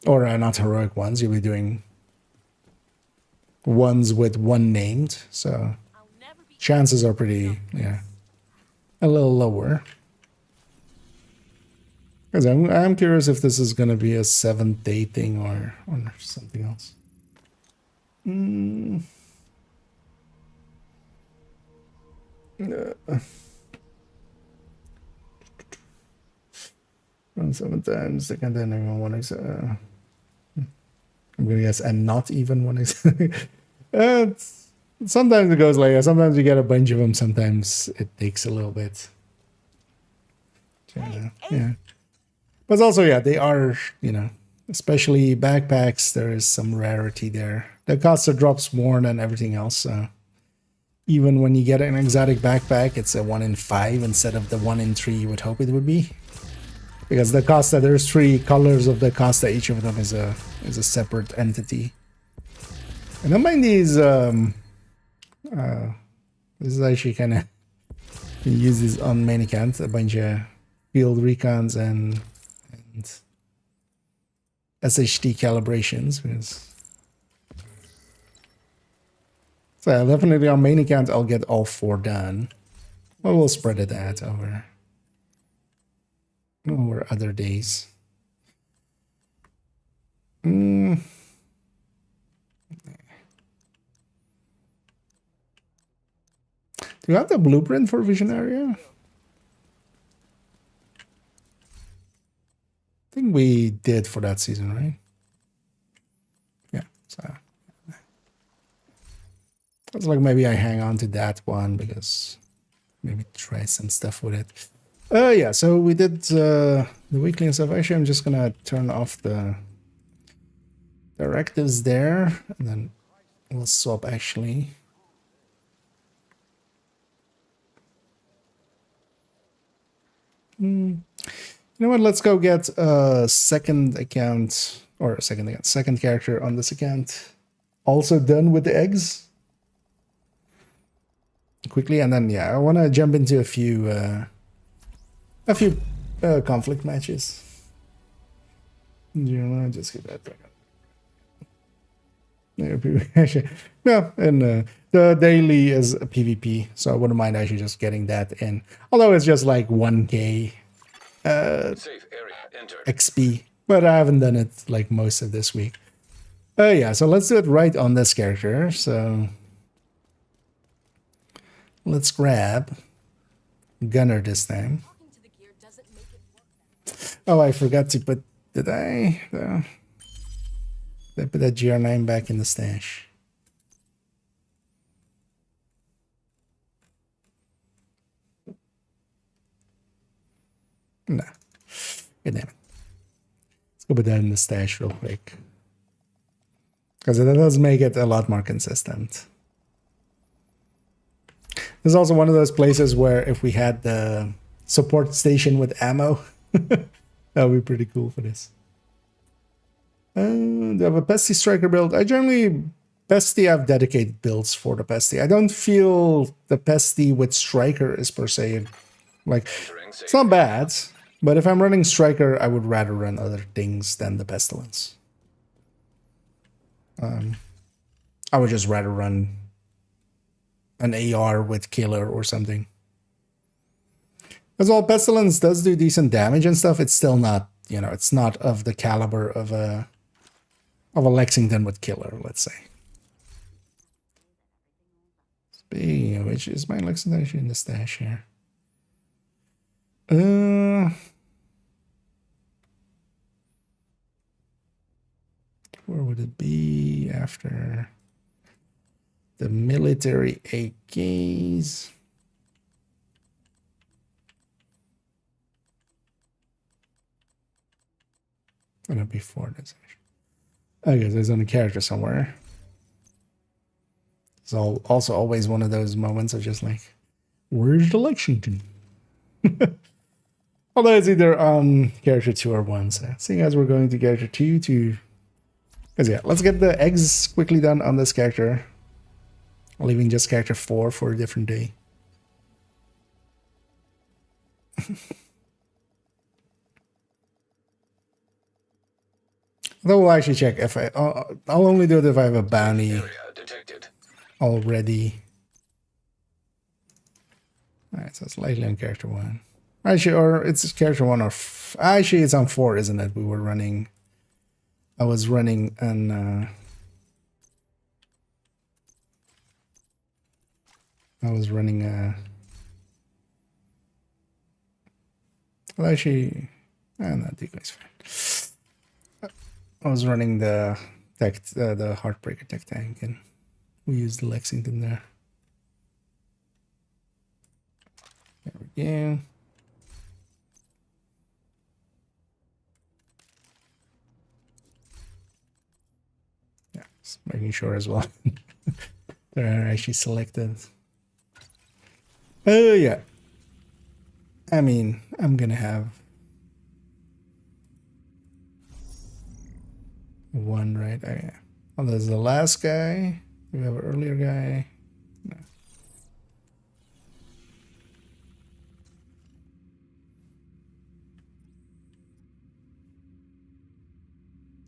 S1: or not heroic ones, you'll be doing ones with one named, so chances are pretty, yeah, a little lower. Because I'm curious if this is going to be a 7th day thing or something else. Run 7 times, second time everyone one I'm gonna guess, and not even one sometimes it goes like that. Sometimes you get a bunch of them. Sometimes it takes a little bit. Yeah. But also, yeah, they are, you know, especially backpacks, there is some rarity there. The cost of drops more than everything else. So even when you get an exotic backpack, it's a 1 in 5 instead of the 1 in 3 you would hope it would be. Because the cost that there's 3 colors of the cost that each of them is a separate entity. I don't mind these. This is actually kind of, you can use this on main account, a bunch of field recons and SHD calibrations. Because so definitely on main account I'll get all 4 done. Well, we'll spread it out over other days. Do you have the blueprint for Vision Area? I think we did for that season, right? Yeah, so it's like maybe I hang on to that one because maybe try some stuff with it. Yeah, so we did the weekly and stuff. Actually, I'm just gonna turn off the directives there, and then we'll swap actually. You know what? Let's go get a second account or second character on this account. Also done with the eggs quickly, and then yeah, I want to jump into a few conflict matches. You want to just get that back up? No, and the daily is a PvP, so I wouldn't mind actually just getting that in. Although it's just like 1k
S5: Safe area entered.
S1: XP, but I haven't done it like most of this week. Yeah, so let's do it right on this character. So let's grab Gunner this time. Oh, I forgot to put, did I put that GR9 back in the stash? No. God damn it. Let's go put that in the stash real quick. Because it does make it a lot more consistent. This is also one of those places where if we had the support station with ammo, that would be pretty cool for this. Do I have a Pesty Striker build? I generally, Pesty, have dedicated builds for the Pesty. I don't feel the Pesty with Striker is per se, like, it's not bad, but if I'm running Striker, I would rather run other things than the Pestilence. I would just rather run an AR with Killer or something. As well, Pestilence does do decent damage and stuff. It's still not, you know, it's not of the caliber of a Lexington with Killer, let's say. Speaking of which, is my Lexington actually in the stash here? Where would it be after the military AKs? Gonna before this. I guess there's on a character somewhere. It's also always one of those moments of just like, where's the Lexington? Although it's either on character 2 or 1. So seeing as we're going to character 2 to... Because yeah, let's get the eggs quickly done on this character. Leaving just character 4 for a different day. Though we'll actually check if I'll only do it if I have a bounty
S5: detected.
S1: already. Alright, so it's likely on character 1. Actually, or it's character 1 or... Actually, it's on 4, isn't it? We were running... I was running an... I was running a... Well, actually... no, decoy's fine. I was running the tech, the Heartbreaker tech tank, and we used the Lexington there. There we go. Yeah, just making sure as well. They're actually selected. Oh, yeah. I mean, I'm gonna have one, right? Oh, yeah. Oh, there's the last guy. We have an earlier guy. No.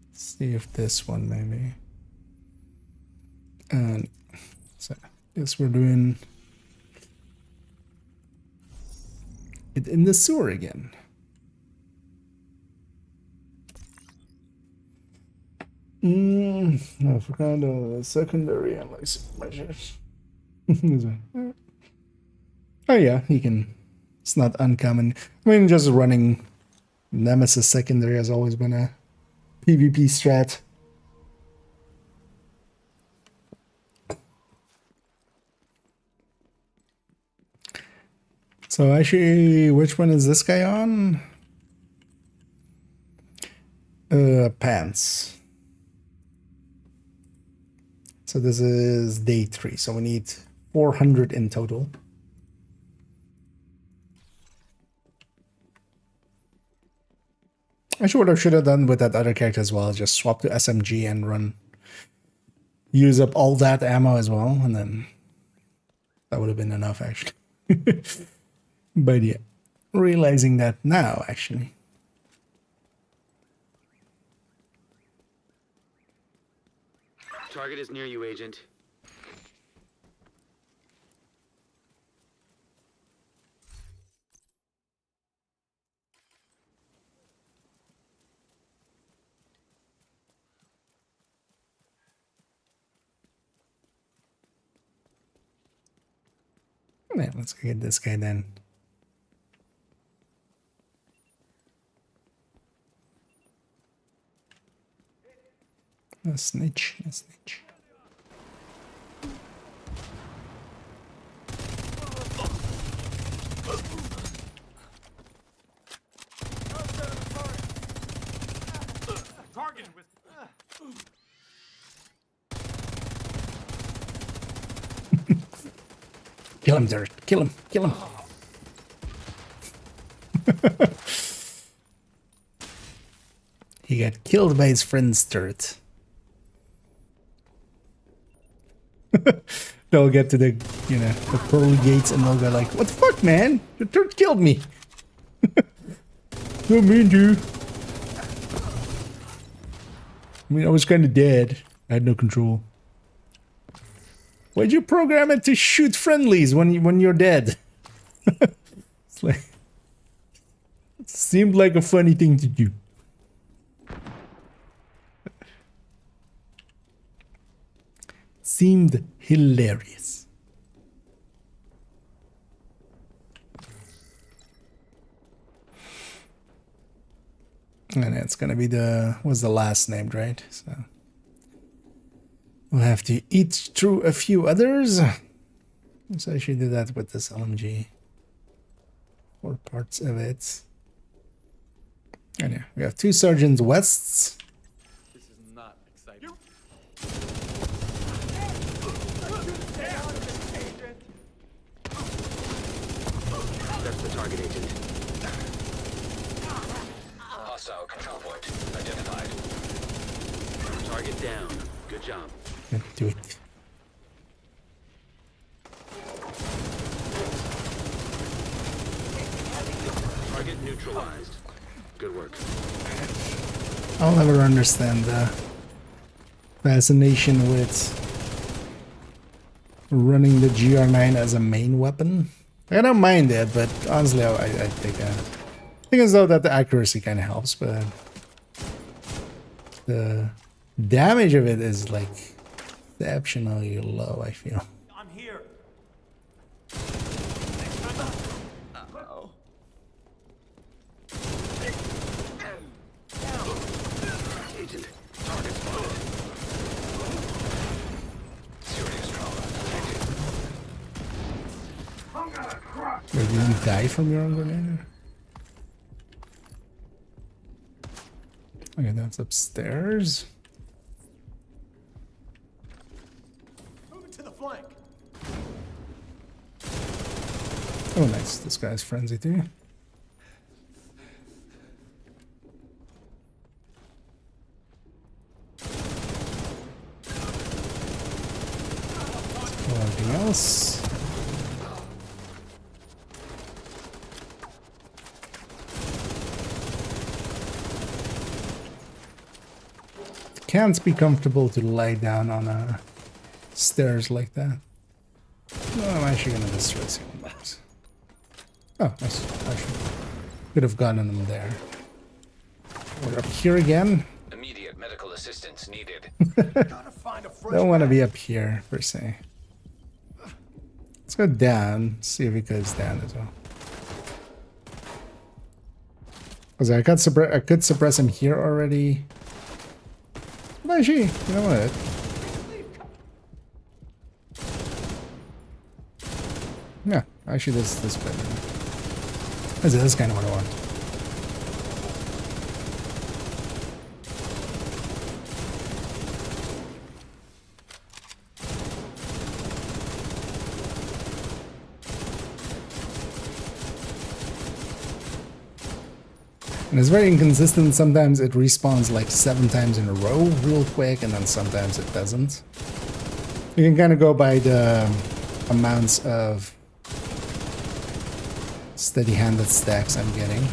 S1: Let's see if this one maybe. And so yes, we're doing it in the sewer again. I forgot the secondary analysis measures. Oh yeah, you can. It's not uncommon. I mean, just running Nemesis secondary has always been a PvP strat. So actually, which one is this guy on? Pants. So this is day 3. So we need 400 in total. Actually, what I should have done with that other character as well is just swap to SMG and run. Use up all that ammo as well, and then that would have been enough actually. But yeah, realizing that now actually.
S3: Target is near you, Agent.
S1: Yeah, let's go get this guy then. A snitch, a snitch. Kill him, Dirt. Kill him. Kill him. He got killed by his friend's turret. They'll get to the, you know, the pearl gates and they'll go like, what the fuck, man? The turret killed me. No, mean dude. I mean, I was kind of dead. I had no control. Why'd you program it to shoot friendlies when you're dead? It's like, it seemed like a funny thing to do. Seemed hilarious. And it's gonna be the, was the last named, right? So we'll have to eat through a few others. So I should do that with this LMG. 4 parts of it. And yeah, we have 2 Sergeant Wests.
S7: This is not exciting.
S3: That's the target, Agent.
S5: Hostile control point identified.
S3: Target down. Good job.
S1: Yeah, do it.
S3: Target neutralized. Good work.
S1: I'll never understand the fascination with running the GR9 as a main weapon. I don't mind it, but honestly, I think as though that the accuracy kind of helps, but the damage of it is like exceptionally low, I feel.
S7: I'm here.
S3: Agent, target spotted.
S5: Serious trauma.
S1: Wait, did you die from your own grenade? Okay, that's upstairs.
S7: Moving to the flank.
S1: Oh, nice. This guy's frenzy too. Anything else? Can't be comfortable to lie down on stairs like that. No, I'm actually gonna destroy some box. Oh, nice. Actually, could have gotten them there. We're up here again.
S5: Immediate medical assistance needed.
S7: Gotta find a fresh
S1: Don't want to be up here per se. Let's go down. See if it goes down as well. Because I could suppress him here already. But actually, you know what? Yeah, actually this better. That's kind of what I want. And it's very inconsistent. Sometimes it respawns like 7 times in a row real quick, and then sometimes it doesn't. You can kind of go by the amounts of steady-handed stacks I'm getting.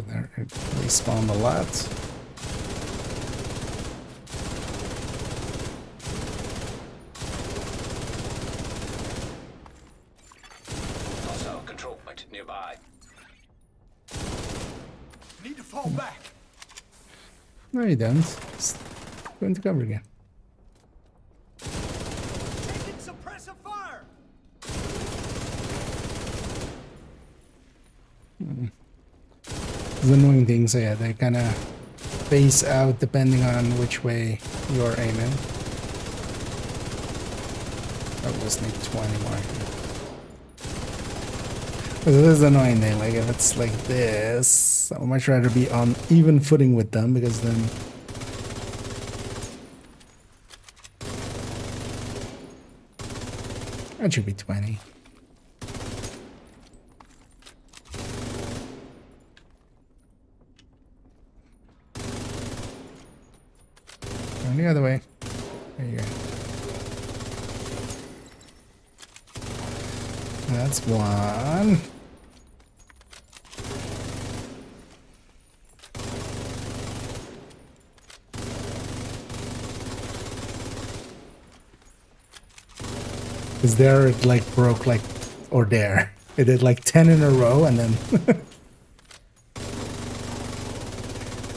S1: There, it respawned a lot.
S5: Also, control point nearby.
S7: Need to fall back.
S1: No, you don't. Just go into cover again.
S7: Taking suppressive fire.
S1: It's an annoying thing, so yeah, they kind of face out depending on which way you're aiming. I just need 20 more. This is an annoying thing, like if it's like this, I would much rather be on even footing with them, because then that should be 20. Turn the other way. There you go. That's one. Is there it like broke like, or there? It did like 10 in a row and then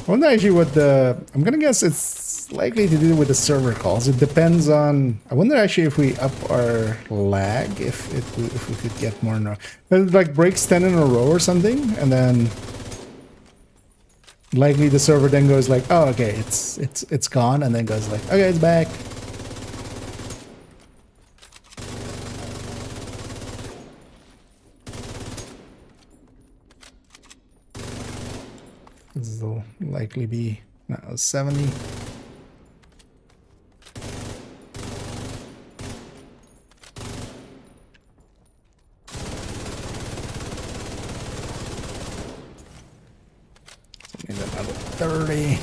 S1: I wonder actually what the, I'm gonna guess it's likely to do with the server calls. It depends on, I wonder actually if we up our lag, if we could get more in a row. It like breaks 10 in a row or something, and then likely the server then goes like, oh okay, it's gone, and then goes like, okay, it's back. This will likely be 70. So need another 30.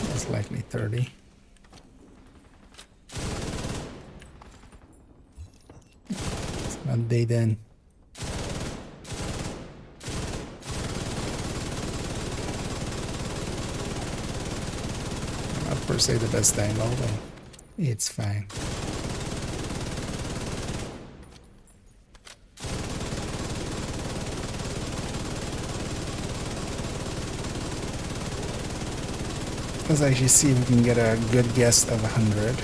S1: That's likely 30. Not day then. never say the best time. Well, then it's fine. Let's actually see if we can get a good guess of 100.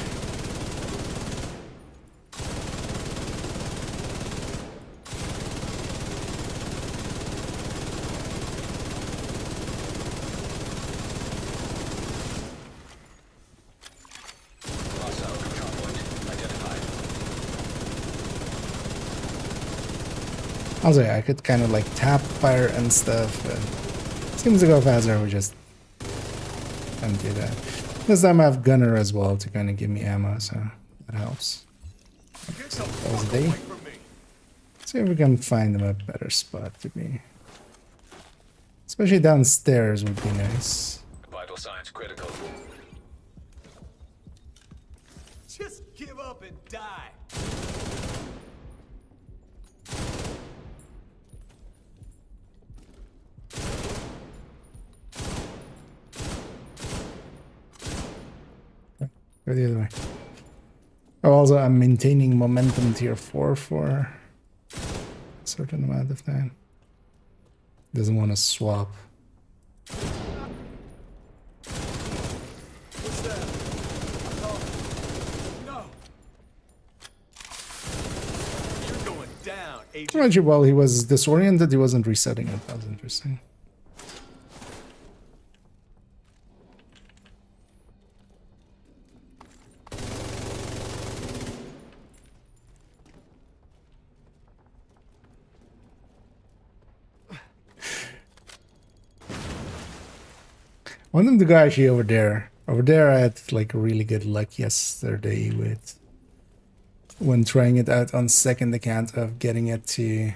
S5: Hostile control point identified.
S1: Also, yeah, I could kind of like tap fire and stuff, but it seems to go faster. We just don't do that. This time I have gunner as well to kind of give me ammo, so that helps. That was a day. See if we can find them a better spot to be. Especially downstairs would be nice.
S5: Vital signs critical.
S2: Just give up and die.
S1: Go the other way. Oh, also, I'm maintaining momentum tier 4 for a certain amount of time. Doesn't want to swap.
S2: What's that? No. You're going down, Agent.
S1: Actually, while he was disoriented, he wasn't resetting it. That was interesting. I want them to go actually over there. Over there, I had like really good luck yesterday with when trying it out on second account of getting it to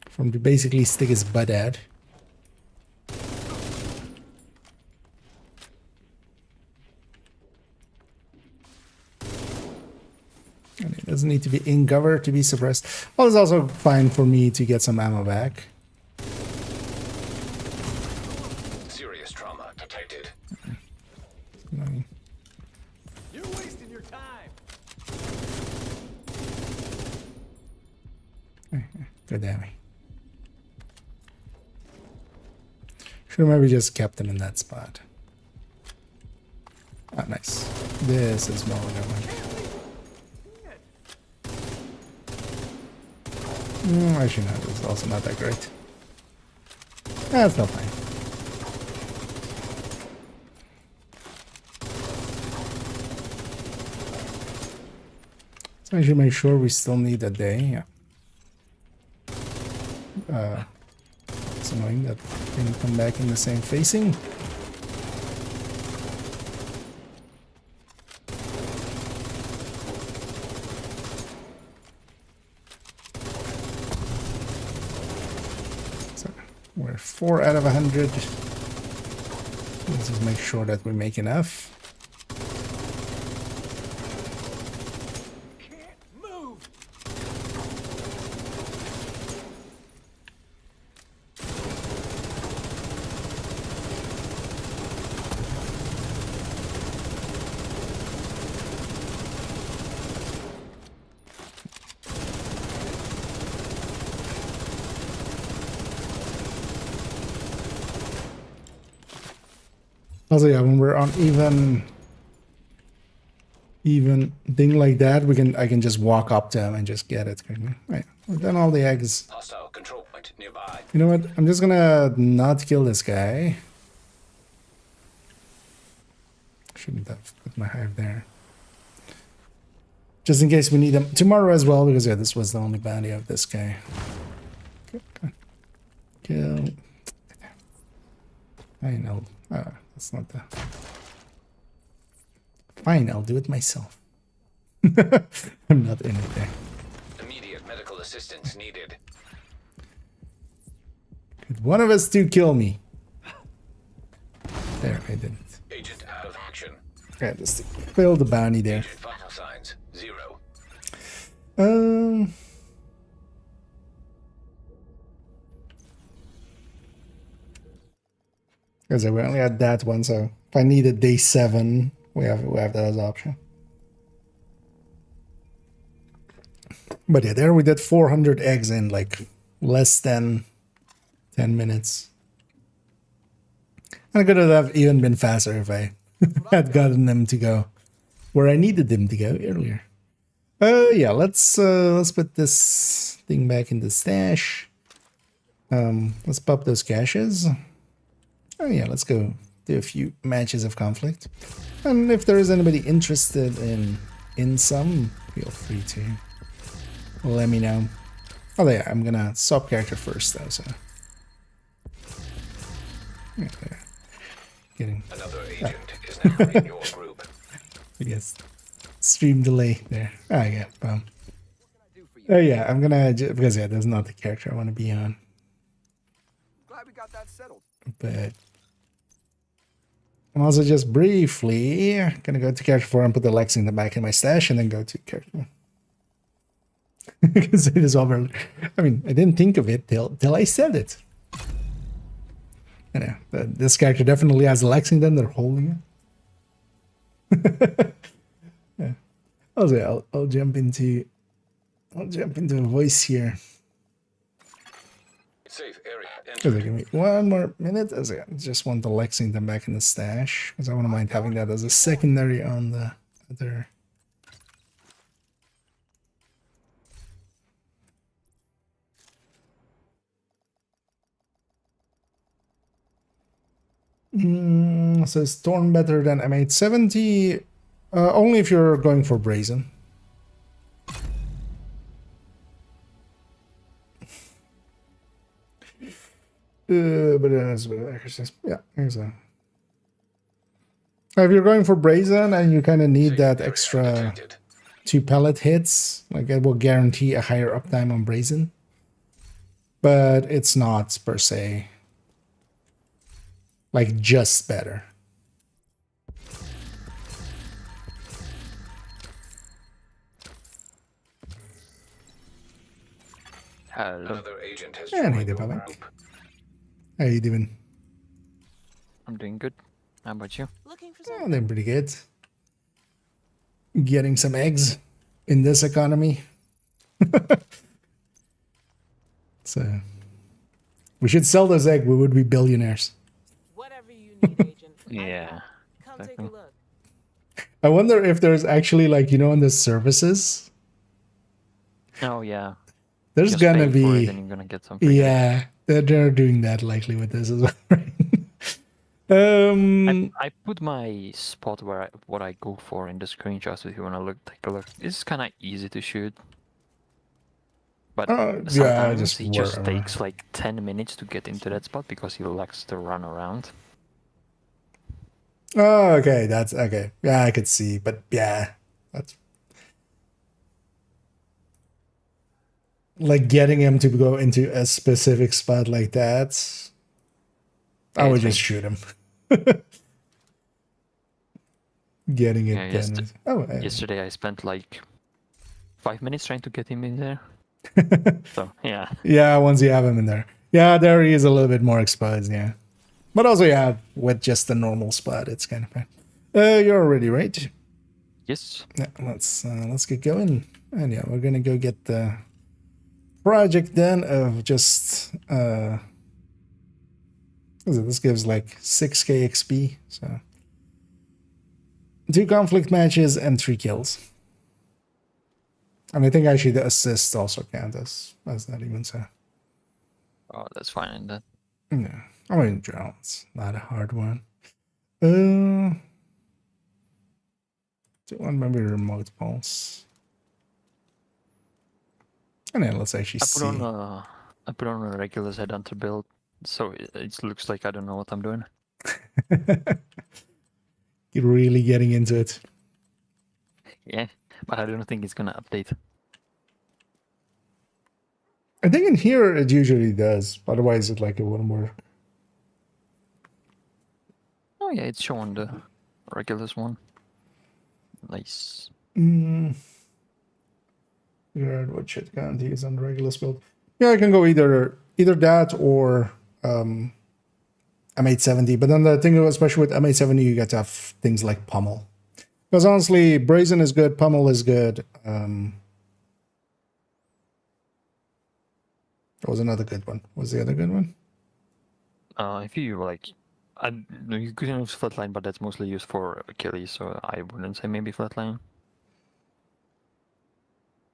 S1: from to basically stick his butt out. And it doesn't need to be in cover to be suppressed. Well, it's also fine for me to get some ammo back.
S5: Serious trauma detected.
S2: You're wasting your time.
S1: Good damn it. Should have maybe just kept him in that spot. Ah, nice. This is more what I want. Actually, no, it's also not that great. That's not fine. So I should make sure we still need a day. Yeah. It's annoying that we didn't come back in the same facing. So we're 4 out of 100. Let's just make sure that we make enough. Also, yeah, when we're on even thing like that, I can just walk up to him and just get it. Right, we've done all the eggs.
S5: Hostile control point nearby.
S1: You know what? I'm just gonna not kill this guy. Shouldn't have put my hive there. Just in case we need him tomorrow as well, because yeah, this was the only bounty of this guy. Kill. I know. That's not the... Fine, I'll do it myself. I'm not in it there.
S5: Immediate medical assistance needed.
S1: Could one of us two kill me? There, I didn't.
S5: Agent out of action.
S1: Okay, just fail the bounty there.
S5: Agent vital signs 0.
S1: Because we only had that one, so if I needed day 7, we have that as an option. But yeah, there we did 400 eggs in like less than 10 minutes. And it could have even been faster if I had gotten them to go where I needed them to go earlier. Yeah, let's put this thing back in the stash. Let's pop those caches. Oh yeah, let's go do a few matches of conflict. And if there is anybody interested in some, feel free to let me know. Oh yeah, I'm gonna swap character first though, so. Yeah, getting
S5: Another agent is now in your group.
S1: I guess stream delay there. Oh yeah, boom. Oh yeah, I'm gonna because yeah, that's not the character I want to be on.
S2: Glad we got that settled.
S1: But I'm also just briefly gonna go to character 4 and put the Lexington back in my stash, and then go to character. Because it is over. I mean, I didn't think of it till I said it. You know, this character definitely has a Lexington. They're holding it. Yeah. I'll jump into a voice here.
S5: Safe area.
S1: Give me 1 more minute. As I just want the Lexington back in the stash because I wouldn't mind having that as a secondary on the other. So Storm better than M870. Only if you're going for Brazen. But yeah, here's a. If you're going for Brazen and you kind of need that extra 2 pellet hits, like it will guarantee a higher uptime on Brazen. But it's not per se like just better.
S10: Hello.
S5: Another agent has
S1: And hey
S5: joined
S1: there,
S5: your
S1: Baba.
S5: group.
S1: How you doing?
S10: I'm doing good. How about you?
S6: Looking for
S1: Oh,
S6: something?
S1: doing pretty good. Getting some eggs in this economy. So we should sell those eggs. We would be billionaires.
S6: Whatever you need, Agent.
S10: Yeah.
S6: Come take a
S10: exactly.
S6: look.
S1: I wonder if there's actually like, you know, in the services,
S10: Oh yeah.
S1: there's
S10: Just
S1: gonna
S10: pay for it
S1: be,
S10: and you're gonna get something.
S1: yeah, they're doing that likely with this as well. Right?
S10: I put my spot where what I go for in the screenshots if you wanna take a look. It's kinda easy to shoot. But
S1: yeah,
S10: sometimes
S1: just
S10: it just
S1: wherever.
S10: takes like 10 minutes to get into that spot because he likes to run around.
S1: Oh, okay, that's okay. Yeah, I could see, but yeah, that's like getting him to go into a specific spot like that. I would just shoot him. Getting it
S10: Yeah,
S1: done. Oh, yeah.
S10: yesterday I spent like 5 minutes trying to get him in there. So yeah.
S1: Yeah, once you have him in there. Yeah, there he is a little bit more exposed, yeah. But also, yeah, with just the normal spot, it's kind of fine. You're already right.
S10: Yes.
S1: Yeah, let's get going. And yeah, we're gonna go get the project done of just this gives like 6k XP, so 2 conflict matches and 3 kills. And I think actually the assists also count as that even so.
S10: Oh, that's fine in that.
S1: Yeah, I mean, in general, it's not a hard one. Do one maybe remote pulse. And then let's actually see.
S10: I put on a regular headhunter build, so it looks like I don't know what I'm doing.
S1: You're really getting into it.
S10: Yeah, but I don't think it's gonna update.
S1: I think in here it usually does. Otherwise, it like it wouldn't work.
S10: Oh yeah, it's showing the regulars one. Nice.
S1: Yeah, what shit can't use on the regular build? Yeah, I can go either that or M870. But then the thing, especially with M870, you get to have things like pommel. Because honestly, brazen is good, pommel is good. What was another good one? What was the other good one?
S10: If you like, you could use flatline, but that's mostly used for Achilles, so I wouldn't say maybe flatline.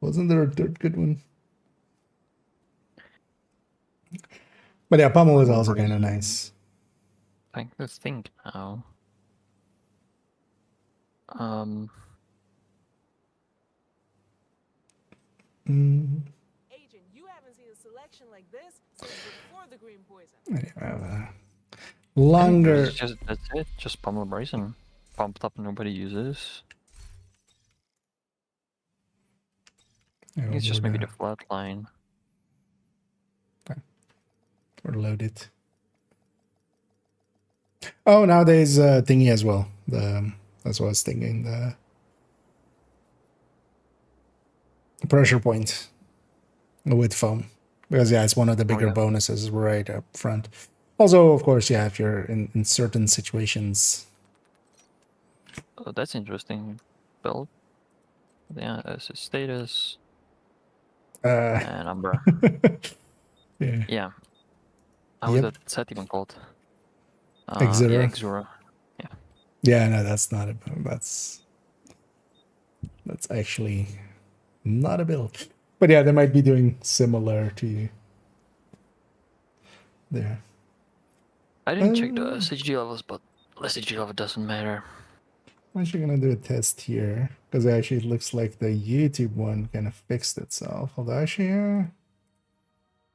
S1: Wasn't there a third good one? But yeah, pommel is also kind of nice.
S10: Let's think now.
S6: Agent, you haven't seen a selection like this since before the green poison.
S1: I have a longer.
S10: That's it. Just pommel brazen. Pumped up, nobody uses. It's just maybe the flat line.
S1: Or loaded. Oh, nowadays thingy as well. That's what I was thinking. The pressure point with foam, because yeah, it's one of the bigger bonuses right up front. Also, of course, yeah, if you're in certain situations.
S10: Oh, that's interesting. Build. Yeah, as a status. And Umbra. Yeah. How was that set even called?
S1: Exura.
S10: Yeah, Exura. Yeah.
S1: Yeah, no, that's not a. That's actually not a build. But yeah, they might be doing similar to you. There.
S10: I didn't check the SHG levels, but SHG level doesn't matter.
S1: I'm actually gonna do a test here because actually it looks like the YouTube one kind of fixed itself. Although actually,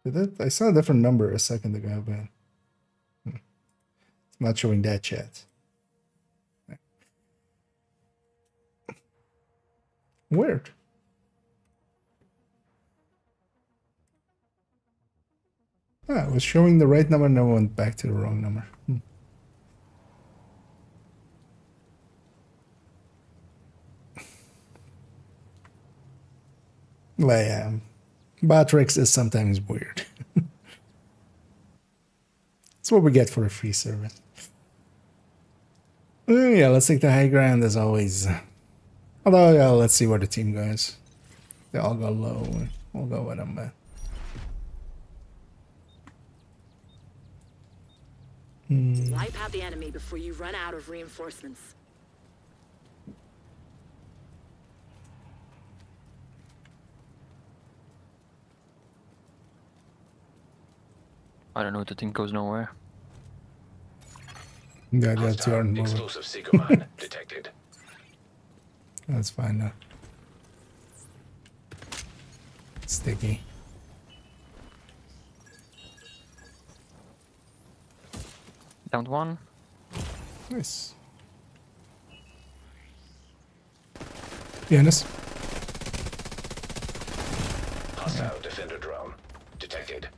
S1: did it? I saw a different number a second ago, but it's not showing that yet. Weird. Ah, it was showing the right number and then went back to the wrong number. Well, yeah, Batrix is sometimes weird. That's what we get for a free service. Yeah, let's take the high ground as always. Although, yeah, let's see where the team goes. They all go low. We'll go with them, but...
S11: Wipe out the enemy before you run out of reinforcements.
S10: I don't know, the thing goes nowhere.
S1: Yeah, that's your
S5: explosive Seeker mine detected.
S1: That's fine now. Sticky.
S10: Downed one.
S1: Nice. Yannis.
S5: Hostile defender drone detected.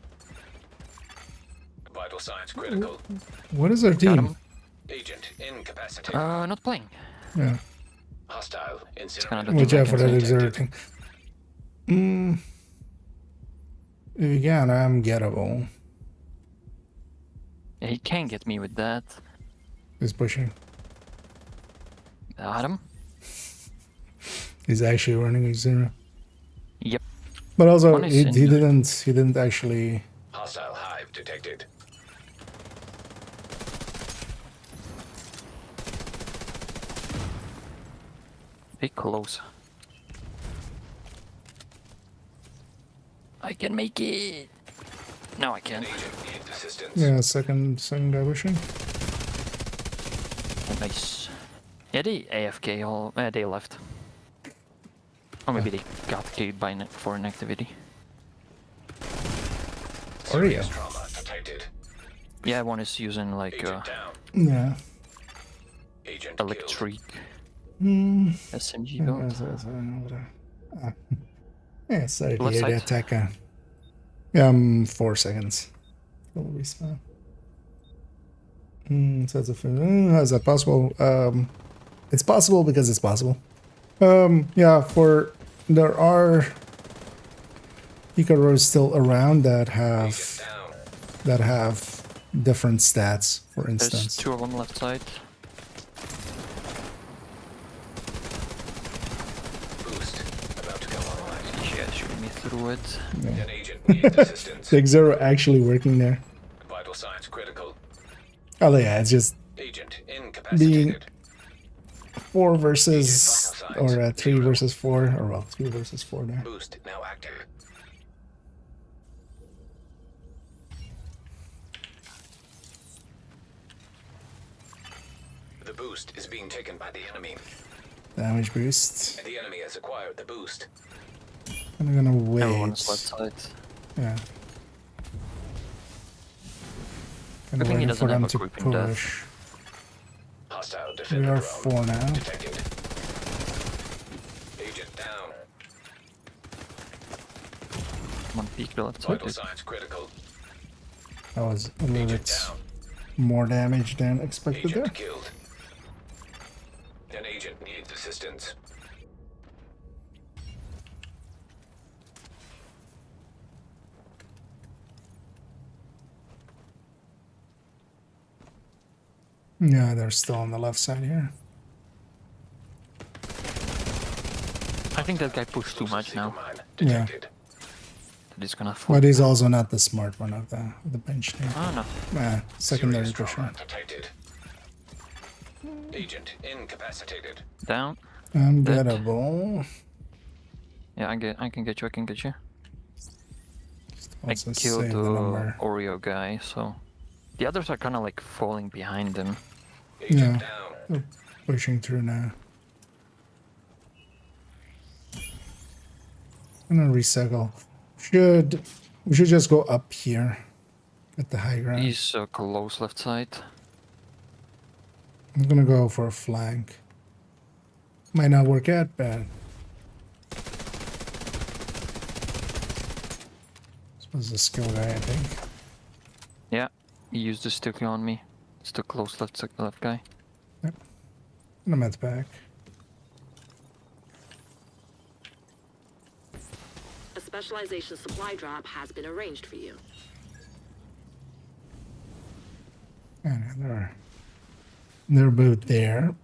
S5: Vital signs critical.
S1: What is our team?
S5: Agent incapacitated.
S10: Not playing.
S1: Yeah.
S5: Hostile
S10: incinerator.
S1: Watch out for that exerting. If you can, I'm gettable.
S10: Yeah, he can't get me with that.
S1: He's pushing.
S10: Adam?
S1: He's actually running a 0.
S10: Yep.
S1: But also, he didn't actually.
S5: Hostile hive detected.
S10: Be close. I can make it. No, I can't.
S1: Yeah, second guy pushing.
S10: Oh, nice. Yeah, they AFK all. They left. Or maybe they got killed by for an activity.
S1: Serious
S5: trauma detected.
S10: Yeah, one is using like
S1: yeah.
S5: Agent
S10: electric SMG build.
S1: Yeah, sorry to
S10: Left
S1: hear
S10: side.
S1: the attacker. Yeah, 4 seconds. Will respawn. So that's how is that possible? It's possible because it's possible. Yeah, there are Icaros still around that have different stats, for
S10: There's
S1: instance.
S10: 2 of them left side.
S5: Boost about to come online.
S10: Yeah, shooting me through it.
S5: An agent needs assistance.
S1: The Xero actually working there.
S5: Vital signs critical.
S1: Oh yeah, it's just
S5: Agent incapacitated.
S1: 4 versus, or 3 versus 4, or well, 3 versus 4 there.
S5: Boost now active. The boost is being taken by the enemy,
S1: Damage boost.
S5: and the enemy has acquired the boost.
S1: I'm gonna
S10: Everyone's left
S1: wait.
S10: side.
S1: Yeah.
S10: I
S1: Gonna
S10: think he
S1: wait for
S10: doesn't have
S1: them
S10: a
S1: to
S10: creeping death.
S1: push.
S5: Hostile
S1: We
S5: defender
S1: are
S5: drone
S1: 4 now.
S5: detected. Agent down.
S10: One peek the left side.
S5: Vital signs critical.
S1: That was a little
S5: Agent
S1: bit
S5: down.
S1: more damage than expected there.
S5: Agent killed. An agent needs assistance.
S1: Yeah, they're still on the left side here.
S10: I think that guy pushed too much now.
S5: Mine
S1: Yeah.
S5: detected.
S10: That is gonna fall.
S1: But he's also not the smart one of the bench there.
S10: Oh no.
S1: Secondary
S5: Serious
S1: pusher.
S5: trauma detected. Agent incapacitated.
S10: Down.
S1: Ungettable.
S10: Yeah, I can get you. I can get you.
S1: Also
S10: I killed
S1: save
S10: the
S1: the number.
S10: Oreo guy, so the others are kind of like falling behind him.
S5: Agent
S1: Yeah.
S5: down.
S1: They're pushing through now. I'm gonna recycle. We should just go up here at the high ground.
S10: He's close left side.
S1: I'm gonna go for a flank. Might not work out, but this was a skill guy, I think.
S10: Yeah, he used the sticky on me. It's the close left guy.
S1: Yep. And I'm at the back.
S11: A specialization supply drop has been arranged for you.
S1: And they're both there.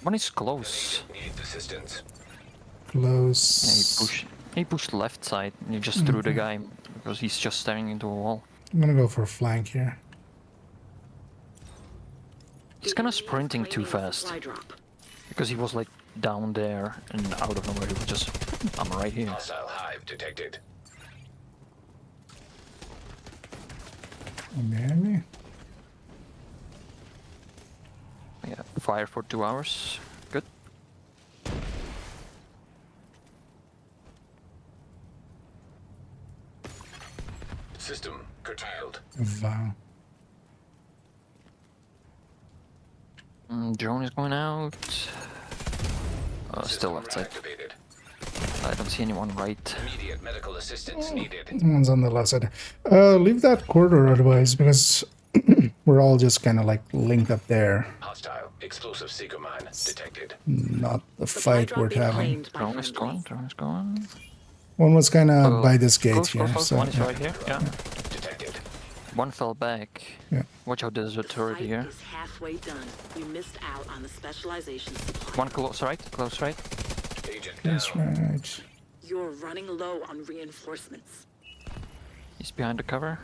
S10: One is close.
S5: Needs assistance.
S1: Close.
S10: Yeah, he pushed left side and he just threw the guy because he's just staring into a wall.
S1: I'm gonna go for a flank here.
S10: He's kind of sprinting too
S11: Claiming a
S10: fast
S11: supply drop.
S10: because he was like down there and out of nowhere he was just, I'm right here.
S5: Hostile hive detected.
S1: Maybe.
S10: Yeah, fire for 2 hours. Good.
S5: System curtailed.
S1: Wow.
S10: Drone is going out. Still
S5: System
S10: left side.
S5: reactivated.
S10: I don't see anyone right.
S5: Immediate medical assistance needed.
S1: One's on the left side. Leave that corridor otherwise, because we're all just kind of like linked up there.
S5: Hostile explosive seeker mine detected.
S1: Not the
S11: Supply
S1: fight
S11: drop
S1: we're
S11: being
S1: having.
S11: claimed by
S10: Drone is
S11: friendly.
S10: gone. Drone is gone.
S1: One was kind of by this gate
S10: Close,
S1: here.
S10: close.
S1: So,
S10: One is
S1: yeah.
S10: right here. Yeah.
S5: Detected.
S10: One fell back.
S1: Yeah.
S10: Watch out, there's a turret
S11: Fight
S10: here.
S11: is halfway done. You missed out on the specialization supply.
S10: One close right. Close right.
S5: Agent down.
S1: That's right.
S11: You're running low on reinforcements.
S10: He's behind the cover.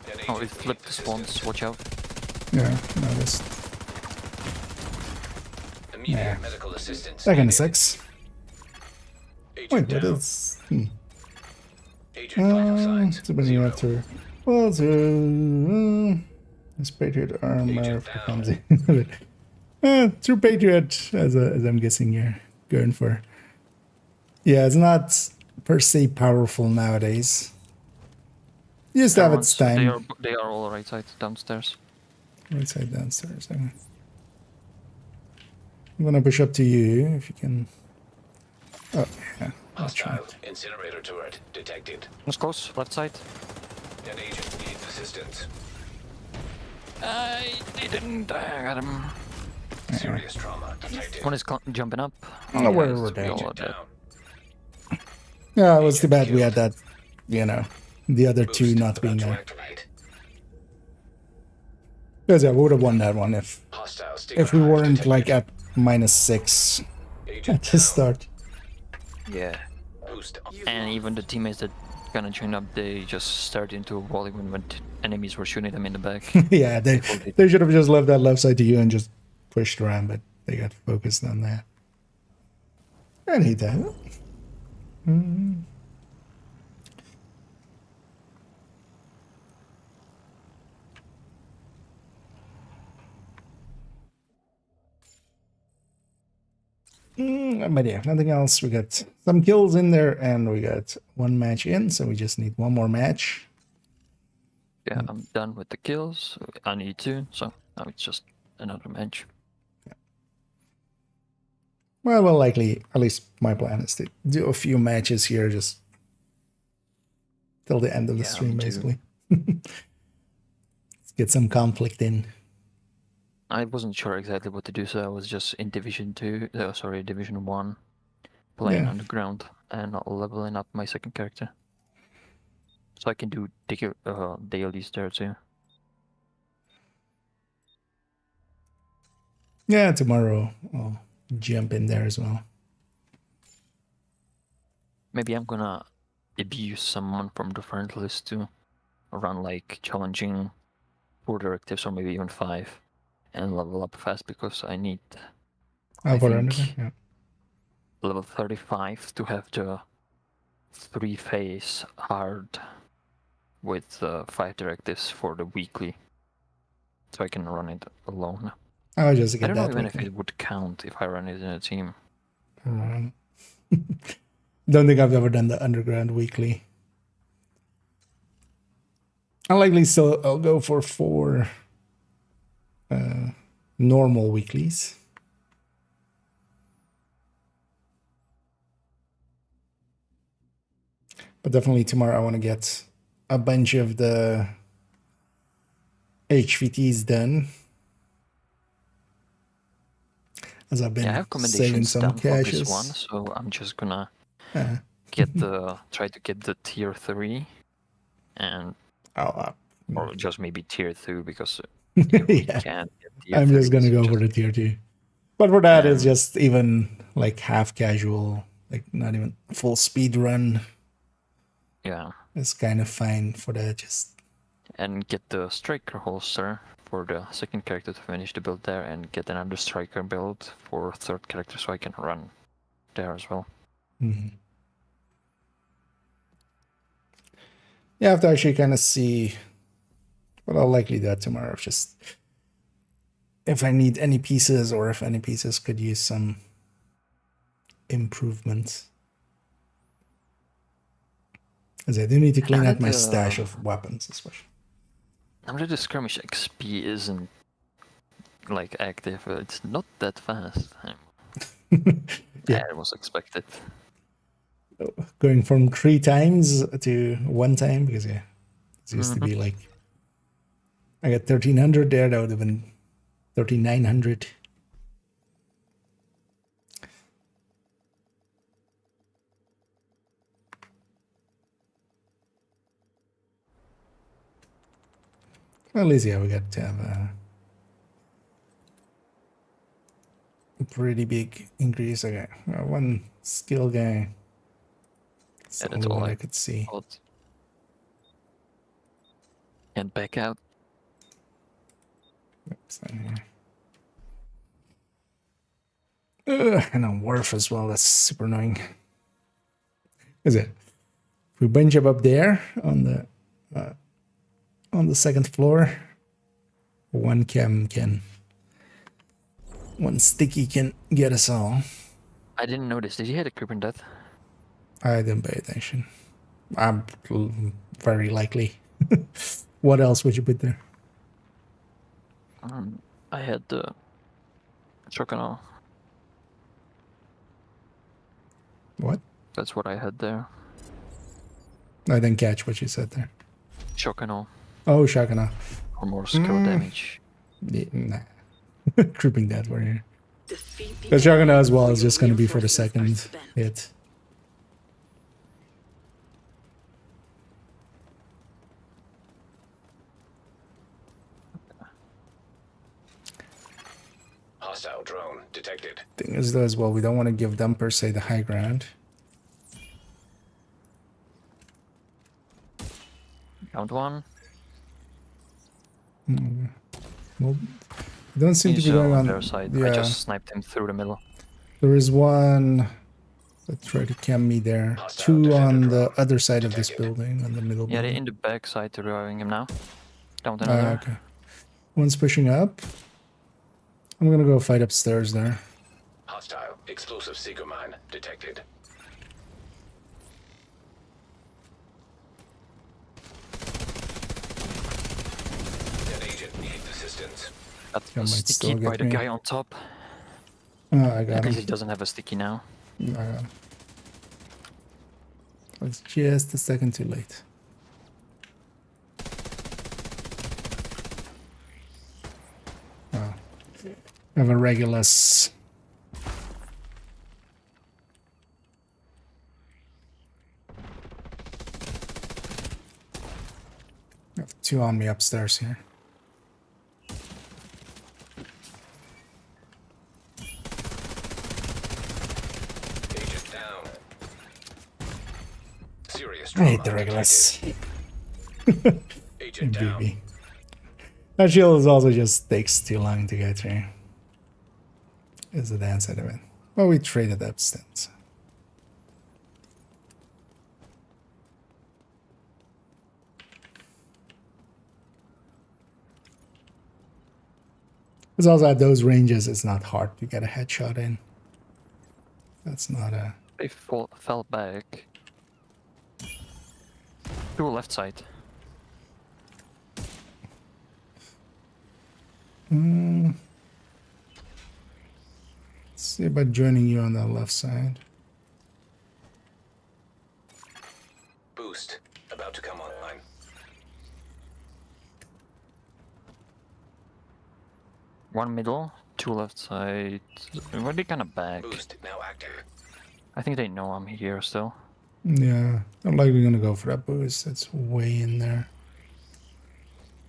S5: An
S10: Oh, he
S5: agent
S10: flipped the
S5: needs
S10: spawns.
S5: assistance.
S10: Watch out.
S1: Yeah, noticed.
S5: Immediate
S1: Yeah.
S5: medical assistance.
S1: Second
S5: needed.
S1: 6.
S5: Agent
S1: Wait, what
S5: down.
S1: is?
S5: Agent vital signs.
S1: To bring you
S5: Zero.
S1: up to. Well, to. This Patriot armor
S5: Agent
S1: for
S5: down.
S1: clumsy. True Patriot, as I'm guessing you're going for. Yeah, it's not per se powerful nowadays. Used to have its time.
S10: They are all right side downstairs.
S1: Right side downstairs. Okay. I'm gonna push up to you if you can. Oh, yeah. That's
S5: Hostile
S1: right.
S5: incinerator turret detected.
S10: One's close. Left side.
S5: An agent needs assistance.
S10: I didn't. I got him.
S5: Serious trauma detected.
S10: One is jumping up.
S1: Oh, we're
S10: yes, we
S1: dead.
S10: all are dead.
S5: Down.
S1: Yeah, it was too bad we had that, you know, the other two
S5: Boost
S1: not being
S5: about to
S1: there.
S5: activate.
S1: Because yeah, we would have won that one
S5: Hostile
S1: if we
S5: hive
S1: weren't
S5: detected.
S1: like at -6
S5: Agent
S1: at the
S5: down.
S1: start.
S10: Yeah.
S5: Boost.
S10: And even the teammates that gonna join up, they just start into a volley when enemies were shooting them in the back.
S1: Yeah, they should have just left that left side to you and just pushed around, but they got focused on that. And he died. But yeah, nothing else. We got some kills in there, and we got one match in, so we just need one more match.
S10: Yeah, I'm done with the kills. I need two, so now it's just another match.
S1: Well, likely, at least my plan is to do a few matches here, just till the end of the stream, basically. Let's get some conflict in.
S10: I wasn't sure exactly what to do, so I was just in Division 1, playing on the ground and leveling up my second character. So I can do dailies there too.
S1: Yeah, tomorrow I'll jump in there as well.
S10: Maybe I'm gonna abuse someone from the friend list to run like challenging 4 directives or maybe even 5 and level up fast because I need I think level 35 to have the 3-phase hard with 5 directives for the weekly, so I can run it alone.
S1: I'll just get
S10: I don't know
S1: that
S10: even
S1: weekly.
S10: if it would count if I run it in a team.
S1: Don't think I've ever done the underground weekly. I'll likely still I'll go for 4 normal weeklies. But definitely tomorrow I want to get a bunch of the HVTs done. As I've been
S10: I have
S1: saving
S10: commendations
S1: some
S10: done for this
S1: caches.
S10: one, so I'm just gonna try to get the tier 3 and or just maybe tier 2 because you
S1: yeah.
S10: can't get tier
S1: I'm
S10: 3,
S1: just gonna
S10: it's
S1: go for the tier 2. But for that it's just even like half casual, like not even full speed run.
S10: Yeah.
S1: It's kind of fine for that, just
S10: and get the striker holster for the second character to finish the build there and get another striker build for third character so I can run there as well.
S1: Yeah, I have to actually kind of see what I'll likely do that tomorrow. Just if I need any pieces or if any pieces could use some improvements. As I do need to clean out my stash of weapons, especially.
S10: I'm ready to skirmish XP isn't like active. It's not that fast. Yeah, it was expected.
S1: Going from 3 times to 1 time because it used to be like I got 1300 there. That would have been 3900. At least, yeah, we got to have a pretty big increase. Okay, one skill guy.
S10: Yeah, that's all
S1: I could see.
S10: And back out.
S1: And on Wharf as well. That's super annoying. Is it? If we bunch up there on the second floor, one sticky can get us all.
S10: I didn't notice. Did you hit a creep in death?
S1: I didn't pay attention. I'm very likely. What else would you put there?
S10: I had the Chocono.
S1: What?
S10: That's what I had there.
S1: I didn't catch what you said there.
S10: Chocono.
S1: Oh, shotgun.
S10: or more skill damage.
S1: Yeah, nah. Creeping that were here.
S11: Defeat the
S1: The shotgun
S11: enemy
S1: as well
S11: before
S1: is
S11: your
S1: just going to be for the
S11: reinforcements
S1: second
S11: are spent.
S1: hit.
S5: Hostile drone detected.
S1: Thing is, though, as well, we don't want to give them per se the high ground.
S10: Found one.
S1: Well, they don't seem to
S10: He's
S1: be going
S10: on
S1: on
S10: their side.
S1: Yeah,
S10: I just sniped him through the middle.
S1: there is one that tried to cam me there. Two on the other side of this building, on the middle
S10: Yeah, they're
S1: building.
S10: in the back side to reviving him now. Down to another.
S1: Okay. One's pushing up. I'm gonna go fight upstairs there.
S5: Hostile explosive seeker mine detected. An agent needs assistance.
S10: Got
S1: He might still
S10: sticky
S1: get
S10: by the
S1: me.
S10: guy on top.
S1: Oh, I got
S10: At least he
S1: him.
S10: doesn't have a sticky now.
S1: I got him. It's just a second too late. Oh. I have a Regulus. I have two on me upstairs here.
S5: Agent down. Serious
S1: I hate
S5: trauma
S1: the Regulus.
S5: detected. Agent down.
S1: BB. That shield is also just takes too long to get through. Is the downside of it. Well, we traded up stints. It's also at those ranges, it's not hard to get a headshot in. That's not a...
S10: They fell back. To left side.
S1: Let's see about joining you on the left side.
S5: Boost about to come online.
S10: One middle, two left side. Were they kind of back?
S5: Boost now active.
S10: I think they know I'm here still.
S1: Yeah, I'm likely gonna go for that boost. That's way in there.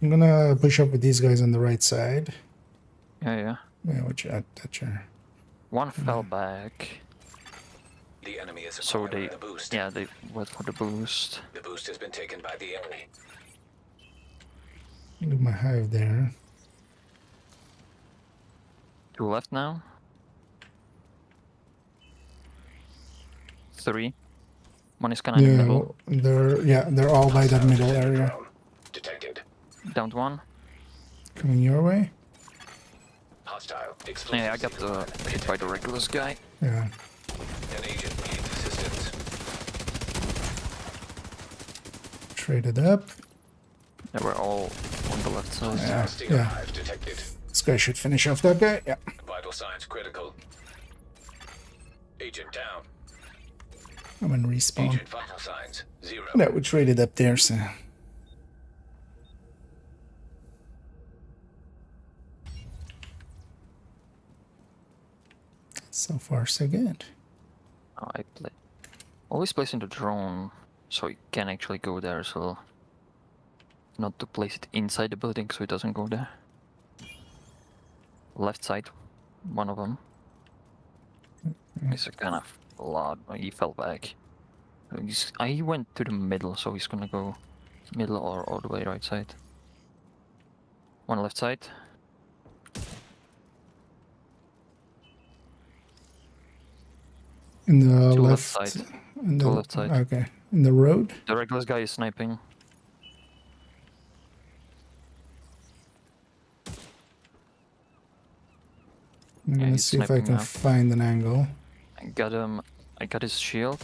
S1: I'm gonna push up with these guys on the right side.
S10: Yeah.
S1: Yeah, which at your...
S10: One fell back.
S5: The enemy is
S10: So
S5: acquiring
S10: they,
S5: the boost.
S10: yeah, they went for the boost.
S5: The boost has been taken by the enemy.
S1: Do my hive there.
S10: Two left now. Three. One is kind of in the middle.
S1: They're all by that middle area.
S5: Drone detected.
S10: Downed one.
S1: Coming your way.
S5: Hostile explosive
S10: Yeah, I got
S5: seeker
S10: the hit by the Regulus guy.
S1: Yeah.
S5: An agent needs assistance.
S1: Traded up.
S10: They were all on the left side.
S1: Yeah,
S5: Stinger
S1: yeah.
S5: hive detected.
S1: This guy should finish off that guy. Yeah.
S5: Vital signs critical. Agent down.
S1: I'm in respawn.
S5: Agent vital signs 0.
S1: No, we traded up there, so... So far, so good.
S10: Oh, I play. Always placing the drone so you can actually go there as well. Not to place it inside the building so it doesn't go there. Left side, one of them. It's a kind of lot. He fell back. He went to the middle, so he's gonna go middle or all the way right side. One left side.
S1: In the
S10: Two
S1: left,
S10: left side.
S1: in the
S10: Two left side.
S1: Okay, in the road.
S10: The Regulus guy is sniping.
S1: I'm gonna
S10: he's
S1: see if I
S10: sniping
S1: can
S10: now.
S1: find an angle.
S10: I got him. I got his shield.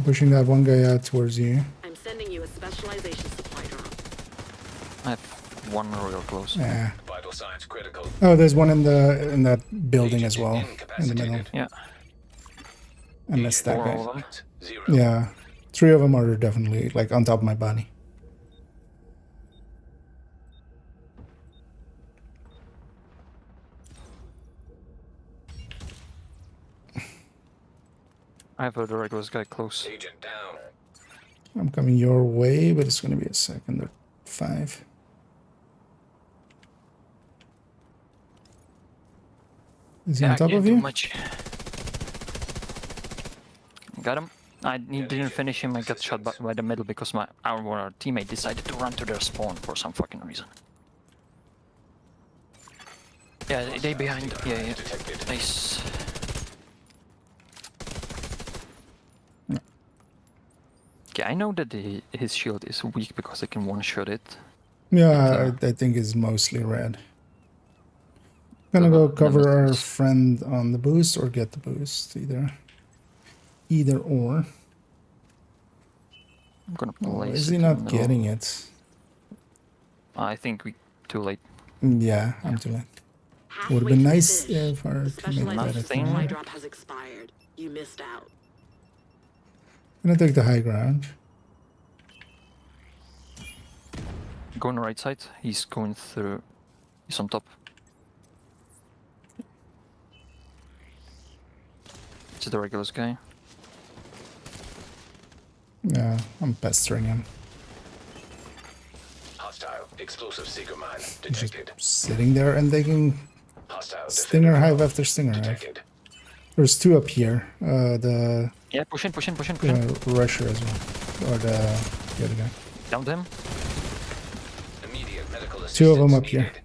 S1: Pushing that one guy out towards you.
S11: I'm sending you a specialization supply drone.
S10: I have one real close.
S1: Yeah.
S5: Vital signs critical.
S1: Oh, there's one in that building as well, in the middle.
S10: Yeah.
S1: I missed that
S10: Four
S1: guy.
S10: of them.
S5: 0.
S1: Yeah, 3 of them are definitely like on top of my body.
S10: I have heard the regulars guy close.
S5: Agent down.
S1: I'm coming your way, but it's gonna be a second or 5. Is he on top of
S10: Too
S1: you?
S10: much. Got him. I didn't finish him. I got shot by the middle because our teammate decided to run to their spawn for some fucking reason. Yeah, they behind. Yeah. Nice. Okay, I know that his shield is weak because I can one-shot it.
S1: Yeah, I think it's mostly red. Gonna go cover our friend on the boost or get the boost, either or.
S10: I'm gonna
S1: Oh,
S10: place
S1: is
S10: it
S1: he
S10: in the
S1: not
S10: middle.
S1: getting it?
S10: I think we too late.
S1: Yeah, I'm too late.
S11: Halfway
S1: Would have been
S11: to the
S1: nice
S11: finish.
S1: if our teammate
S11: Specialized
S1: got it.
S11: supply
S1: I'm
S11: drop has expired. You missed out.
S1: gonna take the high ground.
S10: Go on the right side. He's going through. He's on top. It's the regulars guy.
S1: Yeah, I'm pestering him.
S5: Hostile. Explosive seeker mine
S1: Just
S5: detected.
S1: sitting there and taking
S5: Hostile.
S1: stinger
S5: defender
S1: hive after stinger hive.
S5: detected.
S1: There's 2 up here. The
S10: Yeah, push in.
S1: rusher as well, or the other guy.
S10: Downed him.
S5: Immediate medical
S1: 2 of them up
S5: assistance
S1: here.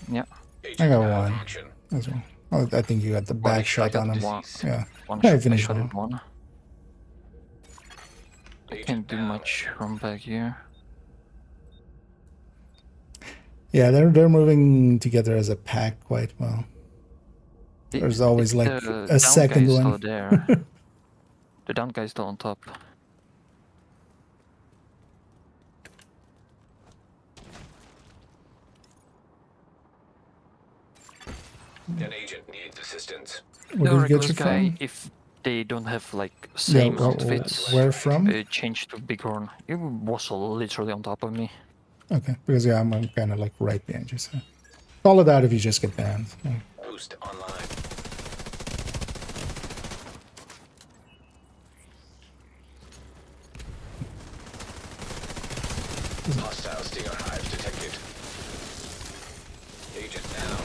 S10: Yeah.
S5: needed.
S1: I got
S5: Agent
S1: one
S5: malfunction.
S1: as well. Oh, I think you got the back shot on him.
S10: One.
S1: Yeah,
S10: One
S1: I
S10: shot. I
S1: finished
S10: shot
S1: one.
S10: it one. I can't do much from back here.
S1: Yeah, they're moving together as a pack quite well. There's always like
S10: The
S1: a
S10: down
S1: second
S10: guy is
S1: one.
S10: still there. The down guy is still on top.
S5: An agent needs assistance.
S1: Where
S10: The
S1: did you get
S10: regulars
S1: you
S10: guy,
S1: from?
S10: if they don't have like same outfits,
S1: where from?
S10: change to Bighorn. It was literally on top of me.
S1: Okay, because yeah, I'm kind of like right behind you. So call it out if you just get banned. Yeah.
S5: Boost online. Hostile stinger hive detected. Agent down.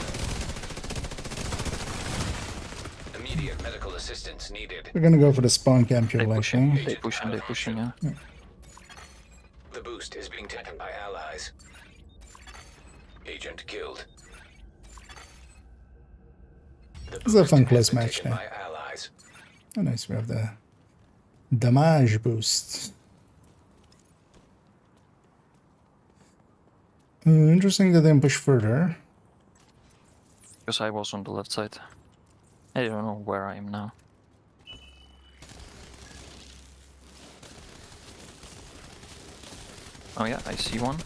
S5: Immediate medical assistance needed.
S1: We're gonna go for the spawn camp here,
S10: They
S1: like
S10: pushing.
S1: eh?
S10: They pushing. Yeah.
S5: The boost is being taken by allies. Agent killed. The
S1: This is a
S5: boost
S1: fun
S5: has
S1: close
S5: been
S1: match
S5: taken
S1: now.
S5: by allies.
S1: Oh, nice. We have the damage boost. Interesting that they didn't push further.
S10: Because I was on the left side. I don't know where I am now. Oh yeah, I see one.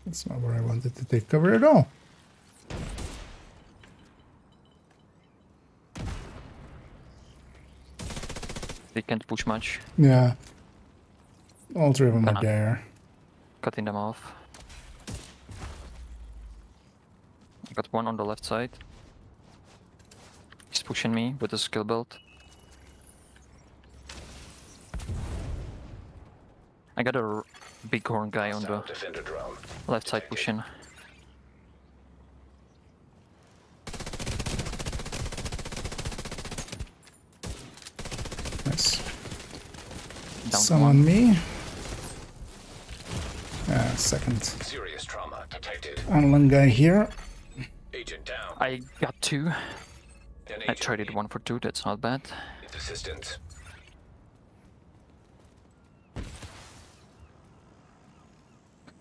S1: That's not where I wanted to take cover at all.
S10: They can't push much.
S1: Yeah. All 3 of them are
S10: Gonna-
S1: there.
S10: Cutting them off. I got one on the left side. He's pushing me with a skill belt. I got a bighorn guy on the
S5: Hostile defender drone.
S10: left side pushing.
S1: Nice.
S10: Down
S1: Some
S10: one.
S1: on me. Second.
S5: Serious trauma detected.
S1: One guy here.
S5: Agent down.
S10: I got 2.
S5: An
S10: I
S5: agent
S10: traded 1 for 2, that's not bad.
S5: needs assistance.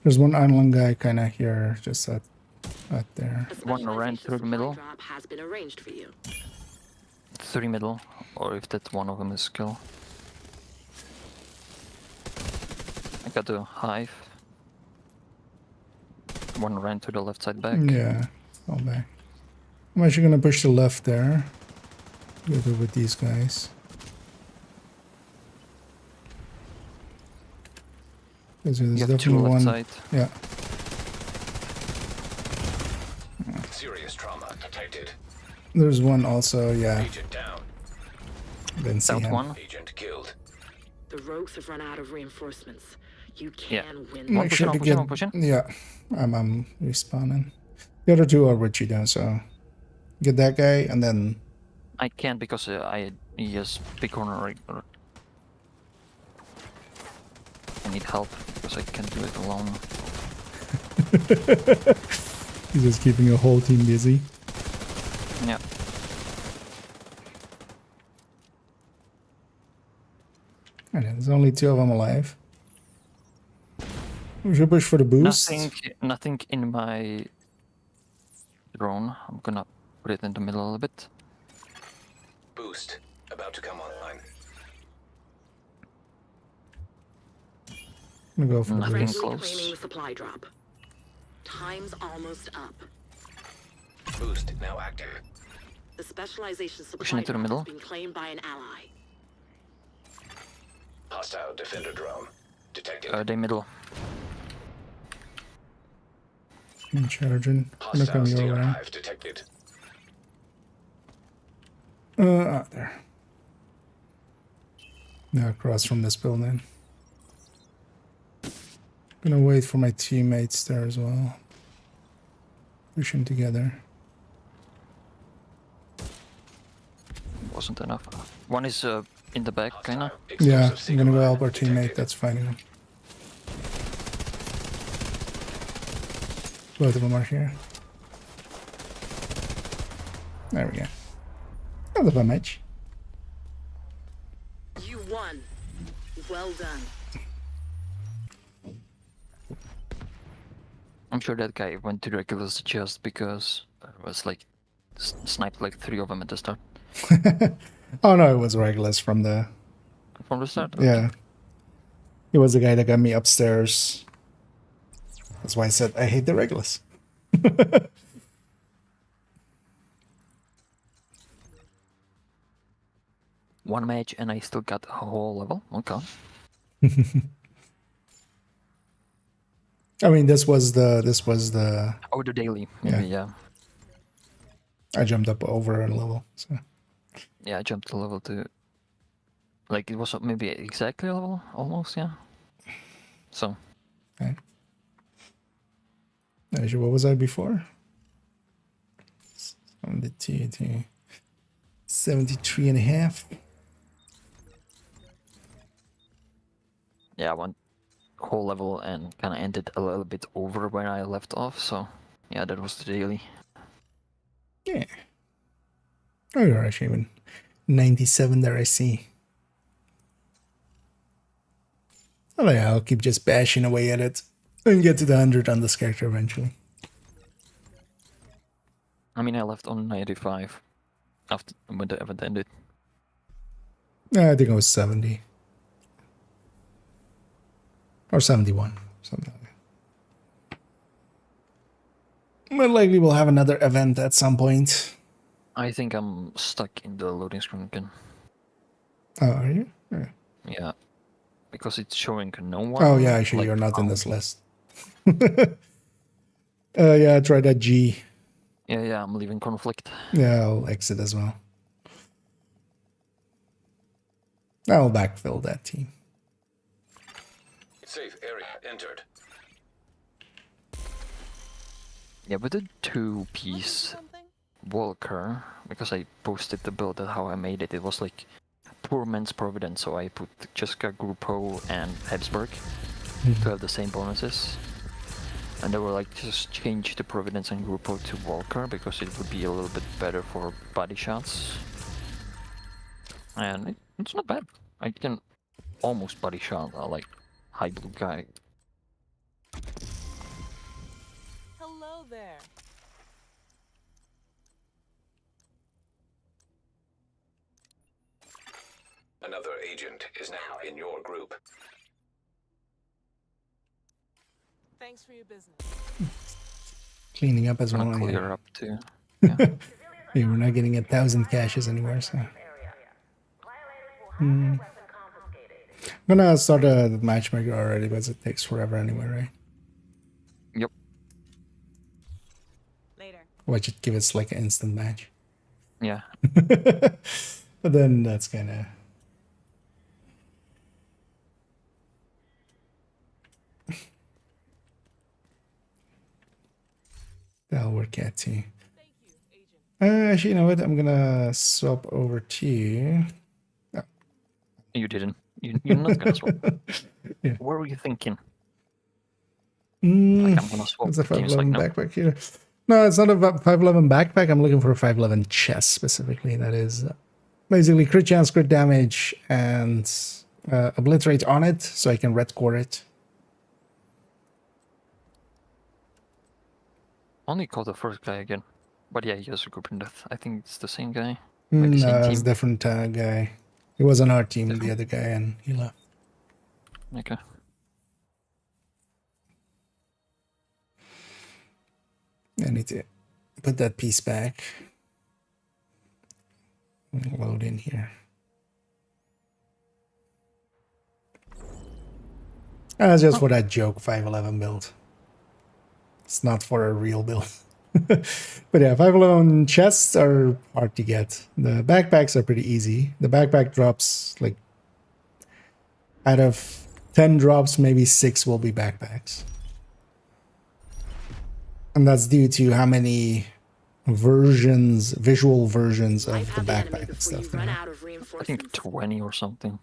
S1: There's one island guy kind of here, just out there.
S10: One ran through the middle.
S11: Drop has been arranged for you.
S10: 3 middle, or if that one of them is skill. I got the hive. One ran to the left side back.
S1: Yeah, all back. I'm actually gonna push the left there. Together with these guys. There's
S10: You have two
S1: definitely
S10: left
S1: one.
S10: side.
S1: Yeah.
S5: Serious trauma detected.
S1: There's one also. Yeah.
S5: Agent down.
S1: Didn't see
S10: South
S1: him.
S10: one.
S5: Agent killed.
S11: The rogues have run out of reinforcements. You
S10: Yeah.
S11: can win.
S10: One
S1: Make sure to
S10: pushing,
S1: get.
S10: one pushing.
S1: Yeah. I'm respawning. The other two are with you though, so get that guy and then.
S10: I can't because he has big corner. I need help because I can't do it alone.
S1: He's just keeping a whole team busy.
S10: Yeah.
S1: And there's only 2 of them alive. We should push for the boost.
S10: Nothing in my drone. I'm gonna put it in the middle a little bit.
S5: Boost about to come online.
S1: I'm gonna go for the
S10: Nothing
S1: boost.
S10: close.
S11: Reclaiming the supply drop. Time's almost up.
S5: Boost now active.
S11: The specialization supply
S10: Pushing into the
S11: drop
S10: middle.
S11: has been claimed by an ally.
S5: Hostile defender drone detected.
S10: They middle.
S1: I'm charging. I'm gonna
S5: Hostile
S1: come your
S5: steel
S1: way.
S5: hive detected.
S1: There. Now across from this building. Gonna wait for my teammates there as well. Pushing together.
S10: Wasn't enough. One is in the back, kinda.
S1: Yeah, I'm gonna go help our teammate that's fighting him. Both of them are here. There we go. Not a bad match.
S11: You won. Well done.
S10: I'm sure that guy went to regulars just because it was like sniped like 3 of them at the start.
S1: Oh no, it was Regulus from the.
S10: From the start?
S1: Yeah. He was the guy that got me upstairs. That's why I said I hate the Regulus.
S10: One match and I still got a whole level. Okay.
S1: I mean, this was the.
S10: Oh, the daily. Maybe, yeah.
S1: I jumped up over a level. So.
S10: Yeah, I jumped a level to. Like, it was maybe exactly a level, almost, yeah. So.
S1: Okay. What was I before? 72 to 73 and a half.
S10: Yeah, I went whole level and kind of ended a little bit over when I left off, so yeah, that was the daily.
S1: Yeah. Oh, you're actually even 97 there, I see. Oh yeah, I'll keep just bashing away at it and get to the 100 on this character eventually.
S10: I mean, I left on 95 after when the event ended.
S1: I think it was 70. Or 71, something like that. But likely we'll have another event at some point.
S10: I think I'm stuck in the loading screen again.
S1: Oh, are you? Yeah.
S10: Yeah, because it's showing no one.
S1: Oh yeah, actually
S10: like,
S1: you're not in this list. Yeah, try that G.
S10: Yeah, I'm leaving conflict.
S1: Yeah, I'll exit as well. I'll backfill that team.
S5: Safe area entered.
S10: Yeah, with the 2-piece Walker, because I posted the build at how I made it, it was like poor man's Providence, so I put Jessica, Grupo, and Habsburg to have the same bonuses. And they were like, just change the Providence and Grupo to Walker, because it would be a little bit better for body shots. And it's not bad. I can almost body shot like high blue guy.
S6: Hello there.
S5: Another agent is now in your group.
S6: Thanks for your business.
S1: Cleaning up as well.
S10: Clear
S1: Yeah.
S10: up too.
S1: Yeah, we're not getting 1,000 caches anymore, so. I'm gonna start a matchmaker already, but it takes forever anyway, right?
S10: Yep.
S6: Later.
S1: Watch it give us like an instant match.
S10: Yeah.
S1: But then that's kind of... That'll work out too. Actually, you know what? I'm gonna swap over to you. Oh.
S10: You didn't. You're not gonna swap.
S1: Yeah.
S10: What were you thinking?
S1: Mm,
S10: Like I'm gonna swap
S1: it's a
S10: teams, like
S1: 511
S10: no.
S1: backpack here. No, it's not a 511 backpack. I'm looking for a 511 chest specifically. That is basically crit chance, crit damage, and obliterate on it, so I can red core it.
S10: Only called the first guy again. But yeah, he has a group in death. I think it's the same guy. Maybe same
S1: No, it's a
S10: team.
S1: different guy. He was on our team, the other guy, and he left.
S10: Okay.
S1: I need to put that piece back. Load in here. Just for that joke 511 build. It's not for a real build. But yeah, 511 chests are hard to get. The backpacks are pretty easy. The backpack drops, like, out of 10 drops, maybe 6 will be backpacks. And that's due to how many versions, visual versions of the backpack and stuff.
S10: I think 20 or something.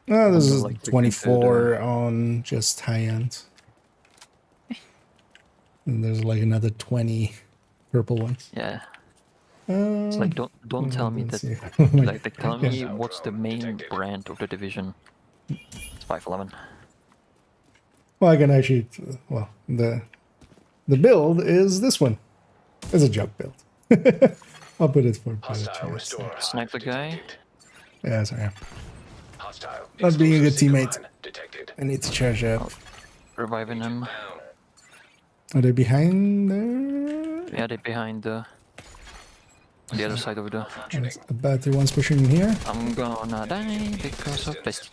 S1: No, this is
S10: like
S1: 24 on just high end. And there's like another 20 purple ones.
S10: Yeah. It's like don't tell me that. Like they tell me what's the main brand of the division. It's 511.
S1: Well, I can actually. Well, the build is this one. It's a joke build. I'll put it for
S10: Snipe the guy.
S1: Yeah, sorry. Not being a good teammate. I need to charge up.
S10: Reviving him.
S1: Are they behind there?
S10: Yeah, they're behind the. On the other side of the.
S1: The battery one's pushing in here.
S10: I'm gonna die because of this.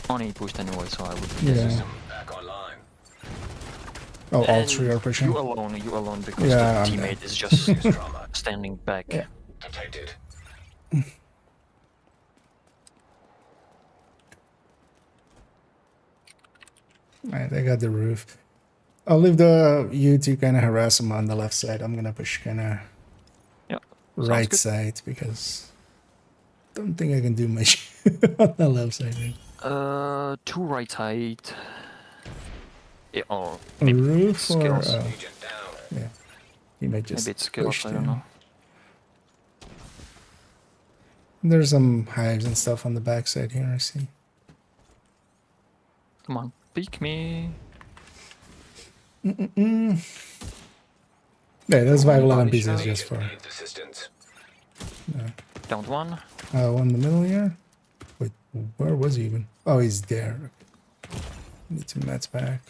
S10: Only pushed anyway, so I would.
S1: Yeah. Oh, all three are pushing.
S10: You alone, because the teammate is just standing back.
S1: Yeah.
S5: Detected.
S1: Alright, they got the roof. I'll leave you to kind of harass them on the left side. I'm gonna push kind of right side because I don't think I can do much on the left side. Right?
S10: 2 right side. Yeah, or
S1: roof
S10: skills.
S1: or yeah, he may just
S10: maybe it's skills. I don't know.
S1: There's some hives and stuff on the backside here. I see.
S10: Come on, peek me.
S1: Yeah, those 511 pieces just for.
S10: Downed one.
S1: One in the middle here. Wait, where was he even? Oh, he's there. Need some mats back.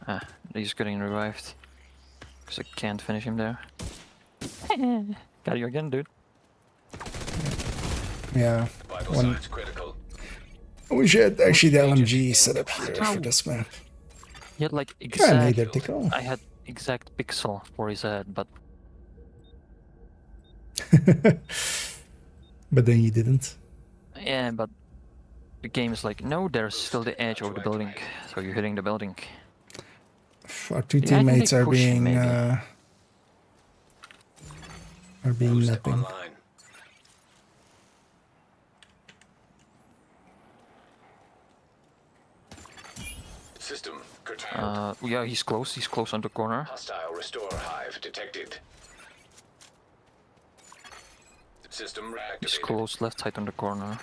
S10: Ah, he's getting revived. Because I can't finish him there. Got you again, dude.
S1: Yeah. We should actually the LMG set up here for this map.
S10: He had like exact.
S1: Identical.
S10: I had exact pixel for his head, but.
S1: But then you didn't.
S10: Yeah, but the game is like, no, there's still the edge of the building, so you're hitting the building.
S1: Our two teammates are being nothing.
S5: System curtailed.
S10: Yeah, he's close. He's close on the corner.
S5: Hostile restore hive detected. System reactivated.
S10: He's close, left side on the corner.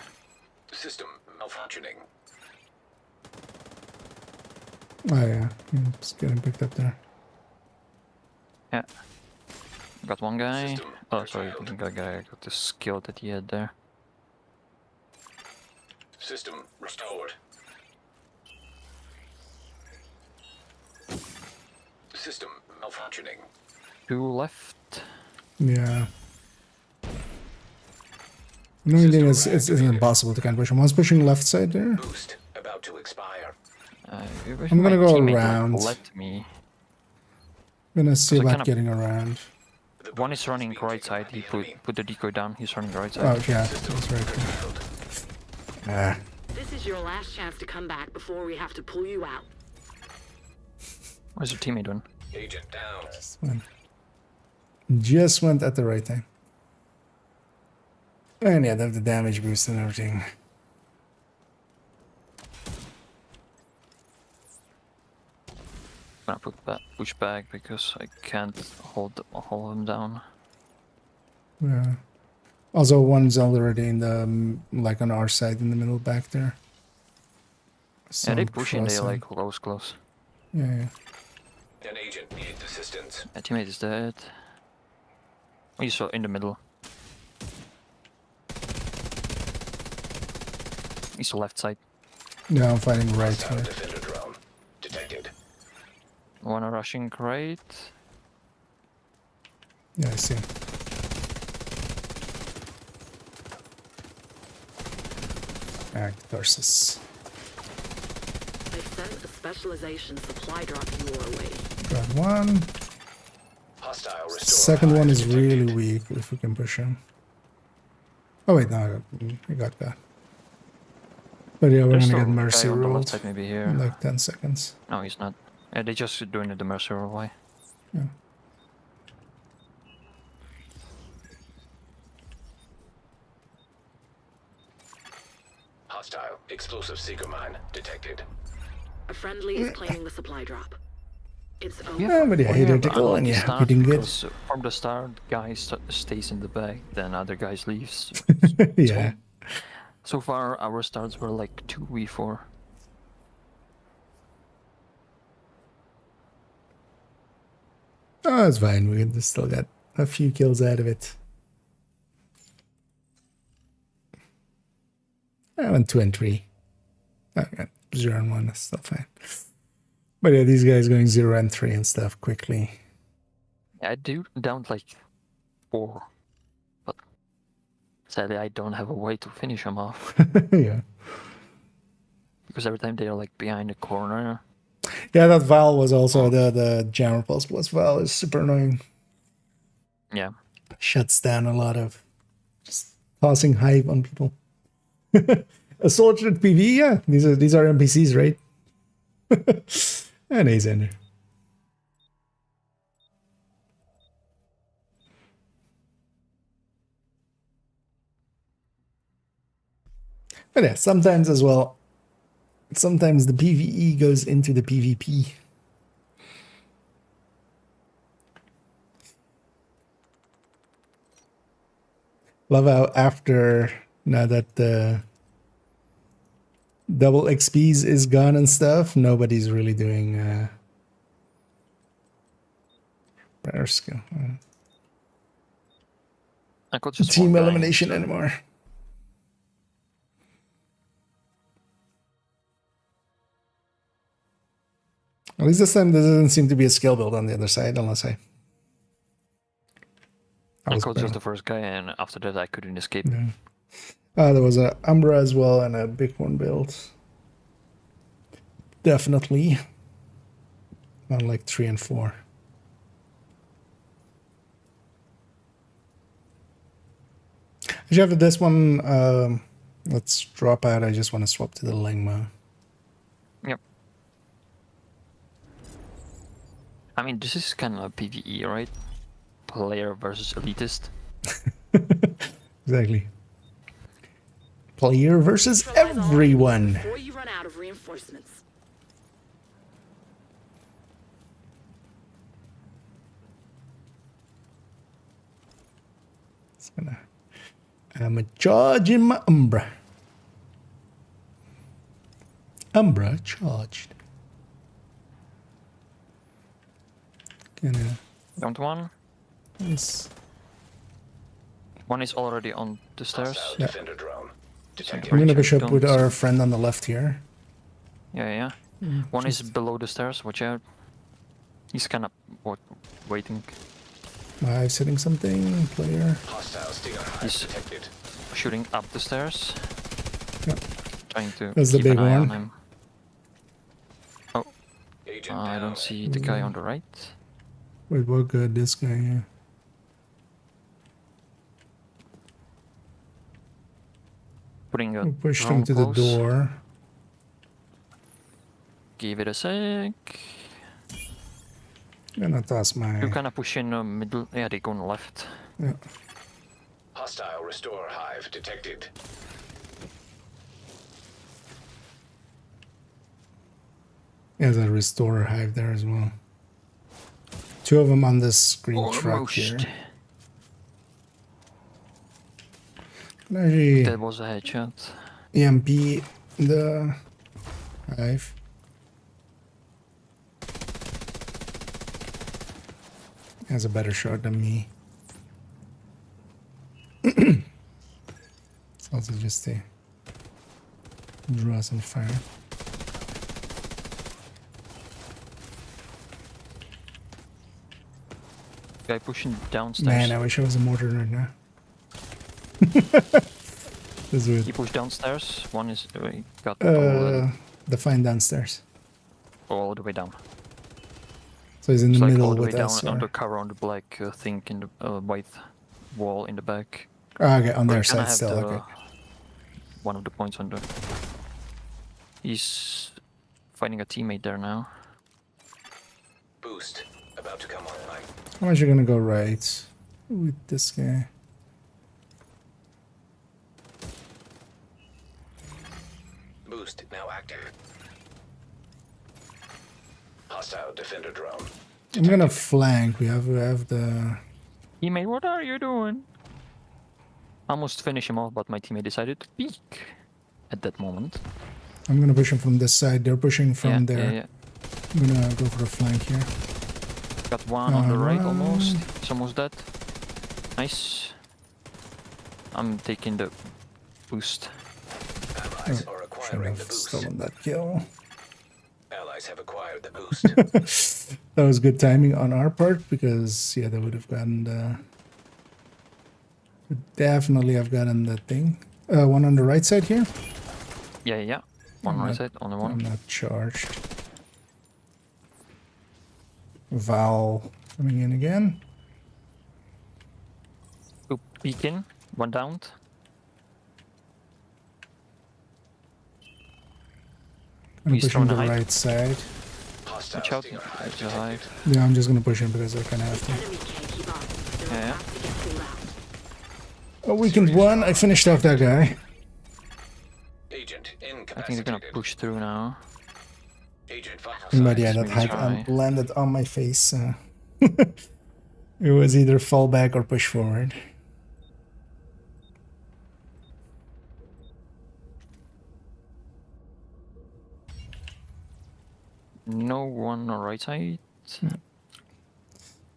S5: System malfunctioning.
S1: Oh yeah, it's getting picked up there.
S10: Yeah. Got one guy. Oh, sorry, I think I got the skill that he had there.
S5: System restored. System malfunctioning.
S10: 2 left.
S1: Yeah. The only thing is, it's impossible to kind of push him. One's pushing left side there.
S5: Boost about to expire.
S1: I'm gonna go around.
S10: Let me.
S1: Gonna see
S10: Because I
S1: about getting around.
S10: One is running right side. He put the decoy down. He's running right side.
S1: Oh yeah, that's right. Ah,
S11: This is your last chance to come back before we have to pull you out.
S10: What's your teammate doing?
S5: Agent down.
S1: just went at the right time. And yeah, they have the damage boost and everything.
S10: I'm gonna push back because I can't hold him down.
S1: Yeah. Also, one's already in the like on our side in the middle back there.
S10: Yeah, they push in. They like close.
S1: Yeah.
S5: An agent needs assistance.
S10: My teammate is dead. Oh, you saw in the middle. He's left side.
S1: Yeah, I'm fighting right here.
S5: Defender drone detected.
S10: One rushing right.
S1: Yeah, I see. Tarsus.
S11: They sent a specialization supply drop your way.
S1: Got one.
S5: Hostile restore.
S1: Second one is really weak if we can push him. Oh wait, no, I got that. But yeah, we're
S10: There's
S1: gonna
S10: still
S1: get
S10: a
S1: mercy
S10: guy on the
S1: rolled
S10: left side maybe here.
S1: in like 10 seconds.
S10: No, he's not. Yeah, they just doing it the mercy roll way.
S1: Yeah.
S5: Hostile explosive seeker mine detected.
S11: A friendly is claiming the supply drop. It's over.
S1: Yeah, but yeah, identical and yeah, hitting good.
S10: From the start, guy stays in the back, then other guys leaves.
S1: Yeah.
S10: So far, our starts were like 2v4.
S1: Oh, it's fine. We still got a few kills out of it. I went 2 and 3. I got 0 and 1. That's still fine. But yeah, these guys going 0 and 3 and stuff quickly.
S10: Yeah, I do down like 4, but sadly I don't have a way to finish them off.
S1: Yeah.
S10: Because every time they're like behind the corner.
S1: Yeah, that Val was also the Jammer Pulse plus Val is super annoying.
S10: Yeah.
S1: Shuts down a lot of just tossing hype on people. Assorted PVE, yeah. These are NPCs, right? And he's in there. But yeah, sometimes as well. Sometimes the PVE goes into the PvP. Love how after now that the double XPs is gone and stuff, nobody's really doing prayer skill.
S10: I could just
S1: Team elimination anymore. At least this time there doesn't seem to be a skill build on the other side, unless I
S10: was just the first guy, and after that I couldn't escape.
S1: Yeah. There was a Umbra as well and a Bighorn build. Definitely. On like 3 and 4. Actually, after this one, let's drop out. I just want to swap to the Langma.
S10: Yep. I mean, this is kind of a PvE, right? Player versus elitist.
S1: Exactly. Player versus everyone.
S11: Before you run out of reinforcements.
S1: I'm a charging my Umbra. Umbra charged.
S10: Downed one.
S1: Nice.
S10: One is already on the stairs.
S1: Yeah.
S5: Defender drone detected.
S1: We're gonna push up with our friend on the left here.
S10: Yeah. One is below the stairs. Watch out. He's kind of waiting.
S1: Am I hitting something? Player.
S5: Hostile stinger hive
S10: He's
S5: detected.
S10: shooting up the stairs.
S1: Yep.
S10: Trying to
S1: That's the
S10: keep
S1: big
S10: an eye
S1: one.
S10: on him. Oh,
S5: Agent
S10: I
S5: down.
S10: don't see the guy on the right.
S1: Wait, what good? This guy here.
S10: Putting a
S1: We pushed
S10: drone
S1: him to the
S10: close.
S1: door.
S10: Give it a sec.
S1: Gonna toss my.
S10: You kind of push in the middle. Yeah, they go on the left.
S1: Yeah.
S5: Hostile restore hive detected.
S1: There's a restorer hive there as well. Two of them on this green truck here.
S10: Almost.
S1: Can I actually
S10: That was a headshot.
S1: EMP the hive? He has a better shot than me. It's also just a draw some fire.
S10: Guy pushing downstairs.
S1: Man, I wish I was a mortar right now. This
S10: He
S1: weird.
S10: pushed downstairs. One is got
S1: The find downstairs.
S10: all the way down.
S1: So he's in
S10: It's
S1: the
S10: like
S1: middle
S10: all the way
S1: with
S10: down
S1: us.
S10: on
S1: Or...
S10: the cover on the black thing in the white wall in the back.
S1: Oh, okay, on
S10: Or
S1: their
S10: can I
S1: side
S10: have
S1: still.
S10: the-
S1: Okay.
S10: One of the points on the. He's finding a teammate there now.
S5: Boost about to come online.
S1: How much are you gonna go right with this guy?
S5: Boost now active. Hostile defender drone.
S1: I'm gonna flank. We have the.
S10: Teammate, what are you doing? Almost finish him off, but my teammate decided to peek at that moment.
S1: I'm gonna push him from this side. They're pushing from
S10: Yeah,
S1: there.
S10: yeah.
S1: I'm gonna go for the flank here.
S10: Got one on the right
S1: Alright.
S10: almost. It's almost dead. Nice. I'm taking the boost.
S5: Allies are
S1: Should
S5: acquiring the
S1: have
S5: boost.
S1: stolen that kill.
S5: Allies have acquired the boost.
S1: That was good timing on our part because yeah, they would have gotten the. Would definitely have gotten the thing. One on the right side here.
S10: Yeah, yeah. One
S1: I'm
S10: right
S1: not-
S10: side, on the
S1: I'm
S10: one.
S1: not charged. Val coming in again.
S10: Two peeking, one downed.
S1: I'm
S10: He's
S1: pushing
S10: throwing
S1: the
S10: a hive.
S1: right side.
S5: Hostile
S10: Watch out,
S5: stinger hive
S10: there's a
S5: detected.
S10: hive.
S1: Yeah, I'm just gonna push him because I kind of have to.
S11: Enemy can't keep up. They're
S10: Yeah.
S11: about to get pulled out.
S1: Oh, weekend one. I finished off that guy.
S5: Agent
S10: I think they're
S5: incapacitated.
S10: gonna push through now.
S5: Agent vital
S1: But yeah,
S5: signs.
S1: that
S10: Maybe
S1: hive
S10: try.
S1: landed on my face. It was either fall back or push forward.
S10: No one on right side.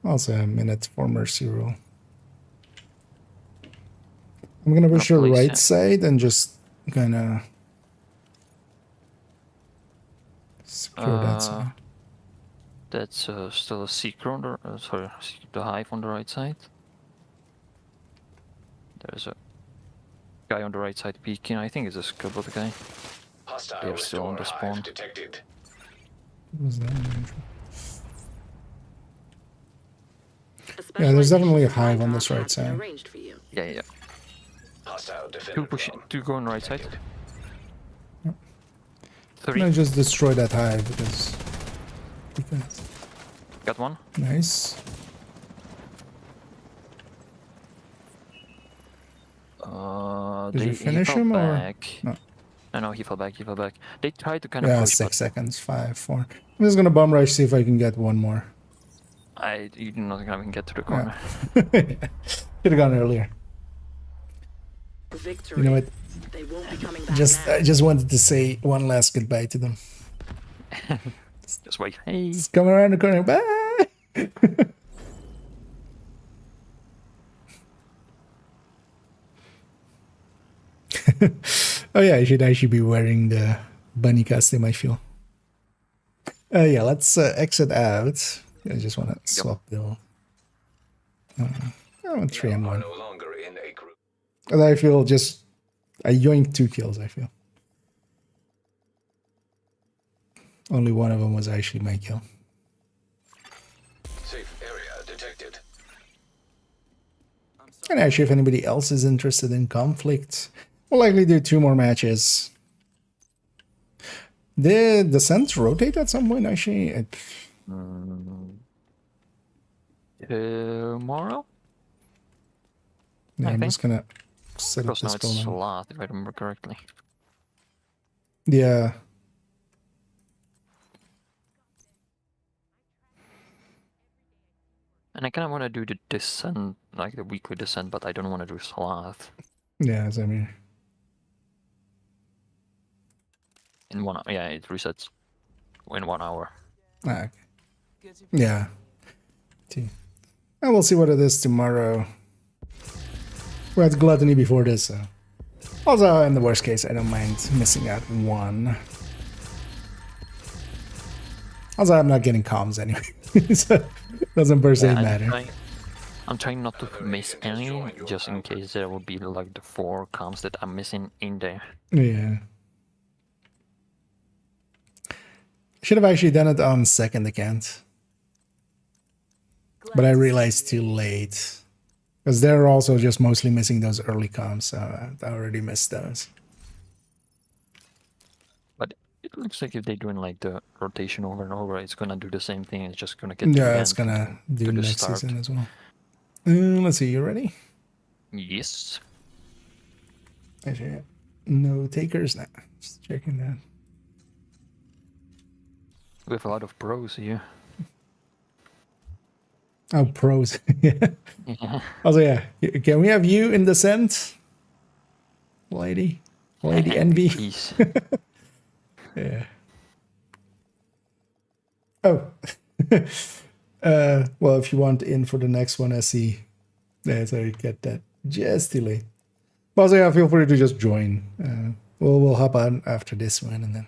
S1: Also a minute for mercy rule. I'm gonna push
S10: No
S1: your
S10: police,
S1: right
S10: yeah.
S1: side and just kind of secure that side.
S10: That's still a secret on the sorry, the hive on the right side. There's a guy on the right side peeking. I think it's a Scuba guy.
S5: Hostile
S10: They're still on
S5: restore
S10: the
S5: hive
S10: spawn.
S5: detected.
S1: What was that?
S11: A
S1: Yeah, there's definitely a
S11: specialization
S1: hive on
S11: supply
S1: this
S11: drop
S1: right
S11: has been
S1: side.
S11: arranged for you.
S10: Yeah, yeah.
S5: Hostile defender
S10: Two push,
S5: drone.
S10: two go on the right side.
S5: detected.
S1: I'm
S10: 3.
S1: gonna just destroy that hive because.
S10: Got one.
S1: Nice. Did you
S10: He
S1: finish
S10: fell
S1: him, or-
S10: back.
S1: No.
S10: No, he fell back. He fell back. They tried to kind of
S1: Yeah,
S10: push,
S1: 6
S10: but
S1: seconds. 5, 4. I'm just gonna bomb rush, see if I can get one more.
S10: you're not gonna even get to the corner.
S1: Could have gone earlier.
S11: Victory.
S1: You know what?
S11: They won't be coming back now.
S1: I just wanted to say one last goodbye to them.
S10: Just wait. Hey.
S1: Just come around the corner. Bye. Oh yeah, I should actually be wearing the bunny costume, I feel. Yeah, let's exit out. I just want to swap bill. Oh, 3 and 1.
S5: No longer in a group.
S1: And I feel just I yoinked 2 kills, I feel. Only one of them was actually my kill.
S5: Safe area detected.
S1: And actually, if anybody else is interested in conflict, we'll likely do 2 more matches. Did the Descent rotate at some point, actually?
S10: Tomorrow?
S1: Yeah,
S10: I
S1: I'm
S10: think.
S1: just gonna set up
S10: Because now
S1: this
S10: it's
S1: building.
S10: Salat, if I remember correctly.
S1: Yeah.
S10: And I kind of want to do the descent, like the weekly descent, but I don't want to do Salat
S1: Yeah, I mean.
S10: in 1 hour. Yeah, it resets in 1 hour.
S1: Okay. Yeah. And we'll see what it is tomorrow. We had Gluttony before this, so. Also, in the worst case, I don't mind missing out 1. Also, I'm not getting comms anyway, so it doesn't per se matter.
S10: I'm trying not to miss any, just in case there will be like the 4 comms that I'm missing in there.
S1: Yeah. Should have actually done it on second account. But I realized too late. Because they're also just mostly missing those early comms, so I already missed those.
S10: But it looks like if they're doing like the rotation over and over, it's gonna do the same thing. It's just gonna get
S1: Yeah, it's gonna do next season as well. Let's see, you ready?
S10: Yes.
S1: Actually, no takers now. Just checking that.
S10: We have a lot of pros here.
S1: Oh, pros. Yeah.
S10: Yeah.
S1: Also, yeah. Can we have you in Descent? Lady Envy.
S10: Peace.
S1: Yeah. Oh. Well, if you want in for the next one, I see. Yeah, so you get that just too late. But also, yeah, feel free to just join. We'll hop on after this one and then.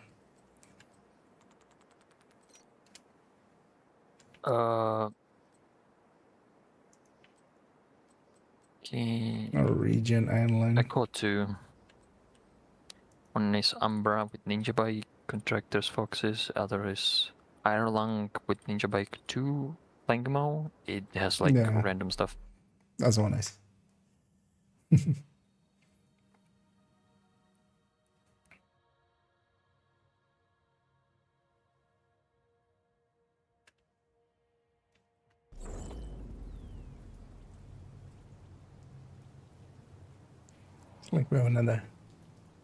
S10: Okay.
S1: Norwegian Island.
S10: I caught 2. One is Umbra with Ninja Bike, Contractors Foxes. Other is Ireland with Ninja Bike 2 Langmo. It has like random stuff.
S1: That's all nice. Like we have another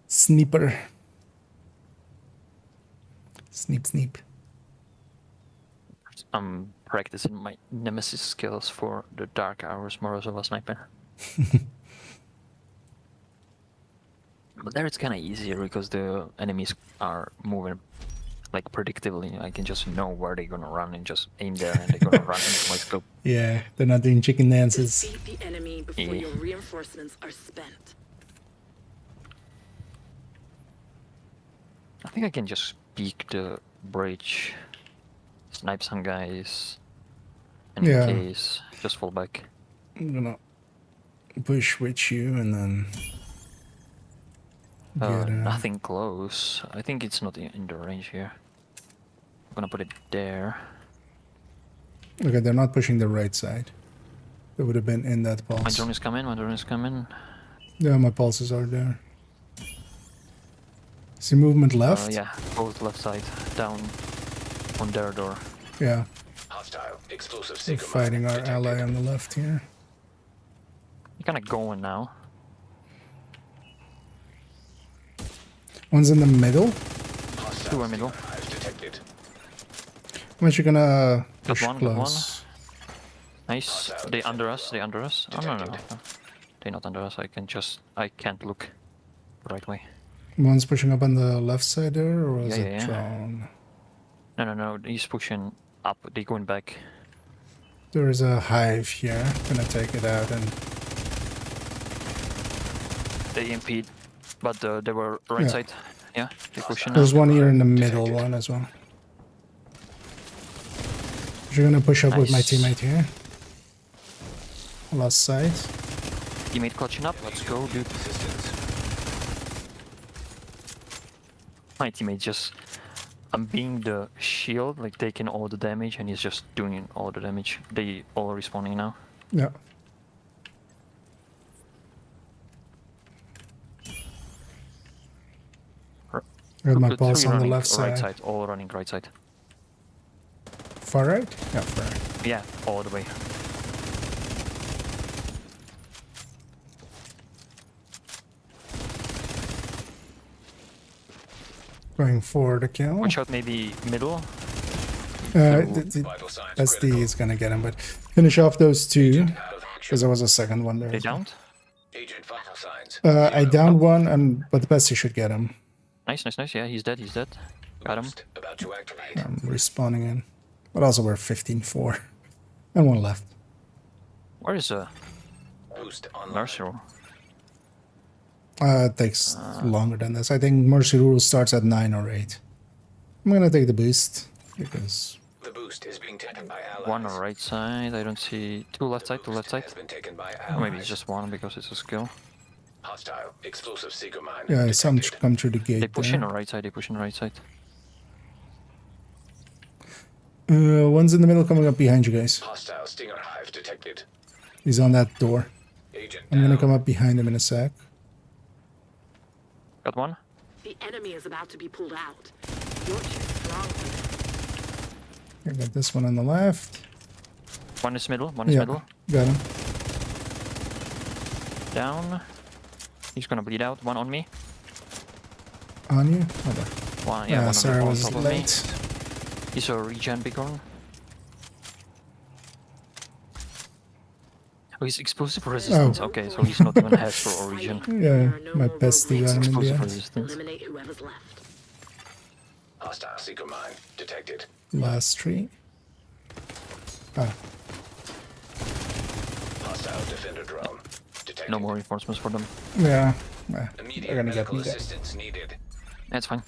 S1: sniper. Sneep.
S10: I'm practicing my nemesis skills for the dark hours more as a sniper. But there it's kind of easier because the enemies are moving like predictably. I can just know where they're gonna run and just aim there and they're gonna run into my scope.
S1: Yeah, they're not doing chicken dances.
S11: Defeat the enemy before your reinforcements are spent.
S10: I think I can just peek the bridge, snipe some guys, and in case, just fall back.
S1: I'm gonna push with you and then...
S10: Nothing close. I think it's not in the range here. I'm gonna put it there.
S1: Okay, they're not pushing the right side. They would have been in that pulse.
S10: My drone is coming.
S1: Yeah, my pulses are there. See movement left?
S10: Yeah, both left side, down on their door.
S1: Yeah.
S5: Hostile explosive
S1: We're fighting our ally on the left here.
S10: You're kind of going now.
S1: One's in the middle.
S10: 2 in middle.
S1: I'm actually gonna push
S10: Got one.
S1: close.
S10: Nice. They under us. Oh, no. They're not under us. I can't look the right way.
S1: One's pushing up on the left side there, or is it
S10: Yeah.
S1: drone?
S10: No. He's pushing up. They're going back.
S1: There is a hive here. Gonna take it out and...
S10: They impede, but they were right side. Yeah, they're pushing
S1: There's
S10: now.
S1: one here in the middle one as well. You're gonna push up with my teammate here. Last side.
S10: Teammate clutching up. Let's go, dude. My teammate just... I'm being the shield, like taking all the damage, and he's just doing all the damage. They all respawning now.
S1: Yeah. I got my
S10: Three
S1: pulse on the
S10: running
S1: left
S10: right
S1: side.
S10: all running right side.
S1: Far right? Yeah, far right.
S10: Yeah, all the way.
S1: Going for the kill.
S10: Watch out, maybe middle.
S5: Vital signs
S1: SD
S5: critical.
S1: is gonna get him, but finish off those two.
S5: Out of action.
S1: Because there was a second one there.
S10: They
S1: as well.
S10: downed.
S5: Agent vital signs.
S1: I downed one, but the Bestie should get him.
S10: Nice, nice, nice. Yeah, he's dead, he's dead. Got him.
S5: Boost about to activate.
S1: I'm respawning in. But also we're 15-4. And one left.
S10: Where is
S5: Boost online.
S10: Mercy Rule?
S1: It takes longer than this. I think Mercy Rule starts at 9 or 8. I'm gonna take the boost because
S5: The boost is being taken by allies.
S10: One on right side. I don't see... Two left side, two left side.
S5: Has been taken by
S10: Or
S5: allies.
S10: maybe it's just one because it's a skill.
S5: Hostile explosive seeker mine.
S1: yeah, some
S5: detected.
S1: come through the
S10: They
S1: gate
S10: push in
S1: there.
S10: on right side, they push in right side.
S1: One's in the middle coming up behind you guys.
S5: Hostile stinger hive detected.
S1: He's on that door.
S5: Agent
S1: I'm gonna
S5: down.
S1: come up behind him in a sec.
S10: Got one.
S11: The enemy is about to be pulled out. You're too strong for them.
S1: I got this one on the left.
S10: One is middle, one is
S1: Yeah,
S10: middle.
S1: got him.
S10: Down. He's gonna bleed out. One on me.
S1: On you? Okay.
S10: One, yeah, one
S1: sorry, I
S10: on
S1: was
S10: top of me.
S1: late.
S10: He's a regen bighorn. Oh, he's explosive resistance. Okay, so he's not even half or regen.
S1: Yeah,
S11: There are no
S1: my
S11: more
S1: bestie got him in the
S10: Explosive
S1: end.
S10: resistance.
S11: Eliminate whoever's left.
S5: Hostile seeker mine detected.
S1: Last tree. Ah,
S5: Hostile defender drone detected.
S10: No more reinforcements for them.
S1: yeah.
S5: Immediate
S1: They're gonna get
S5: medical
S1: me there.
S5: assistance needed.
S10: That's fine.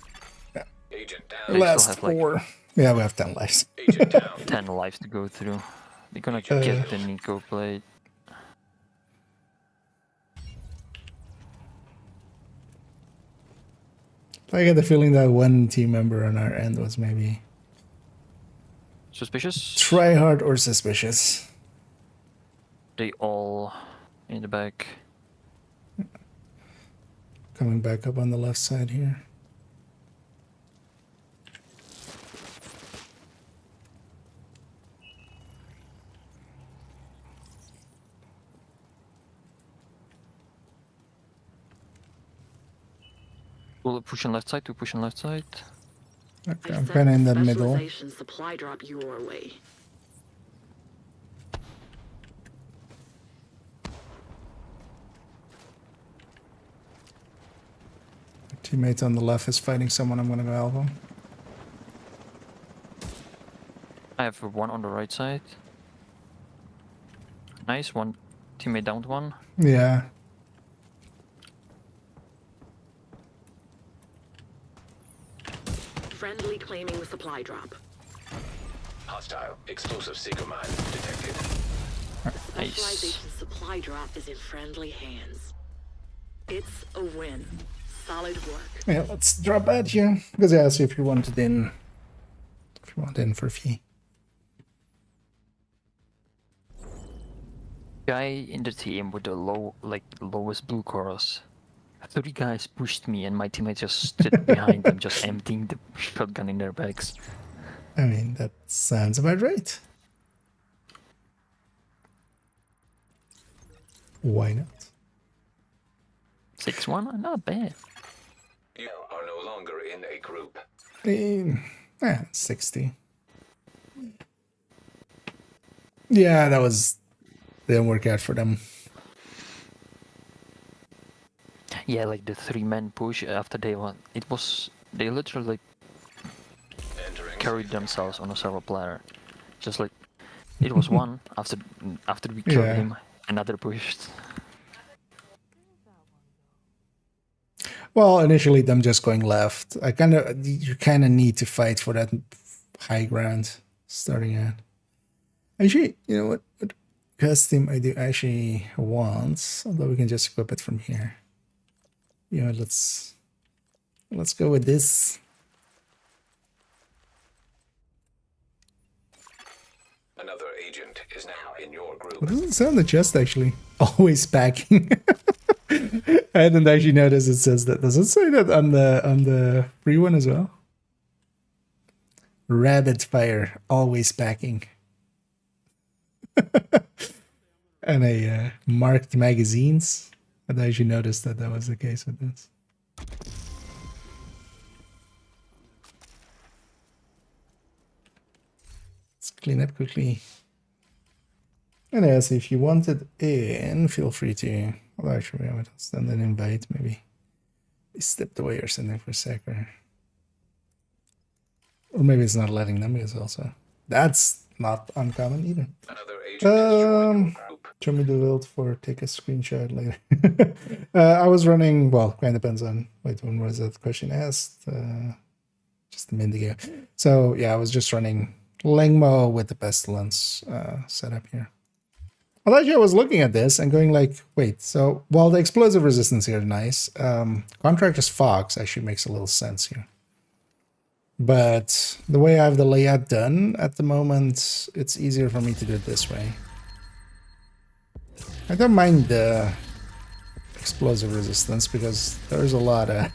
S5: Agent
S10: They
S5: down.
S10: still
S1: Last
S10: have, like-
S1: 4. Yeah, we have 10 lives.
S5: Agent down.
S10: 10 lives to go through. They're gonna get the Nico plate.
S1: I get the feeling that one team member on our end was maybe
S10: Suspicious?
S1: try hard or suspicious.
S10: They all in the back.
S1: Coming back up on the left side here.
S10: We'll push on left side, two push on left side.
S1: Okay,
S11: I
S1: I'm
S11: sent
S1: kind of in
S11: the
S1: the middle.
S11: specialization supply drop your way.
S1: Teammate on the left is fighting someone. I'm gonna go help him.
S10: I have one on the right side. Nice, one teammate downed one.
S1: Yeah.
S11: Friendly claiming the supply drop.
S5: Hostile explosive seeker mine detected.
S10: Nice.
S11: Specialization supply drop is in friendly hands. It's a win. Solid work.
S1: Yeah, let's drop out here. Because I asked you if you wanted in. If you want in for fee.
S10: Guy in the team with the lowest blue chorus. 3 guys pushed me and my teammate just stood behind them, just emptying the shotgun in their bags.
S1: I mean, that sounds about right. Why not?
S10: 6-1? Not bad.
S5: You are no longer in a group.
S1: 60. Yeah, that didn't work out for them.
S10: Yeah, like the 3-man push after they won. They literally
S5: Entering
S10: carried themselves on a silver platter. Just like, it was one after we killed
S1: Yeah.
S10: him, another pushed.
S1: Well, initially them just going left. You kind of need to fight for that high ground starting out. Actually, you know what? custom I do actually want, although we can just equip it from here. Yeah, let's go with this.
S5: Another agent is now in your group.
S1: What does it say on the chest actually? Always packing. I hadn't actually noticed it says that. Does it say that on the free one as well? Rapid fire, always packing. And a marked magazines. I actually noticed that that was the case with this. Let's clean up quickly. And yes, if you want it in, feel free to. Well, actually, we haven't send an invite. Maybe they stepped away or something for a sec, or maybe it's not letting them. Because also that's not uncommon either.
S5: Another agent has joined your group.
S1: Show me the build for take a screenshot later. I was running. Well, kind of depends on. Wait, when was that question asked? Just a minute ago. So yeah, I was just running Langmo with the pestilence setup here. Well, actually, I was looking at this and going like, wait, so while the explosive resistance here is nice, Contractor's Fox actually makes a little sense here. But the way I have the layout done at the moment, it's easier for me to do it this way. I don't mind the explosive resistance because there's a lot of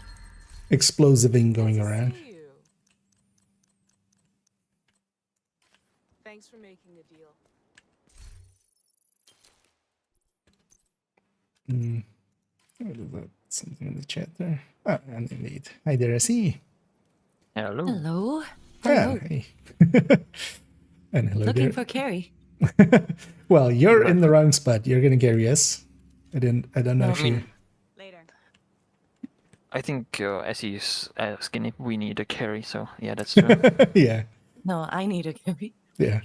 S1: explosiving going around.
S6: Thanks for making the deal.
S1: What is that? Something in the chat there. Ah, and indeed. Hi there, I see.
S10: Hello.
S12: Hello.
S1: Ah, hey. And hello
S12: Looking
S1: there.
S12: for Carrie.
S1: Well, you're in the wrong spot. You're gonna carry us. I don't know if you.
S6: Later.
S10: I think Essie is asking if we need a carry, so yeah, that's true.
S1: Yeah.
S12: No, I need a Carrie.
S1: Yeah.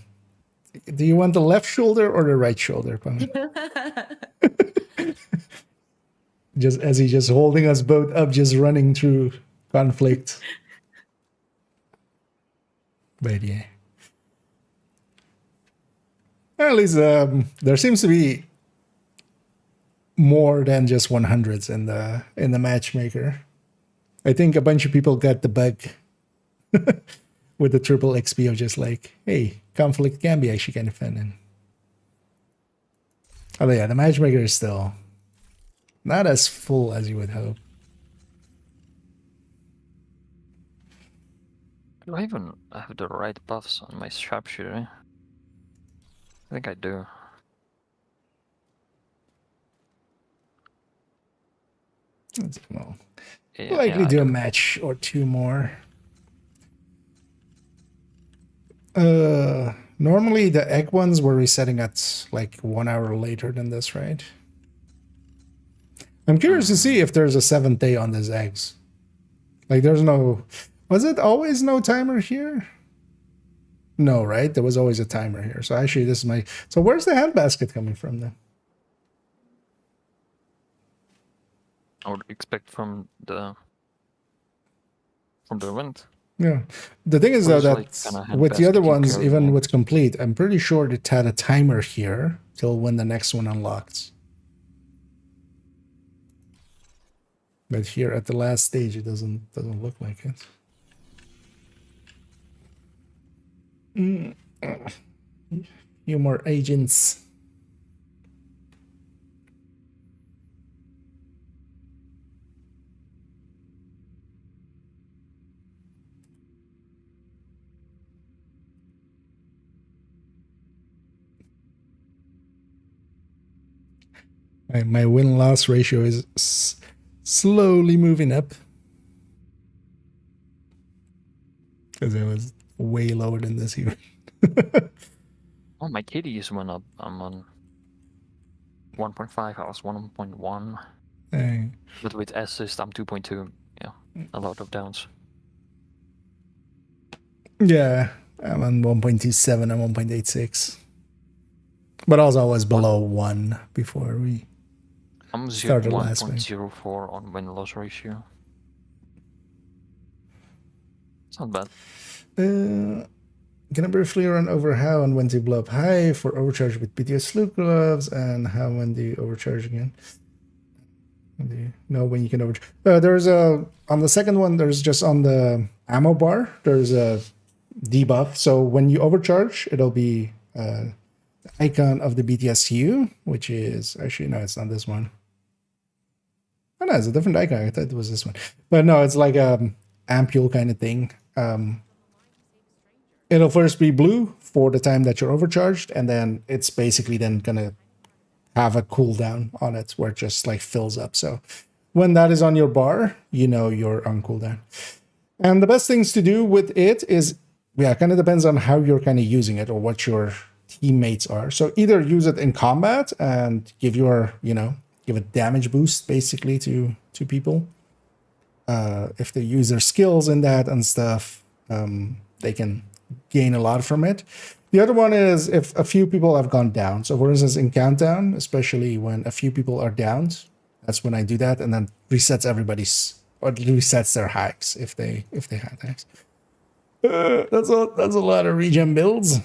S1: Do you want the left shoulder or the right shoulder, Pam? Just as he's just holding us both up, just running through conflict. But yeah. At least there seems to be more than just 100s in the matchmaker. I think a bunch of people got the bug with the triple XP of just like, hey, conflict can be actually kind of fun. And oh yeah, the matchmaker is still not as full as you would hope.
S10: Do I even have the right buffs on my sharpshooter? I think I do.
S1: Well,
S10: Yeah,
S1: likely
S10: yeah,
S1: do
S10: I
S1: a
S10: do.
S1: match or two more. Normally the egg ones were resetting at like 1 hour later than this, right? I'm curious to see if there's a 7th day on these eggs. Like there's no, was it always no timer here? No, right? There was always a timer here. So actually this is my, so where's the handbasket coming from then?
S10: I would expect from the event.
S1: Yeah. The thing is though
S10: Whereas,
S1: that
S10: like, kinda
S1: with the other
S10: handbasket you
S1: ones,
S10: carry
S1: even
S10: more.
S1: with complete, I'm pretty sure it had a timer here till when the next one unlocks. But here at the last stage, it doesn't look like it. Few more agents. My win-loss ratio is slowly moving up. Because it was way lower than this here.
S10: Oh, my KDs went up. I'm on 1.5. I was 1.1.
S1: Dang.
S10: But with assist, I'm 2.2. Yeah, a lot of downs.
S1: Yeah, I'm on 1.27 and 1.86. But also I was below 1 before we
S10: I'm
S1: started last week.
S10: 1.04 on win-loss ratio. It's not bad.
S1: Gonna briefly run over how and when to blow up high for overcharge with BTS sloop gloves, and how when do you overcharge again. When do you know when you can overcharge? There's a on the second one. There's just on the ammo bar. There's a debuff. So when you overcharge, it'll be the icon of the BTSU, which is actually no, it's not this one. Oh no, it's a different icon. I thought it was this one, but no, it's like a ampule kind of thing. It'll first be blue for the time that you're overcharged, and then it's basically then gonna have a cooldown on it where it just like fills up. So when that is on your bar, you know you're on cooldown. And the best things to do with it is, yeah, kind of depends on how you're kind of using it or what your teammates are. So either use it in combat and give your, give a damage boost basically to people. If they use their skills in that and stuff, they can gain a lot from it. The other one is if a few people have gone down. So for instance, in countdown, especially when a few people are downed, that's when I do that, and then resets everybody's, or resets their hacks if they had hacks. That's a lot of regen builds.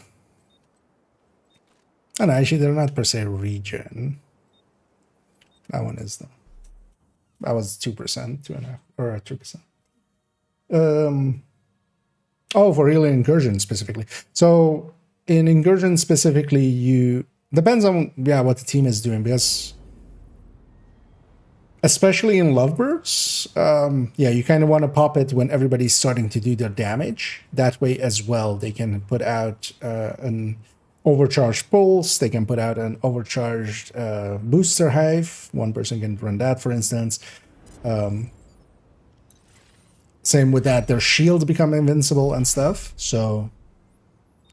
S1: And actually, they're not per se regen. That one is though. That was 2%, 2.5, or 3%. Oh, for healing incursion specifically. So in incursion specifically, you depends on what the team is doing, because especially in lovebirds, you kind of want to pop it when everybody's starting to do their damage. That way as well, they can put out an overcharged pulse. They can put out an overcharged booster hive. One person can run that, for instance. Same with that, their shields become invincible and stuff. So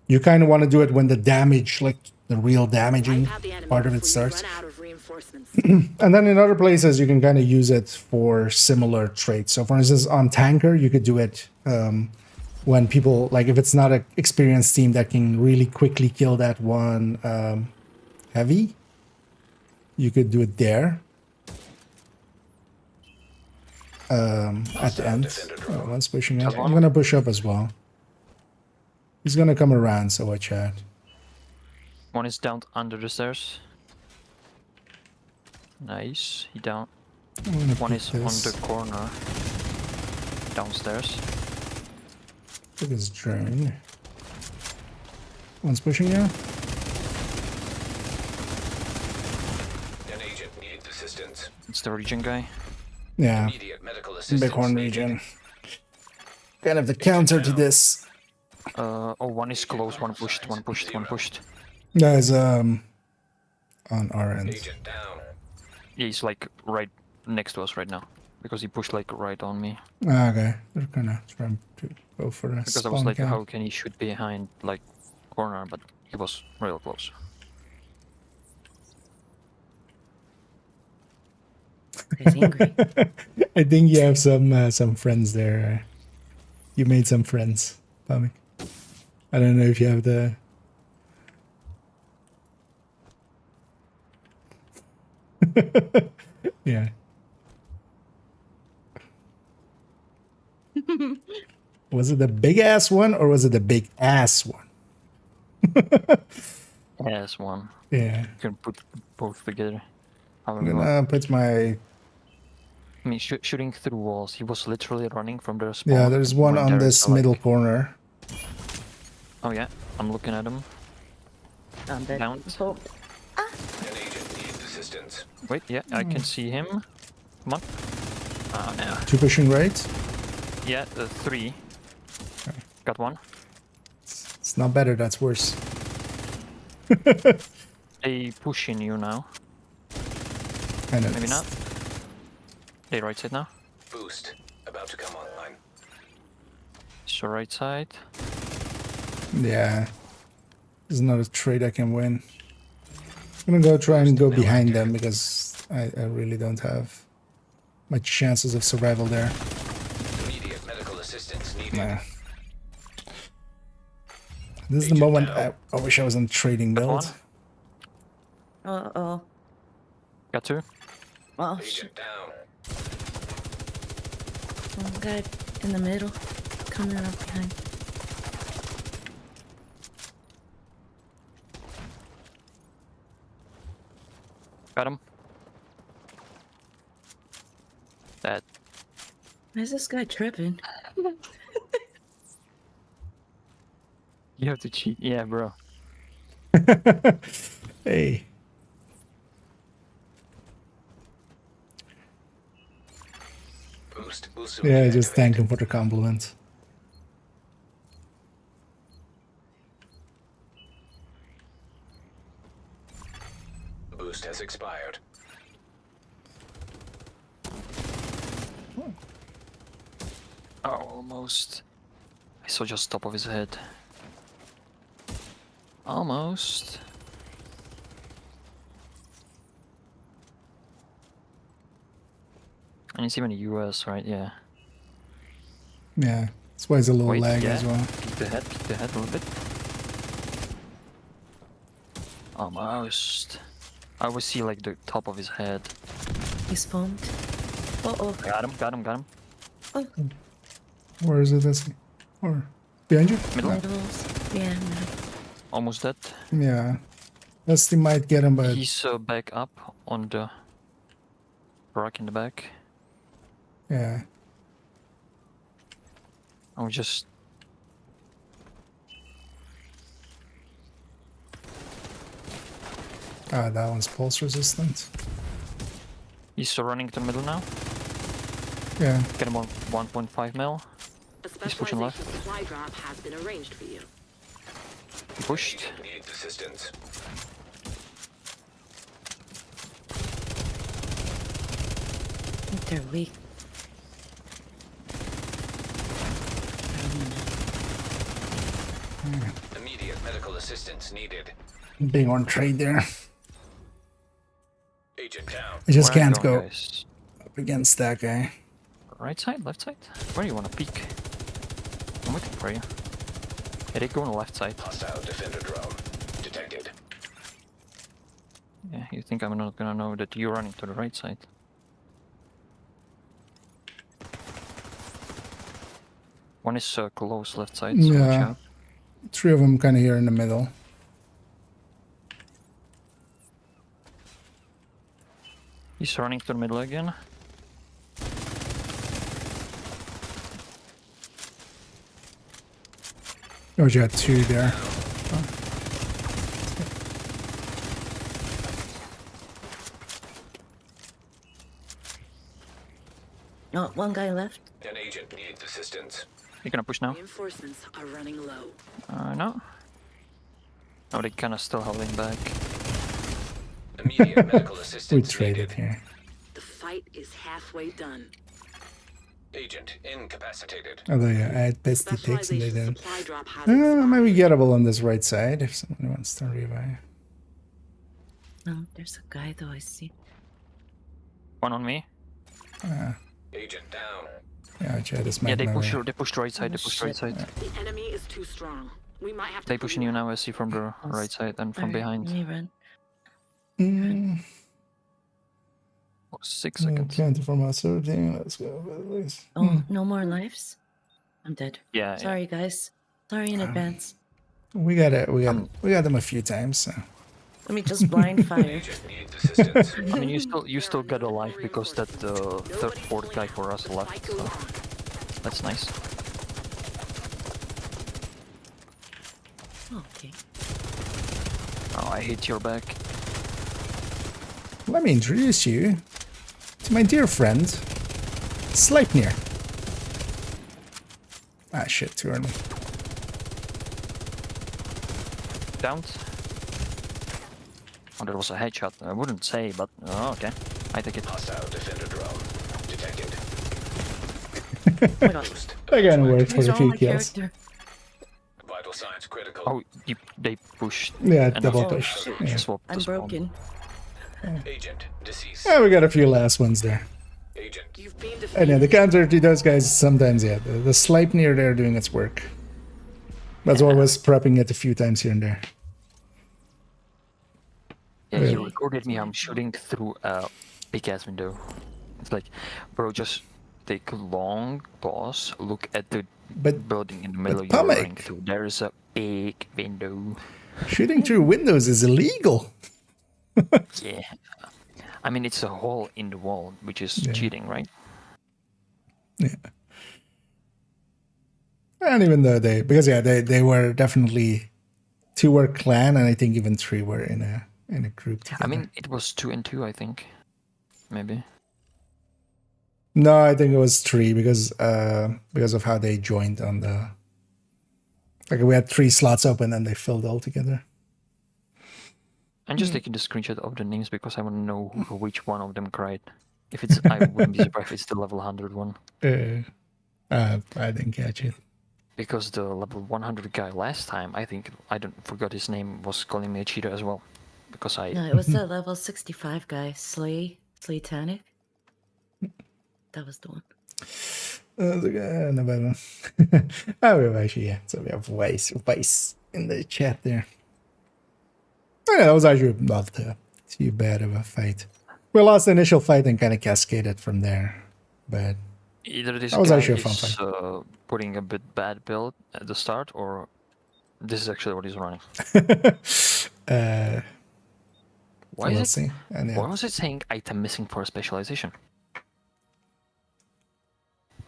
S1: you kind of want to do it when the damage, like the real damaging part of it starts. And then in other places, you can kind of use it for similar traits. So for instance, on tanker, you could do it when people, like if it's not an experienced team that can really quickly kill that one heavy, you could do it there. At the end. Oh, one's pushing up. I'm gonna push up as well. He's gonna come around, so watch out.
S10: One is down under the stairs. Nice, he down. One is on the corner. Downstairs.
S1: Look at his drone. One's pushing you.
S5: An agent needs assistance.
S10: It's the regen guy.
S1: Yeah.
S5: Immediate medical assistance
S1: Bighorn
S5: needed.
S1: region. Kind of the counter to this.
S10: One is close, one pushed.
S1: Guys, on our end.
S5: Agent down.
S10: Yeah, he's like right next to us right now. Because he pushed like right on me.
S1: Okay. They're gonna try to go for a
S10: Because I was like, how can he shoot behind like corner, but he was real close.
S12: He's angry.
S1: I think you have some friends there. You made some friends, Pamik. I don't know if you have the... Yeah. Was it the big ass one or was it the big ass one?
S10: Ass one.
S1: Yeah.
S10: You can put both together.
S1: I'm gonna put my...
S10: I mean, shooting through walls. He was literally running from their spawn.
S1: Yeah, there's one on this middle corner.
S10: Oh yeah, I'm looking at him.
S12: I'm dead.
S10: Down.
S5: An agent needs assistance.
S10: Wait, yeah, I can see him. Come on. Oh no.
S1: Two pushing right.
S10: Yeah, 3.
S1: Okay.
S10: Got one.
S1: It's not better, that's worse.
S10: They pushing you now.
S1: I know.
S10: Maybe not. They right side now.
S5: Boost about to come online.
S10: So right side.
S1: Yeah. There's not a trade I can win. I'm gonna try and go behind them because I really don't have much chances of survival there.
S5: Immediate medical assistance needed.
S1: Nah. This is the moment I wish I was on trading build.
S12: Uh-oh.
S10: Got 2.
S12: Oh,
S5: Agent
S12: shit.
S5: down.
S12: Oh, guy in the middle. Coming up behind.
S10: Got him. That.
S12: Why is this guy tripping?
S10: You have to cheat. Yeah, bro.
S1: Hey.
S5: Boost will soon
S1: Yeah,
S5: be
S1: just thank
S5: activated.
S1: him for the compliment.
S5: Boost has expired.
S10: Oh, almost. I saw just top of his head. Almost. And it's even US, right? Yeah.
S1: Yeah, that's why it's a little
S10: Wait,
S1: lag
S10: yeah.
S1: as well.
S10: Peek the head a little bit. Almost. I always see like the top of his head.
S12: He's foamed. Uh-oh.
S10: Got him.
S12: Oh,
S1: Where is it? This or behind you?
S10: Middle.
S12: middles. Yeah, middle.
S10: Almost dead.
S1: Yeah, Dusty might get him, but
S10: He's back up on the rock in the back.
S1: yeah,
S10: I'll just...
S1: that one's pulse resistant.
S10: He's running to the middle now.
S1: Yeah,
S10: Get him on 1.5 mil.
S11: A
S10: He's pushing left.
S11: specialization supply drop has been arranged for you.
S10: He pushed.
S5: Agent needs assistance.
S12: I think they're weak.
S5: Immediate medical assistance needed.
S1: big on trade there.
S5: Agent down.
S1: I just
S10: Where are you
S1: can't
S10: going,
S1: go
S10: guys?
S1: up against that guy.
S10: Right side, left side? Where do you want to peek? I'm waiting for you. Yeah, they go on the left side.
S5: Hostile defender drone detected.
S10: Yeah, you think I'm not gonna know that you're running to the right side? One is close left side, so watch
S1: Yeah,
S10: out.
S1: 3 of them kind of here in the middle.
S10: He's running to the middle again.
S1: Oh, you got 2 there.
S12: Oh, one guy left.
S5: An agent needs assistance.
S10: You're gonna push now?
S11: Reinforcements are running low.
S10: No. Oh, they kinda still holding back.
S5: Immediate medical
S1: We
S5: assistance
S1: traded
S5: needed.
S1: here.
S11: The fight is halfway done.
S5: Agent incapacitated.
S1: Although yeah, I had pesty ticks and they
S11: Specialization
S1: didn't.
S11: supply drop has expired.
S1: Maybe gettable on this right side if someone wants to revive.
S12: No, there's a guy though, I see.
S10: One on me.
S5: Agent down.
S1: Yeah, Chad is
S10: Yeah, they
S1: magma
S10: push.
S1: there.
S10: They pushed right side.
S12: Oh,
S10: They pushed right
S12: shit.
S10: side.
S11: The enemy is too strong. We might have to
S10: They
S11: pull
S10: pushing you
S11: out.
S10: now. I see from the right side and from
S12: Alright,
S10: behind.
S12: Let me run.
S1: Mm,
S10: Oh, 6 seconds.
S1: counter from assorting. Let's go. At least.
S12: Oh, no more lives? I'm dead.
S10: Yeah.
S12: Sorry, guys. Sorry in advance.
S1: We got them a few times. So.
S12: Let me just blind fire.
S5: Agent needs assistance.
S10: I mean, you still got alive because that fourth guy for us left. So that's nice.
S12: Okay.
S10: Oh, I hate your back.
S1: Let me introduce you to my dear friend, Sleipnir. Ah, shit, too early.
S10: Downed. Oh, that was a headshot. I wouldn't say, but okay. I take it.
S5: Hostile defender drone detected.
S12: Oh my god.
S5: Boost.
S1: I gotta work for
S12: What's
S1: a
S12: wrong
S1: few
S12: with my
S1: kills.
S12: character?
S5: Vital signs critical.
S10: Oh, they pushed.
S1: Yeah,
S10: and
S1: double
S10: also
S1: push.
S12: shit.
S1: Yeah.
S10: swapped the
S12: I'm
S10: spawn.
S12: broken.
S5: Agent deceased.
S1: Yeah, we got a few last ones there.
S5: Agent.
S11: You've been
S1: And
S11: defeated.
S1: yeah, the counter to those guys sometimes, yeah, the Sleipnir there doing its work. That's always prepping it a few times here and there.
S10: Yeah,
S1: Really?
S10: you recorded me. I'm shooting through a big ass window. It's like, bro, just take a long pause, look at the
S1: But
S10: building in the middle
S1: but
S10: you're running
S1: Pamek.
S10: through. There is a big window.
S1: shooting through windows is illegal.
S10: Yeah. I mean, it's a hole in the wall, which is cheating, right?
S1: Yeah. And even though they were definitely 2 were clan, and I think even 3 were in a group together.
S10: I mean, it was 2 and 2, I think. Maybe.
S1: No, I think it was 3 because of how they joined on the. Like we had 3 slots open and they filled all together.
S10: I'm just taking the screenshot of the names because I want to know which one of them cried. If it's, I wouldn't be surprised if it's the level 100 one.
S1: I didn't catch it.
S10: Because the level 100 guy last time, I think, forgot his name, was calling me a cheater as well. Because I...
S12: No, it was the level 65 guy, Slaytanic. That was the one.
S1: No, oh, we have actually, yeah. So we have Vice in the chat there. Oh, yeah, that was actually not too bad of a fight. We lost the initial fight and kind of cascaded from there. But
S10: either this
S1: that was
S10: guy
S1: actually a fun
S10: is
S1: fight.
S10: putting a bit bad build at the start, or this is actually what he's running. Why was it saying item missing for a specialization?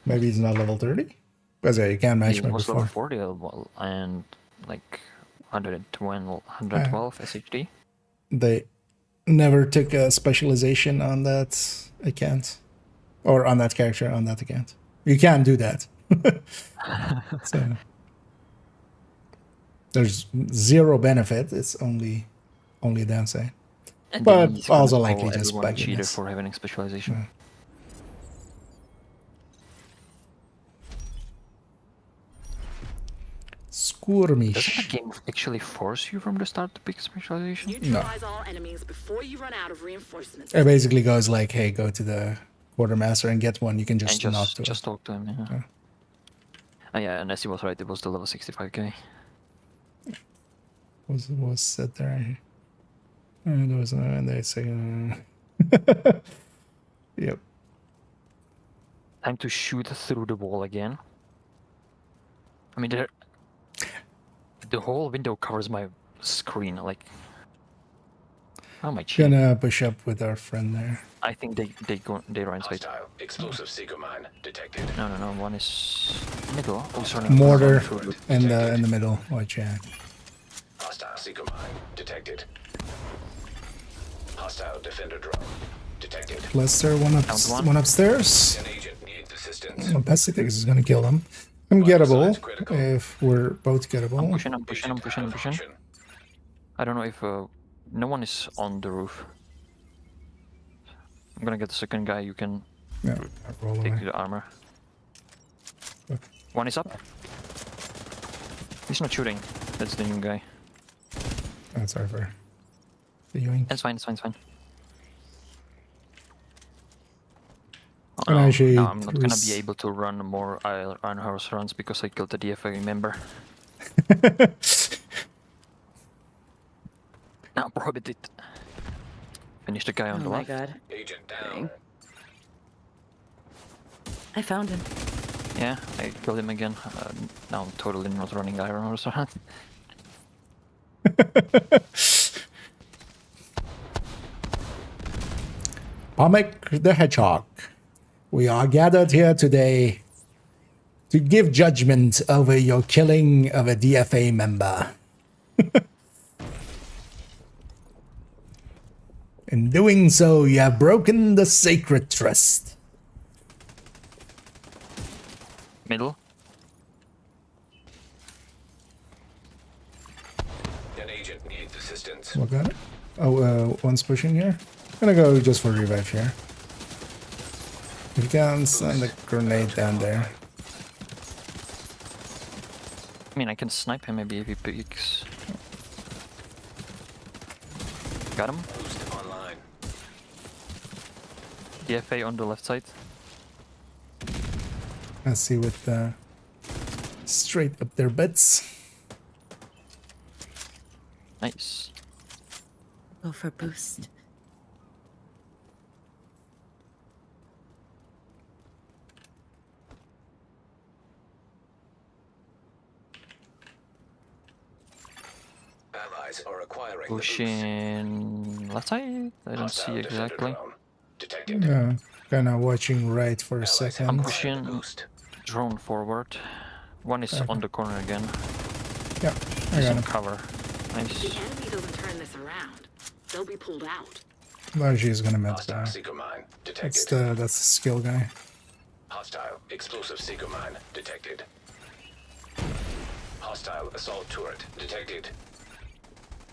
S1: Maybe he's not level 30? Because yeah, you can't match him
S10: was
S1: before.
S10: level 40 and like 112 SHD.
S1: They never took a specialization on that account. Or on that character on that account. You can't do that. So there's 0 benefit. It's only a downside.
S10: And
S1: but also likely just
S10: cheater for having a specialization.
S1: Yeah. Skirmish.
S10: Does the game actually force you from the start to pick specialization?
S11: Neutralize all enemies before you run out of reinforcements.
S1: It basically goes like, hey, go to the quartermaster and get one. You can just not do
S10: just talk to him. Yeah. Oh, yeah, and as he was right, it was the level 65 guy.
S1: Was set there. There was and they say, yep.
S10: Time to shoot through the wall again. I mean, the whole window covers my screen. Like, how am I cheating?
S1: Gonna push up with our friend there.
S10: I think they are inside.
S5: Explosive seeker mine detected.
S10: No. One is middle. Oh, sorry.
S1: Mortar in the middle. Watch out.
S5: Hostile seeker mine detected. Hostile defender drone detected.
S1: Cluster one upstairs.
S5: An agent needs assistance.
S1: Pesty thinks is gonna kill him. I'm gettable if we're both gettable.
S10: I'm pushing. I don't know if no one is on the roof. I'm gonna get the second guy. You can take the armor.
S1: Okay.
S10: One is up. He's not shooting. That's the new guy.
S1: That's our for the yoink.
S10: It's fine.
S1: And actually,
S10: no, I'm not gonna be able to run more Iron Horse runs because I killed the DFA member. Now prohibited. Finish the guy on the left.
S12: Oh my god.
S5: Agent down.
S12: I found him.
S10: Yeah, I killed him again. Now I'm totally not running Iron Horse around.
S1: Pomek the Hedgehog. We are gathered here today to give judgment over your killing of a DFA member. In doing so, you have broken the sacred trust.
S10: Middle.
S5: An agent needs assistance.
S1: What got it? Oh, one's pushing here. I'm gonna go just for revive here. You can send a grenade down there.
S10: I mean, I can snipe him maybe if he peeks. Got him.
S5: Boost online.
S10: DFA on the left side.
S1: Let's see with straight up their butts.
S10: Nice.
S12: Go for boost.
S5: Allies are acquiring
S10: Pushing left side? I don't see exactly.
S5: Detected.
S1: Yeah, kind of watching right for a
S5: Allies
S1: second.
S10: I'm
S5: have
S10: pushing
S5: acquired the boost.
S10: drone forward. One is
S1: Okay.
S10: on the corner again.
S1: Yeah, I
S10: He's
S1: got
S10: in
S1: him.
S10: cover.
S11: If
S10: Nice.
S11: the enemy doesn't turn this around, they'll be pulled out.
S1: Largely is gonna med
S5: Hostile
S1: guy.
S5: seeker mine
S1: That's
S5: detected.
S1: the skill guy.
S5: Hostile explosive seeker mine detected. Hostile assault turret detected.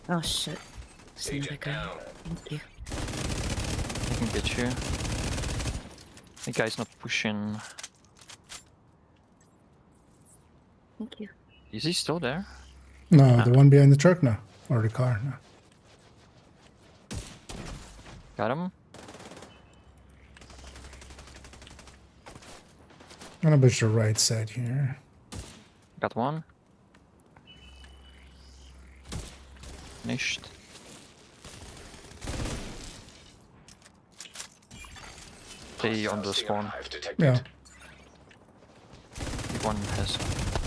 S12: Oh shit. There's another
S5: Agent
S12: guy.
S5: down.
S12: Thank you.
S10: I can get you. The guy's not pushing.
S12: Thank you.
S10: Is he still there?
S1: No, the one behind the truck now. Or the car now.
S10: Got him.
S1: I'm gonna push the right side here.
S10: Got one. Finished. Stay on the spawn.
S5: Hive detected.
S1: Yeah.
S10: One has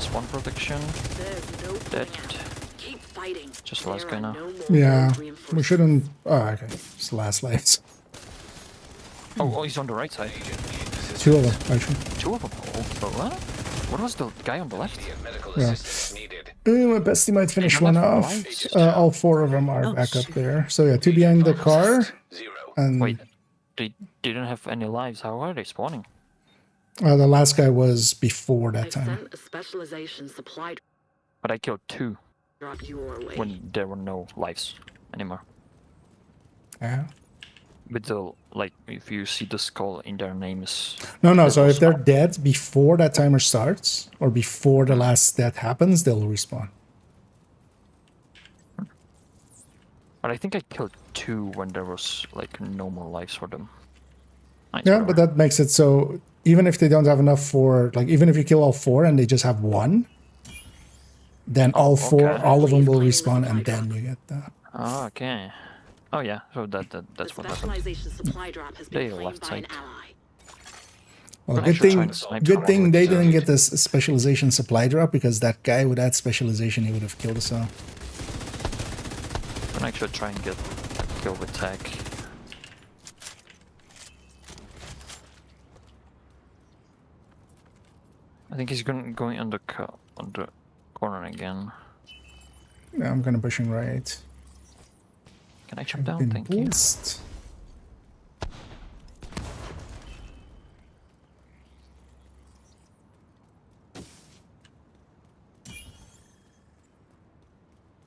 S10: spawn protection.
S11: There's no
S10: Dead.
S11: plan. Keep fighting.
S10: Just last
S11: There
S10: guy
S11: are
S10: now.
S11: no more
S1: Yeah,
S11: road
S1: we
S11: reinforcements.
S1: shouldn't. Oh, okay. It's the last lights.
S10: Oh, he's on the right side.
S1: Two of them, actually.
S10: Two of them. Oh, what? What was the guy on the left?
S5: Immediate medical
S1: Yeah.
S5: assistance needed.
S1: My bestie might finish
S10: don't
S1: one
S10: have
S1: off.
S10: lights.
S1: All four of them are
S12: Oh,
S1: back up
S12: shit.
S1: there. So yeah, two behind the car.
S5: Zero.
S1: And
S10: Wait, they didn't have any lives. How are they spawning?
S1: the last guy was before
S11: I
S1: that time.
S11: sent a specialization supply
S10: But I killed two
S11: drop your way.
S10: when there were no lives anymore.
S1: Yeah.
S10: With the, like, if you see the skull in their names.
S1: No,
S10: that
S1: so
S10: was
S1: if they're dead before that timer starts, or before the last death happens, they'll respawn.
S10: But I think I killed two when there was, like, no more lives for them. Nice,
S1: Yeah,
S10: whatever.
S1: but that makes it so even if they don't have enough for, like, even if you kill all four and they just have one, then all four,
S10: okay.
S1: all of them will
S11: Please
S1: respawn
S11: claim the
S1: and
S11: supply
S1: then you get that.
S10: Ah, okay. Oh yeah, so that's
S11: The
S10: what happened.
S11: specialization supply drop has
S10: They
S11: been claimed
S10: left
S11: by
S10: side.
S11: an ally.
S1: Well,
S10: I'm
S1: good
S10: actually
S1: thing,
S10: trying to snipe
S1: good
S10: someone
S1: thing
S10: with
S1: they
S10: the-
S1: didn't get this specialization supply drop, because that guy with that specialization, he would have killed us all.
S10: I'm actually try and get a kill with tag. I think he's going on the corner again.
S1: Yeah, I'm gonna pushing right.
S10: Can I jump down?
S1: Been
S10: Thank you.
S1: boost.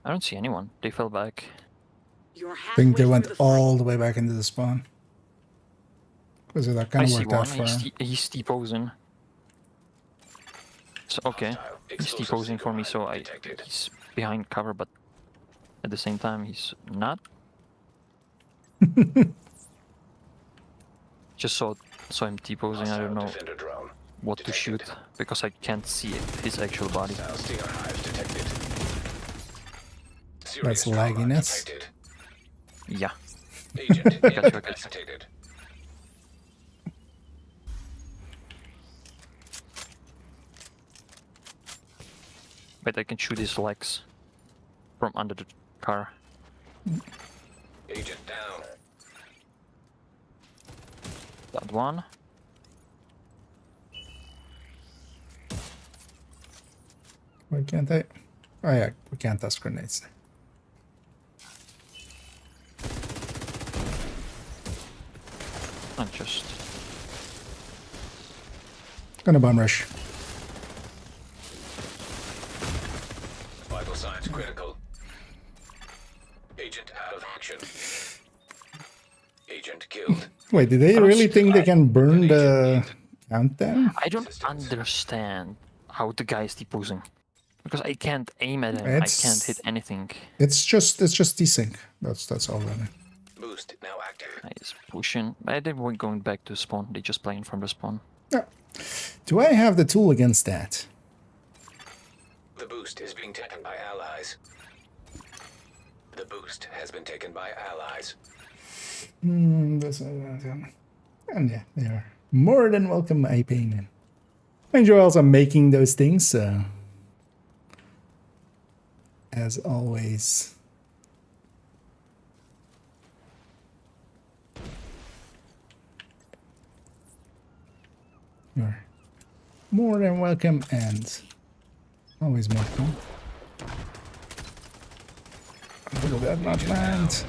S10: I don't see anyone. They fell back.
S11: You're
S1: I think they
S11: halfway
S1: went
S11: through the fight.
S1: all the way back into the spawn. Because that
S10: I
S1: kind of
S10: see
S1: worked
S10: one.
S1: out for him.
S10: He's T-posing. So okay,
S5: Hostile
S10: he's
S5: explosive
S10: T-posing
S5: seeker
S10: for me,
S5: mine
S10: so
S5: detected.
S10: he's behind cover, but at the same time he's not. Just saw him T-posing. I don't know
S5: Defender drone
S10: what to shoot because I can't see his actual body.
S5: Hostile stinger hive detected.
S1: That's
S5: Serious trauma
S1: lagginess.
S5: detected.
S10: Yeah.
S5: Agent
S10: Gotcha.
S5: incapacitated.
S10: But I can shoot his legs from under the car.
S5: Agent down.
S10: That one.
S1: Why can't I? Oh yeah, we can't toss grenades.
S10: I'm just
S1: Gonna bum rush.
S5: Vital signs critical. Agent out of action. Agent killed.
S1: Wait, did they really think they can burn the countdown?
S10: I don't understand how the guy is T-posing. Because I can't aim at him,
S1: It's-
S10: I can't hit anything.
S1: It's just desync. That's all really.
S5: Boost now active.
S10: He's pushing. They weren't going back to spawn, they just playing from the spawn.
S1: Yeah. Do I have the tool against that?
S5: The boost is being taken by allies. The boost has been taken by allies.
S1: And yeah, they are more than welcome, my opinion. I enjoy also making those things, so as always. You're more than welcome and always welcome. Will that not land?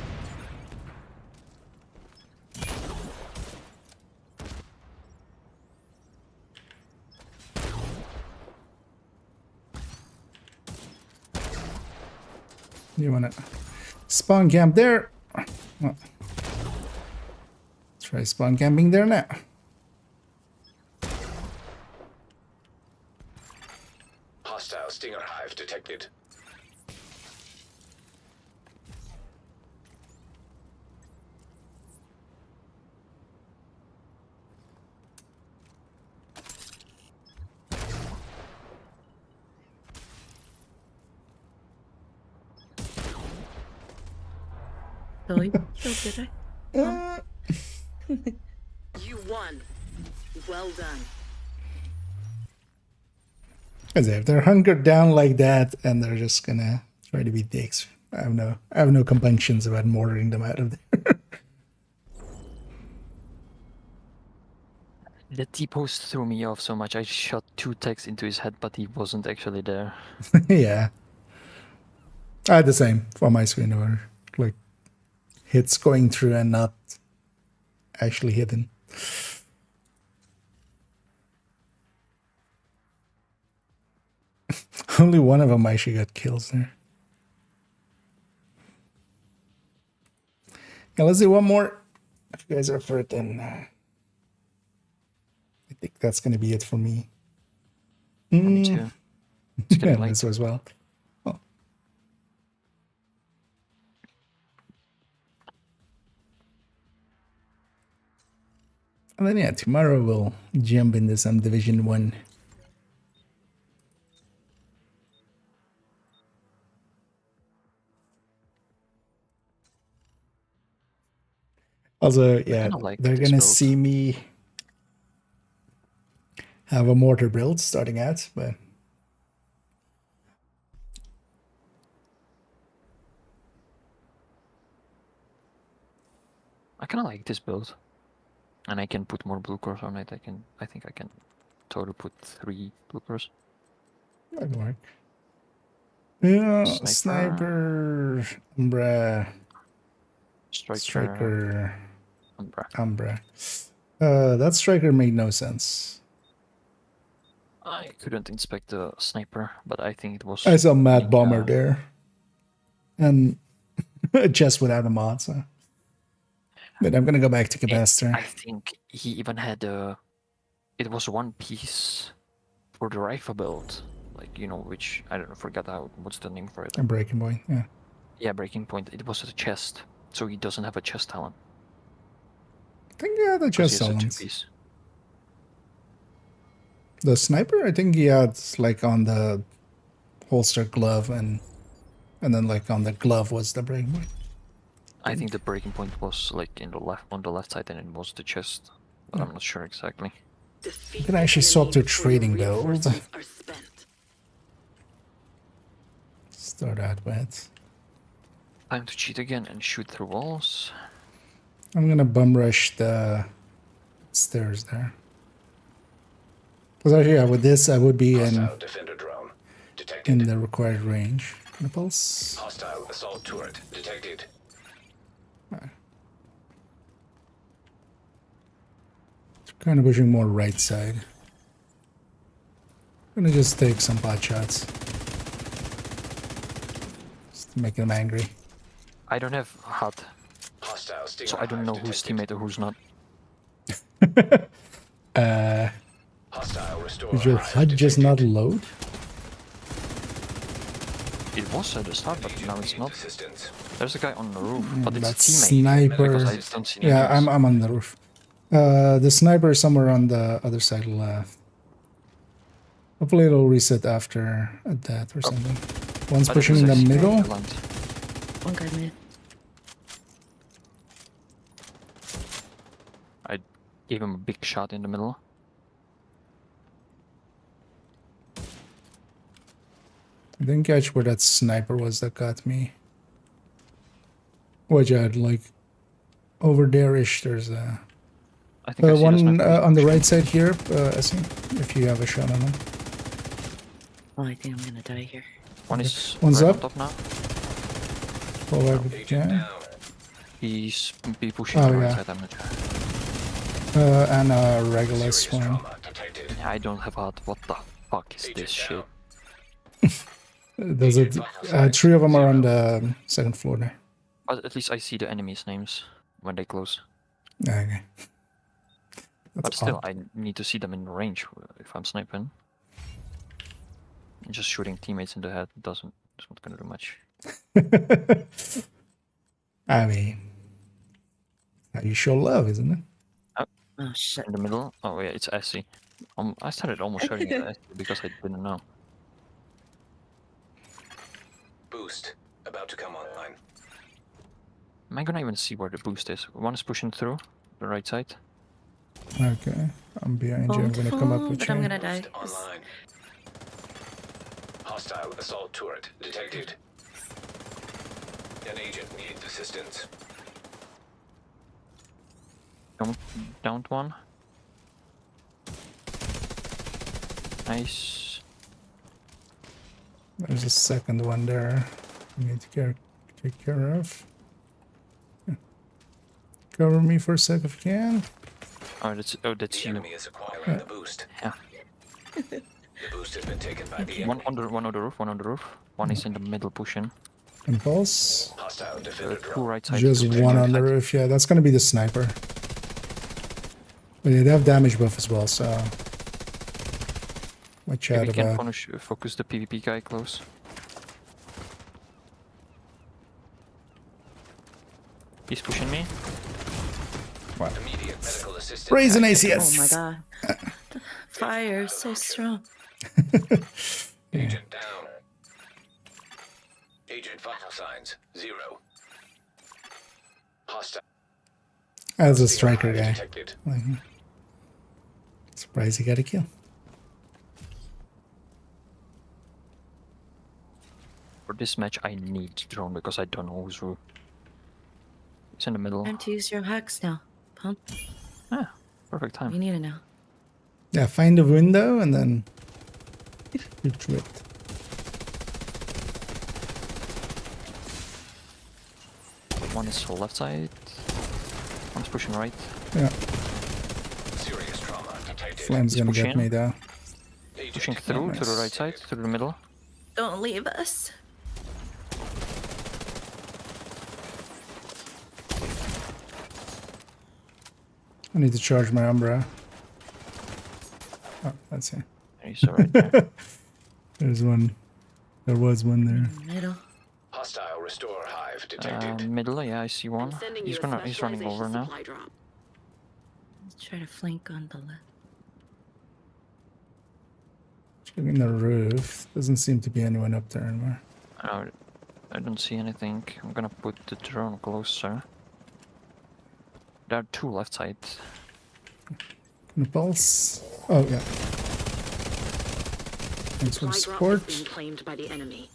S1: You wanna spawn camp there? Well, try spawn camping there now.
S5: Hostile Stinger Hive detected.
S12: Sorry, did I?
S11: You won. Well done.
S1: Because if they're hunkered down like that and they're just gonna try to be dicks, I have no compunctions about mortaring them out of there.
S10: The T-post threw me off so much. I shot 2 techs into his head, but he wasn't actually there.
S1: Yeah. I had the same for my screen over. Like hits going through and not actually hidden. Only one of them actually got kills there. Yeah, let's do one more. If you guys are for it, then I think that's going to be it for me.
S10: Me too. It's getting late.
S1: This as well. Oh. And then yeah, tomorrow we'll jump into some Division 1. Also, yeah, they're gonna see me have a mortar build starting out, but
S10: I kind of like this build, and I can put more blue cores on it. I think I can totally put 3 blue cores.
S1: That'd work. Yeah, sniper, Umbra, striker, Umbra. That striker made no sense.
S10: I couldn't inspect the sniper, but I think it was.
S1: I saw Mad Bomber there, and just without a mod. So, but I'm gonna go back to capacitor.
S10: I think he even had it was one piece for the rifle build, like which I don't know, forgot what's the name for it.
S1: A breaking point, yeah.
S10: Yeah, breaking point. It was a chest, so he doesn't have a chest talent.
S1: I think yeah, the chest talents.
S10: Piece.
S1: The sniper, I think he had like on the holster glove and then like on the glove was the breaking point.
S10: I think the breaking point was like on the left side, and it was the chest, but I'm not sure exactly.
S1: You can actually swap to trading build. Start out with.
S10: Time to cheat again and shoot through walls.
S1: I'm gonna bum rush the stairs there. Because actually, yeah, with this, I would be in the required range. Pulse.
S5: Hostile assault turret detected.
S1: Kind of pushing more right side. Gonna just take some pot shots. Just to make them angry.
S10: I don't have HUD, so I don't know who's teammate or who's not.
S1: Did your HUD just not load?
S10: It was at the start, but now it's not. There's a guy on the roof, but it's
S1: That's
S10: a teammate.
S1: sniper.
S10: Because I don't see
S1: Yeah, I'm on the roof. The sniper is somewhere on the other side left. Hopefully it'll reset after that or something. One's pushing in the middle.
S12: One guy mid.
S10: I gave him a big shot in the middle.
S1: I didn't catch where that sniper was that got me. Which I had like over there-ish. There's a.
S10: I think I see the
S1: One
S10: sniper.
S1: on the right side here, Essie, if you have a shot on him.
S12: Oh, I think I'm gonna die here.
S10: One is
S1: One's
S10: right
S1: up.
S10: on top now.
S1: Forward,
S5: Agent
S1: yeah.
S5: down.
S10: He's be pushing
S1: Oh,
S10: the right
S1: yeah.
S10: side, I'm not sure.
S1: And a regular
S5: Serious
S1: swing.
S5: trauma detected.
S10: Yeah, I don't have out. What the fuck is
S5: Agent
S10: this shit?
S5: down.
S1: There's a, three of them are on the second floor there.
S10: But at least I see the enemies' names when they close.
S1: Okay.
S10: But
S1: That's
S10: still,
S1: odd.
S10: I need to see them in range if I'm sniping. And just shooting teammates in the head doesn't. It's not gonna do much.
S1: I mean, how you show love, isn't it?
S12: Oh shit.
S10: In the middle. Oh yeah, it's Essie. I started almost shooting at Essie because I didn't know.
S5: Boost about to come online.
S10: Am I gonna even see where the boost is? One is pushing through the right side.
S1: Okay, I'm behind you. I'm gonna come up with
S12: but
S1: you.
S12: I'm gonna die.
S5: Boost online. Hostile assault turret detected. An agent needs assistance.
S10: Downed one. Nice.
S1: There's a second one there. I need to take care of. Cover me for a sec if you can.
S10: That's
S5: The
S10: you.
S5: enemy is acquiring the boost.
S10: Yeah.
S5: The boost has been taken by the
S10: One
S5: enemy.
S10: on the roof. One on the roof. One is in the middle pushing.
S1: Impulse.
S5: Hostile defender
S10: Two
S5: drone.
S10: right side.
S1: Just
S10: two
S1: one
S10: right
S1: on the
S10: side.
S1: roof. Yeah, that's gonna be the sniper. But they have damage buff as well, so watch
S10: If
S1: out
S10: we can
S1: about.
S10: focus the PvP guy close. He's pushing me.
S5: Immediate medical assistance.
S1: Raise an
S12: Oh
S1: ACS.
S12: my god. The fire is so strong.
S5: Agent down. Agent vital signs 0. Hostile.
S1: As a striker guy.
S5: Detected.
S1: Surprised he got a kill.
S10: For this match, I need drone because I don't know who's who. It's in the middle.
S12: Time to use your hacks now, pump.
S10: Ah, perfect time.
S12: You need it now.
S1: Yeah, find a window and then shoot through it.
S10: One is left side. One's pushing right.
S1: Yeah,
S5: Serious trauma detected.
S1: Flame's
S10: He's
S1: gonna get
S10: pushing.
S1: me though.
S5: Agent
S10: Pushing through to the right
S1: Nice.
S10: side, through the middle.
S12: Don't leave us.
S1: I need to charge my Umbra. Oh, that's it.
S10: He's right there.
S1: There's one. There was one there.
S12: Middle.
S5: Hostile restore hive detected.
S10: Middle, yeah, I see one.
S11: Sending
S10: He's
S11: you a
S10: he's running over
S11: specialization
S10: now.
S11: supply drop.
S12: Let's try to flank on the left.
S1: Checking the roof. Doesn't seem to be anyone up there anymore.
S10: I don't see anything. I'm gonna put the drone closer. There are two left sides.
S1: Impulse. Oh yeah. Thanks for the
S11: Supply drop is
S1: support.
S11: being claimed by the enemy.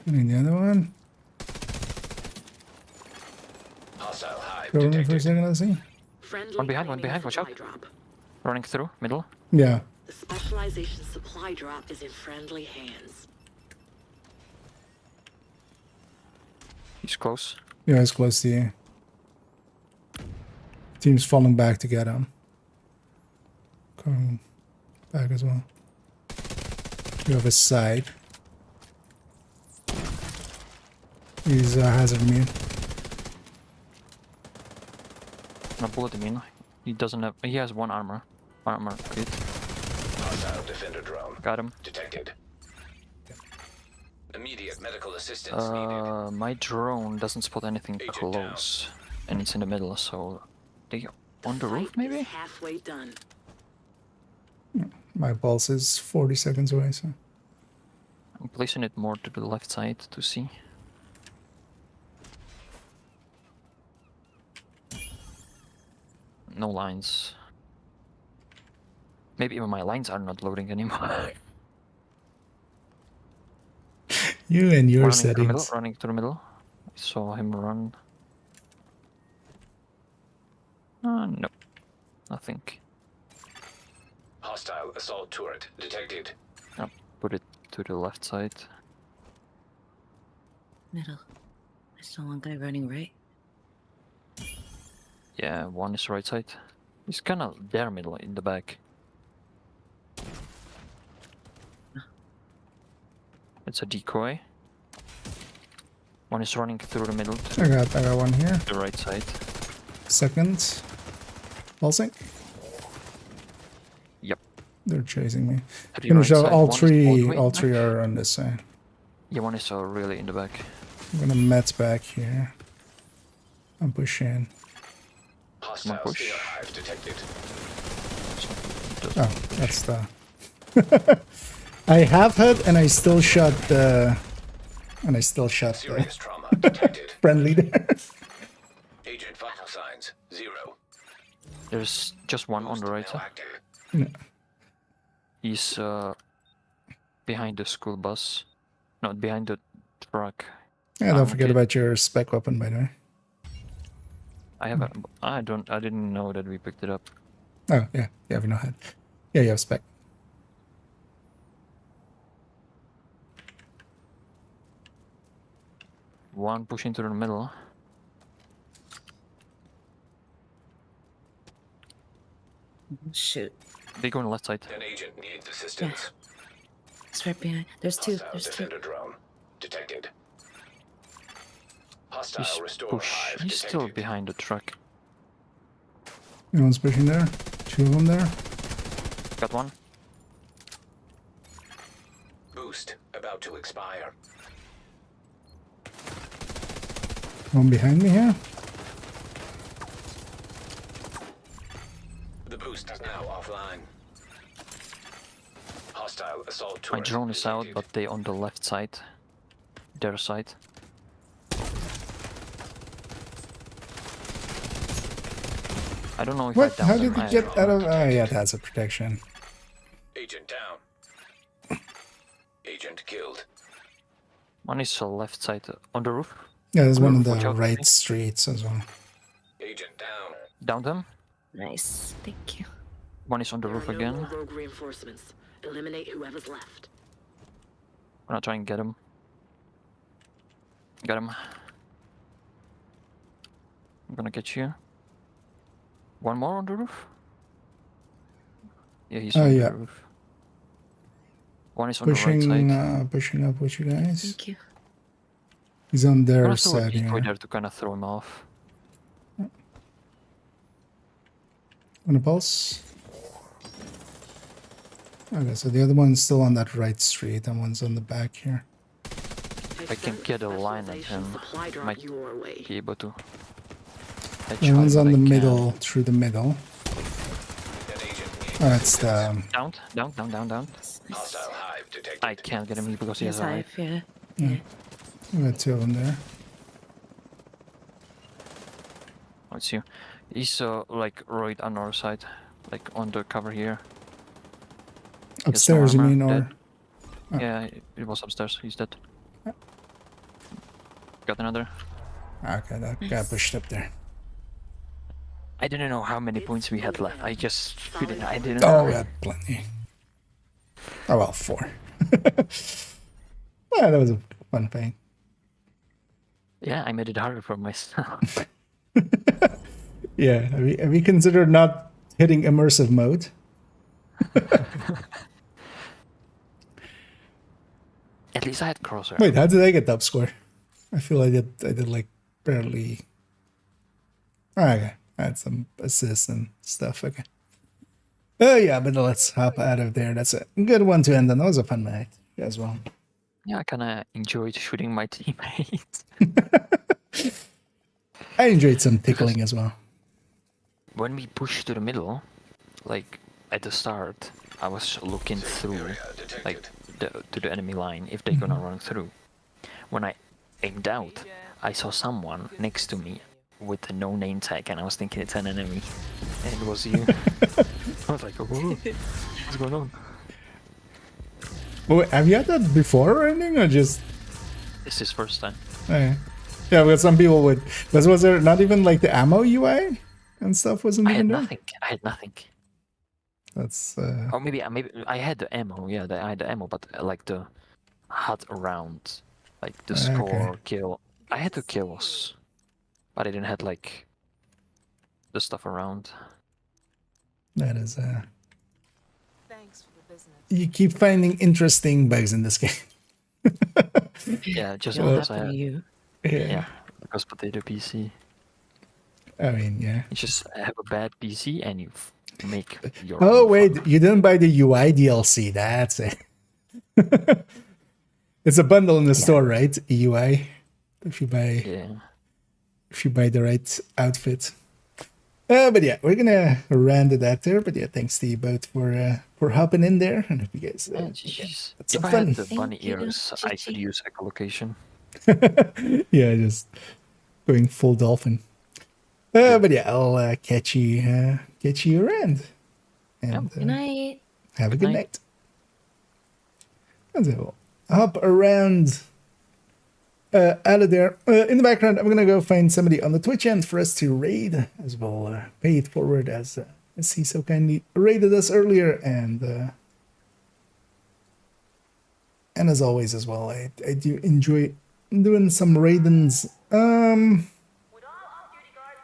S1: And the other one.
S5: Hostile hive
S1: Cover me for a
S5: detected.
S1: second, let's see.
S11: Friendly
S10: One behind,
S11: claiming
S10: watch
S11: supply
S10: out.
S11: drop.
S10: Running through, middle.
S1: Yeah.
S11: The specialization supply drop is in friendly hands.
S10: He's close.
S1: Yeah, it's close to you. Team's falling back to get him. Coming back as well. You have his side. He's hazard immune.
S10: No bullet immune. He doesn't have. He has one armor. Armor crit.
S5: Hostile defender drone
S10: Got him.
S5: detected. Immediate medical assistance needed.
S10: My drone doesn't spot anything
S5: Agent
S10: close, and it's in the middle. So they on the roof
S11: Fight
S10: maybe.
S11: is halfway done.
S1: My pulse is 40 seconds away, so.
S10: I'm placing it more to the left side to see. No lines. Maybe even my lines are not loading anymore.
S1: You and your
S10: Running to the middle,
S1: settings.
S10: running to the middle. I saw him run. No, nothing.
S5: Hostile assault turret detected.
S10: I'll put it to the left side.
S12: Middle. I saw one guy running right.
S10: Yeah, one is right side. He's kind of there middle in the back. It's a decoy. One is running through the middle to
S1: I got one here.
S10: the right side.
S1: Second. Pulsing.
S10: Yep.
S1: They're chasing me.
S10: Three
S1: Finish
S10: right
S1: out
S10: side,
S1: all
S10: one is
S1: three.
S10: way
S1: All
S10: back.
S1: three are on this side.
S10: Yeah, one is really in the back.
S1: I'm gonna met back here. I'm pushing.
S5: Hostile
S10: push.
S5: steel hive detected.
S1: Oh, that's the. I have hit and I still shot the. And I still shot the
S5: Serious trauma detected.
S1: friendly there.
S5: Agent vital signs 0.
S10: There's just one on the right
S5: Now
S10: side.
S5: active.
S1: No.
S10: He's behind the school bus. No, behind the truck.
S1: Yeah, don't forget
S10: okay.
S1: about your spec weapon, by the way.
S10: I have. I didn't know that we picked it up.
S1: Oh, yeah. You have no head. Yeah, you have spec.
S10: One push into the middle.
S12: Shoot.
S10: They go on the left side.
S5: An agent needs assistance.
S12: It's right behind. There's two.
S5: Hostile
S12: There's two.
S5: defender drone detected. Hostile
S10: He's
S5: restore
S10: push.
S5: hive
S10: He's
S5: detected.
S10: still behind the truck.
S1: Anyone's pushing there? Two of them there?
S10: Got one.
S5: Boost about to expire.
S1: One behind me here?
S5: The boost is now offline. Hostile assault
S10: My
S5: turret
S10: drone is out,
S5: detected.
S10: but they on the left side. Their side. I don't know if
S1: What?
S10: I
S1: How
S10: downed
S1: did
S10: them.
S1: you get out of... Oh, yeah, that's a protection.
S5: Agent down. Agent killed.
S10: One is left side on the roof.
S1: Yeah, there's one on
S10: Watch
S1: the
S10: out.
S1: right streets as well.
S5: Agent down.
S10: Downed them.
S12: Nice. Thank you.
S10: One is on the
S11: There
S10: roof
S11: are no
S10: again.
S11: more rogue reinforcements. Eliminate whoever's left.
S10: I'm gonna try and get him. Got him. I'm gonna get you. One more on the roof? Yeah, he's
S1: Oh,
S10: on
S1: yeah.
S10: the roof. One is on the right side.
S1: Pushing up with you guys.
S12: Thank you.
S1: He's on
S10: I'm
S1: their
S10: gonna throw a
S1: side
S10: decoy
S1: here.
S10: there to kind of throw him off.
S1: On a pulse. Okay, so the other one's still on that right street, and one's on the back here.
S10: If I can get a line at him,
S11: Supply drop
S10: might
S11: your way.
S10: be able to. I
S1: The
S10: try,
S1: one's
S10: but
S1: on
S10: I
S1: the
S10: can't.
S1: middle, through the middle.
S5: An agent needs
S1: Oh, that's the...
S10: Down.
S5: hostile hive detected.
S10: I can't get him because he
S12: Yes,
S10: has a
S12: I
S10: hive.
S12: have. Yeah.
S1: We got two of them there.
S10: Let's see. He's like right on our side, like on the cover here. He has no
S1: Upstairs, you
S10: armor,
S1: mean, or...
S10: dead. Yeah, it was upstairs. He's dead. Got another.
S1: Okay, that guy pushed up there.
S10: I didn't know how many points we had left. I just didn't. I didn't.
S1: Oh,
S10: know.
S1: we had plenty. Oh, well, 4. Yeah, that was a fun thing.
S10: Yeah, I made it harder for myself.
S1: Yeah, have you considered not hitting immersive mode?
S10: At least I had crosshair.
S1: Wait, how did I get the up score? I feel I did like barely. Okay, I had some assists and stuff. Okay. Oh yeah, but let's hop out of there. That's a good one to end on. That was a fun night as well.
S10: Yeah, I kind of enjoyed shooting my teammates.
S1: I enjoyed some tickling as well.
S10: When we pushed to the middle, like at the start, I was looking through, like to the enemy line if they're gonna run through. When I aimed out, I saw someone next to me with a no-name tag, and I was thinking it's an enemy, and it was you. I was like, whoa, what's going on?
S1: Wait, have you had that before or anything, or just?
S10: This is first time.
S1: Okay. Yeah, we got some people with. Was there not even like the ammo UI and stuff wasn't
S10: I
S1: even
S10: had
S1: there.
S10: nothing. I had nothing.
S1: That's
S10: Or maybe I had the ammo. Yeah, I had the ammo, but like the HUD around, like the score, kill. I had the kills, but I didn't have like the stuff around.
S1: that is
S6: Thanks for the business.
S1: you keep finding interesting bugs in this game.
S10: Yeah, just
S12: It'll
S10: because I
S12: happen
S10: had,
S12: to you.
S10: yeah, because potato PC.
S1: I mean, yeah.
S10: You just have a bad PC and you make your
S1: Oh
S10: own
S1: wait,
S10: fun.
S1: you didn't buy the UI DLC. That's it. It's a bundle in the store, right? UI. If you buy the right outfit. But yeah, we're gonna round it out there. But yeah, thanks to you both for hopping in there, and hope you guys had
S10: If
S1: some
S10: I
S1: fun.
S10: had the bunny ears, I could use echolocation.
S1: Yeah, just going full dolphin. But yeah, I'll catch you around. And
S12: Good night.
S1: have a good night. And so hop around out of there. In the background, I'm gonna go find somebody on the Twitch end for us to raid, as well pay it forward as he so kindly raided us earlier, and as always as well, I do enjoy doing some raidens.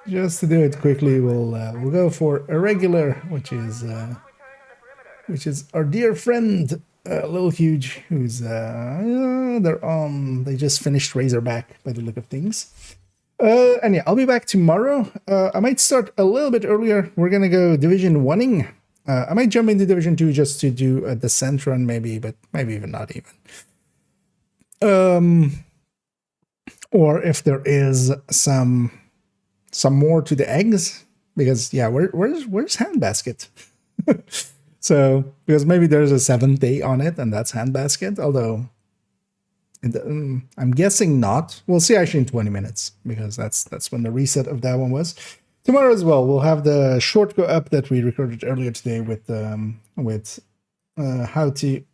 S1: Just to do it quickly, we'll go for a regular, which is our dear friend Lil Huge, who's they just finished Razorback by the look of things. And yeah, I'll be back tomorrow. I might start a little bit earlier. We're gonna go Division 1ing. I might jump into Division 2 just to do a descent run, maybe, but maybe even not even. Or if there is some more to the eggs, because yeah, where's Handbasket? So because maybe there's a 7th day on it, and that's Handbasket. Although I'm guessing not. We'll see actually in 20 minutes, because that's when the reset of that one was. Tomorrow as well, we'll have the short go up that we recorded earlier today with how to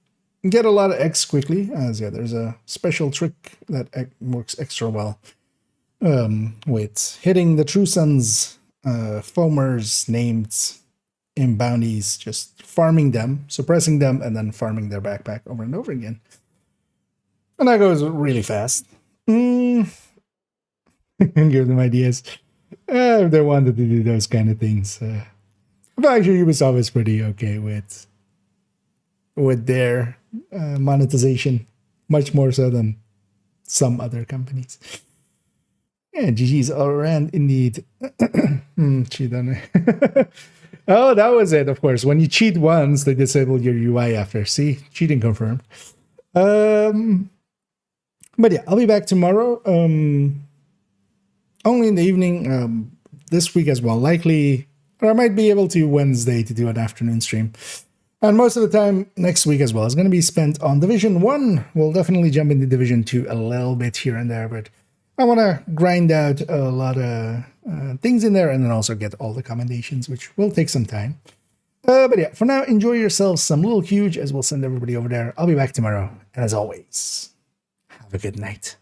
S1: get a lot of eggs quickly. As yeah, there's a special trick that works extra well. With hitting the True Sons foamers named in bounties, just farming them, suppressing them, and then farming their backpack over and over again. And that goes really fast. Give them ideas if they wanted to do those kind of things. But actually, Ubisoft is pretty okay with their monetization, much more so than some other companies. Yeah, GG's all around indeed. Cheat on it. Oh, that was it, of course. When you cheat once, they disable your UI after. See? Cheating confirmed. But yeah, I'll be back tomorrow. Only in the evening. This week as well. Likely, or I might be able to Wednesday to do an afternoon stream. And most of the time next week as well is going to be spent on Division 1. We'll definitely jump into Division 2 a little bit here and there, but I want to grind out a lot of things in there, and then also get all the commendations, which will take some time. But yeah, for now, enjoy yourselves some Little Huge, as we'll send everybody over there. I'll be back tomorrow. And as always, have a good night.